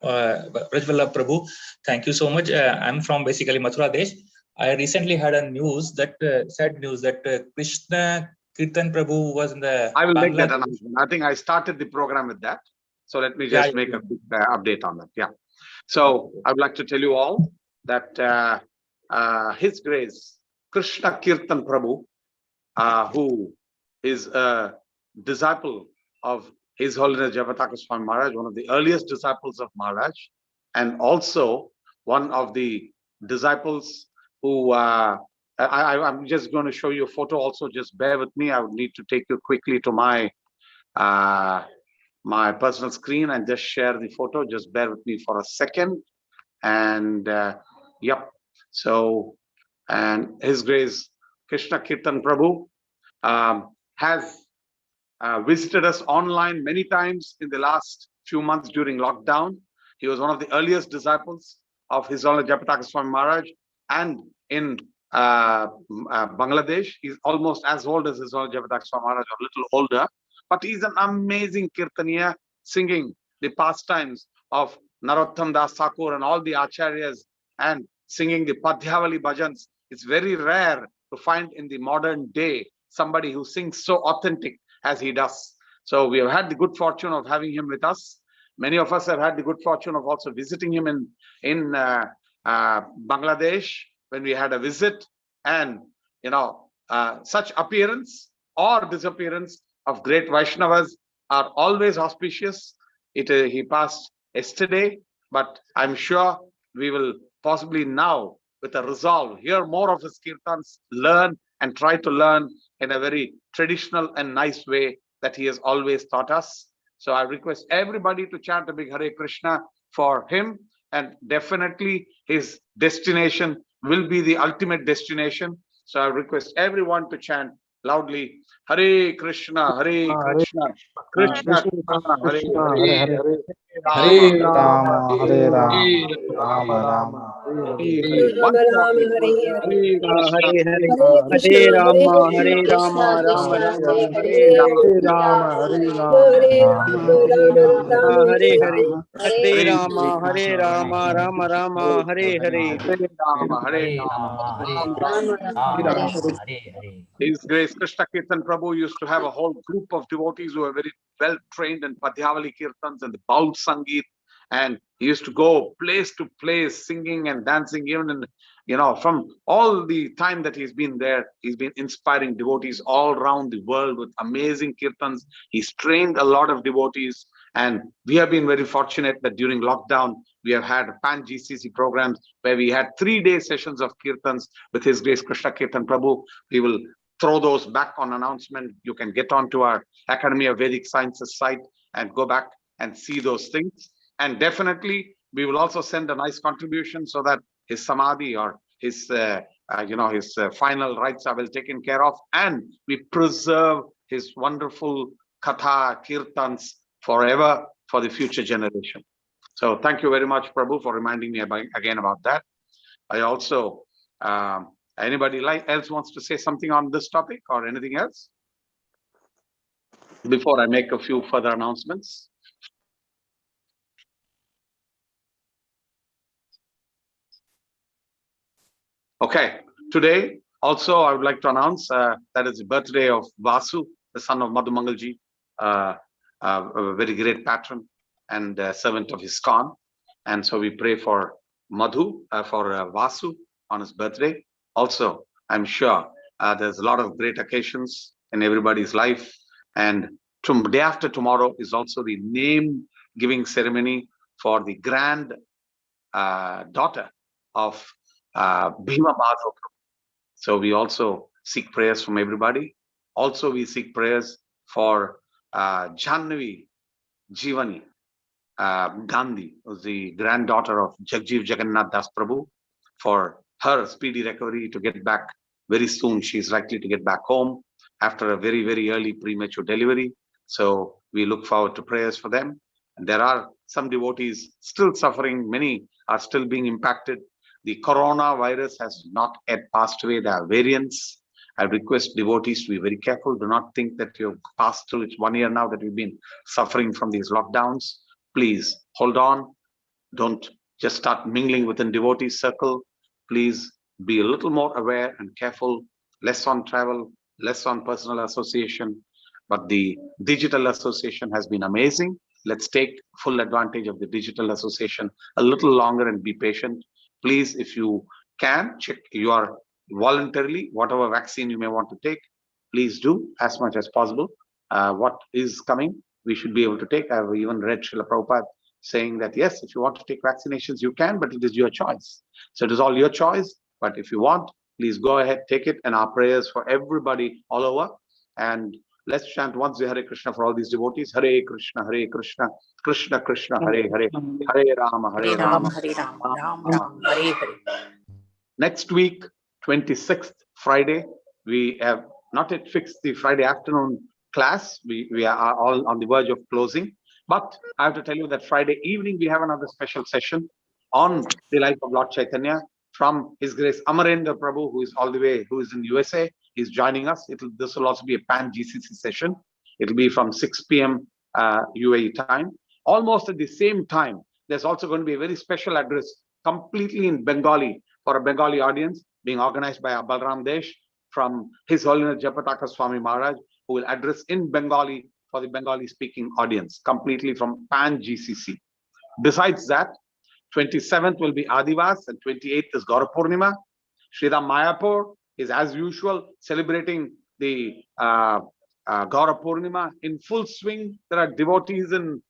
Prajwala Prabhu, thank you so much. I'm from basically Mathura Desh. I recently had a news that sad news that Krishna Kirtan Prabhu was in the. I will make that announcement. I think I started the program with that. So let me just make a quick update on that. Yeah. So I would like to tell you all that His Grace Krishna Kirtan Prabhu, who is a disciple of His Holiness Jagataka Swami Maharaj, one of the earliest disciples of Maharaj, and also one of the disciples who I'm just going to show you a photo also. Just bear with me. I would need to take you quickly to my my personal screen and just share the photo. Just bear with me for a second. And yep. So, and His Grace Krishna Kirtan Prabhu has visited us online many times in the last few months during lockdown. He was one of the earliest disciples of His Holiness Japataka Swami Maharaj, and in Bangladesh, he's almost as old as His Holiness Japataka Swami Maharaj, or a little older, but he's an amazing kirtaniya, singing the pastimes of Narottam Das Thakur and all the acharyas, and singing the Padhyavali bhajans. It's very rare to find in the modern day somebody who sings so authentic as he does. So we have had the good fortune of having him with us. Many of us have had the good fortune of also visiting him in Bangladesh when we had a visit. And such appearance or disappearance of great Vaishnavas are always auspicious. He passed yesterday, but I'm sure we will possibly now, with a resolve, hear more of his kirtans, learn and try to learn in a very traditional and nice way that he has always taught us. So I request everybody to chant a big Hare Krishna for him, and definitely his destination will be the ultimate destination. So I request everyone to chant loudly Hare Krishna, Hare Krishna, Krishna Krishna, Hare Hare, Hare Rama, Hare Rama, Rama Rama, Hare Hare. Once more, Hare Hare Hare Krishna, Hare Hare Hare Rama, Hare Krishna Rama, Krishna Rama Krishna Rama, Hare Hare Hare Rama, Hare Hare Rama, Rama Hare Hare Hare, Hare Hare Hare Rama, Hare Rama, Rama Rama, Hare Hare. Rama, Hare Rama, Rama Rama Hare Hare. His Grace Krishna Kirtan Prabhu used to have a whole group of devotees who were very well trained in Padhyavali Kirtans and the Baul Sangeet, and he used to go place to place singing and dancing. Even in, from all the time that he's been there, he's been inspiring devotees all around the world with amazing kirtans. He's trained a lot of devotees, and we have been very fortunate that during lockdown we have had pan GCC programs where we had 3-day sessions of kirtans with His Grace Krishna Kirtan Prabhu. We will throw those back on announcement. You can get onto our Academy of Vedic Sciences site and go back and see those things. And definitely, we will also send a nice contribution so that his samadhi or his final rights are well taken care of, and we preserve his wonderful katha kirtans forever for the future generation. So thank you very much, Prabhu, for reminding me again about that. I also, anybody else wants to say something on this topic or anything else before I make a few further announcements? Okay, today also I would like to announce that is the birthday of Vasu, the son of Madhu Mangalji, a very great patron and servant of ISKCON. And so we pray for Madhu, for Vasu on his birthday. Also, I'm sure there's a lot of great occasions in everybody's life. And day after tomorrow is also the name giving ceremony for the grand daughter of Bhima Madhav. So we also seek prayers from everybody. Also, we seek prayers for Janvi Jivani Gandhi, who's the granddaughter of Jagjeev Jagannath Das Prabhu, for her speedy recovery to get back very soon. She's likely to get back home after a very, very early premature delivery. So we look forward to prayers for them. And there are some devotees still suffering. Many are still being impacted. The coronavirus has not yet passed away. There are variants. I request devotees to be very careful. Do not think that you've passed through. It's 1 year now that we've been suffering from these lockdowns. Please hold on. Don't just start mingling within devotee circle. Please be a little more aware and careful. Less on travel, less on personal association. But the digital association has been amazing. Let's take full advantage of the digital association a little longer and be patient. Please, if you can, check your voluntarily, whatever vaccine you may want to take, please do as much as possible. What is coming, we should be able to take. I've even read Srila Prabhupada saying that, yes, if you want to take vaccinations, you can, but it is your choice. So it is all your choice. But if you want, please go ahead, take it. And our prayers for everybody all over. And let's chant once the Hare Krishna for all these devotees. Hare Krishna, Krishna Krishna, Hare Hare, Hare Rama, Hare Rama, Hare Rama, Rama Rama, Hare Hare. Next week, 26th, Friday, we have not yet fixed the Friday afternoon class. We are all on the verge of closing. But I have to tell you that Friday evening, we have another special session on the life of Lord Chaitanya from His Grace Amarendra Prabhu, who is all the way, who is in USA. He's joining us. This will also be a pan-GCC session. It'll be from 6 p.m. UAE time. Almost at the same time, there's also going to be a very special address completely in Bengali for a Bengali audience being organized by Balram Desh from His Holiness Japataka Swami Maharaj, who will address in Bengali for the Bengali speaking audience, completely from pan-GCC. Besides that, 27th will be Adivas and 28th is Gaura Purnima. Sridham Mayapur is, as usual, celebrating the Gaura Purnima in full swing. There are devotees in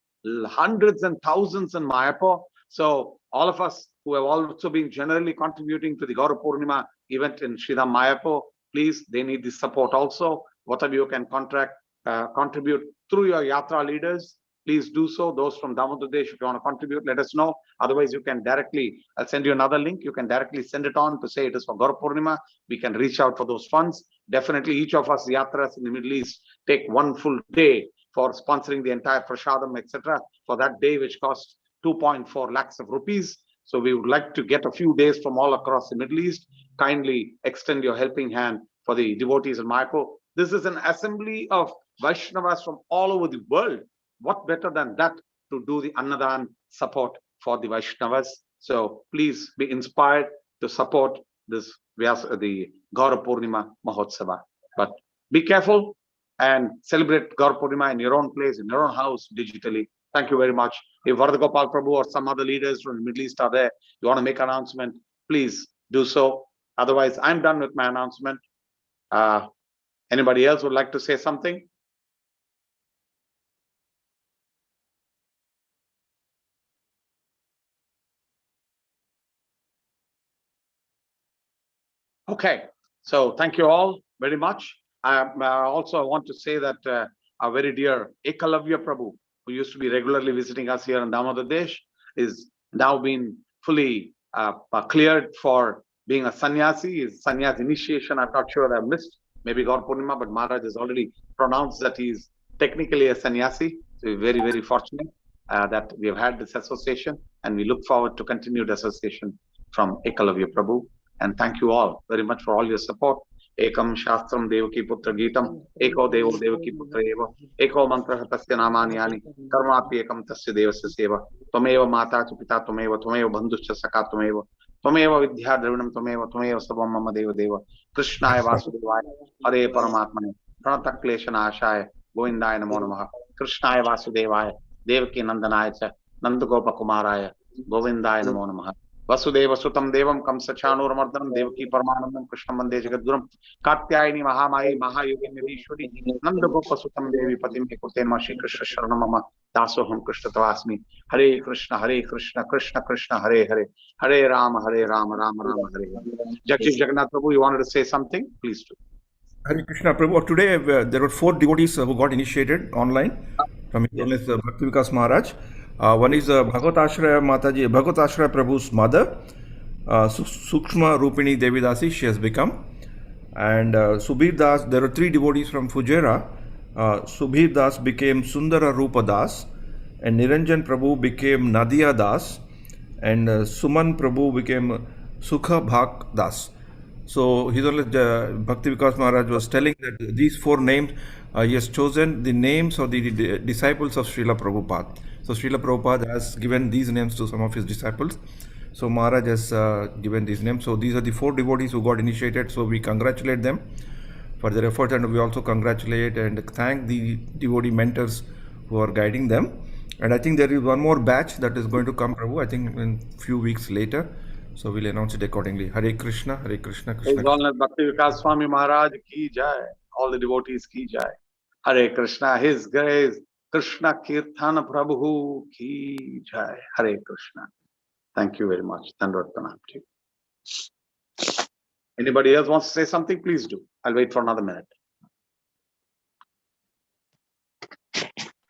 hundreds and thousands in Mayapur. So all of us who have also been generally contributing to the Gaura Purnima event in Sridham Mayapur, please, they need the support also. Whatever you can contribute through your Yatra leaders, please do so. Those from Damodar Desh, if you want to contribute, let us know. Otherwise, you can directly, I'll send you another link. You can directly send it on to say it is for Gaura Purnima. We can reach out for those funds. Definitely, each of us Yatras in the Middle East take one full day for sponsoring the entire Prashadam, etc. for that day, which costs 2.4 lakhs of rupees. So we would like to get a few days from all across the Middle East. Kindly extend your helping hand for the devotees in Mayapur. This is an assembly of Vaishnavas from all over the world. What better than that to do the Annadan support for the Vaishnavas? So please be inspired to support this the Gaura Purnima Mahotsava. But be careful and celebrate Gaura Purnima in your own place, in your own house, digitally. Thank you very much. If Vardagopal Prabhu or some other leaders from the Middle East are there, you want to make an announcement, please do so. Otherwise, I'm done with my announcement. Anybody else would like to say something? Okay, so thank you all very much. Also, I want to say that our very dear Ekalavya Prabhu, who used to be regularly visiting us here in Damodar Desh, is now been fully cleared for being a sannyasi, is sannyas initiation. I'm not sure I've missed. Maybe God Purnima, but Maharaj has already pronounced that he's technically a sannyasi. So we're very, very fortunate that we have had this association, and we look forward to continued association from Ekalavya Prabhu. And thank you all very much for all your support. Ekam Shastram Devaki Putra Geetam, Eko Devo Devaki Putra Eva, Eko Mantra Tasya Namani Yani, Karmapi Ekam Tasya Devasya Seva, Tomeva Mata Pita Tomeva, Tomeva Bandhuscha Saka Tomeva, Tomeva Vidya Dravinam Tomeva, Tomeva Sabam Mama Deva Deva, Krishnaya Vasudevaya, Hare Paramatmane, Pranata Kleshana Ashaya, Govindaya Namo Namaha, Krishnaya Vasudevaya, Devaki Nandanaya, Nandagopa Kumaraya, Govindaya Namo Namaha. Vasudev सुतम देवम कम सचाणूरमर्दनम देवकी परमानंदम कृष्ण वंदे जगद्गुरुम कात्यायनी महामाई महायोगिनीश्वरी नंद गोप सुतम देवी पतिम कुतेन श्री कृष्ण शरण मम दासोहम कृष्ण तवास्मि हरे Krishna Krishna Krishna Hare Hare Hare Ram Ram Ram Hare Hare. Jagdish Jagannath Prabhu, you wanted to say something? Please do. Hare Krishna Prabhu. Today there were 4 devotees who got initiated online from His Holiness Bhakti Vikas Maharaj. One is Bhagavat Mataji, Bhagavat Prabhu's mother, Sukshma Rupini Devidasi, she has become. And Subir Das, there are 3 devotees from Fujairah. Subir Das became Sundara Rupa Das, and Niranjan Prabhu became Nadia Das, and Suman Prabhu became Sukha Bhak Das. So His Holiness Bhakti Vikas Maharaj was telling that these 4 names, he has chosen the names of the disciples of Srila Prabhupada. So Srila Prabhupada has given these names to some of his disciples. So Maharaj has given these names. So these are the 4 devotees who got initiated. So we congratulate them for their efforts, and we also congratulate and thank the devotee mentors who are guiding them. And I think there is one more batch that is going to come, Prabhu, I think in few weeks later. So we'll announce it accordingly. Hare Krishna, Krishna. His Holiness Bhakti Vikas Swami Maharaj ki jai. All the devotees ki jai. Hare Krishna, His Grace, Krishna Kirtan Prabhu ki jai. Hare Krishna. Thank you very much. Dandavad Pranam to you. Anybody else wants to say something? Please do. I'll wait for another minute.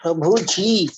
Prabhu ji,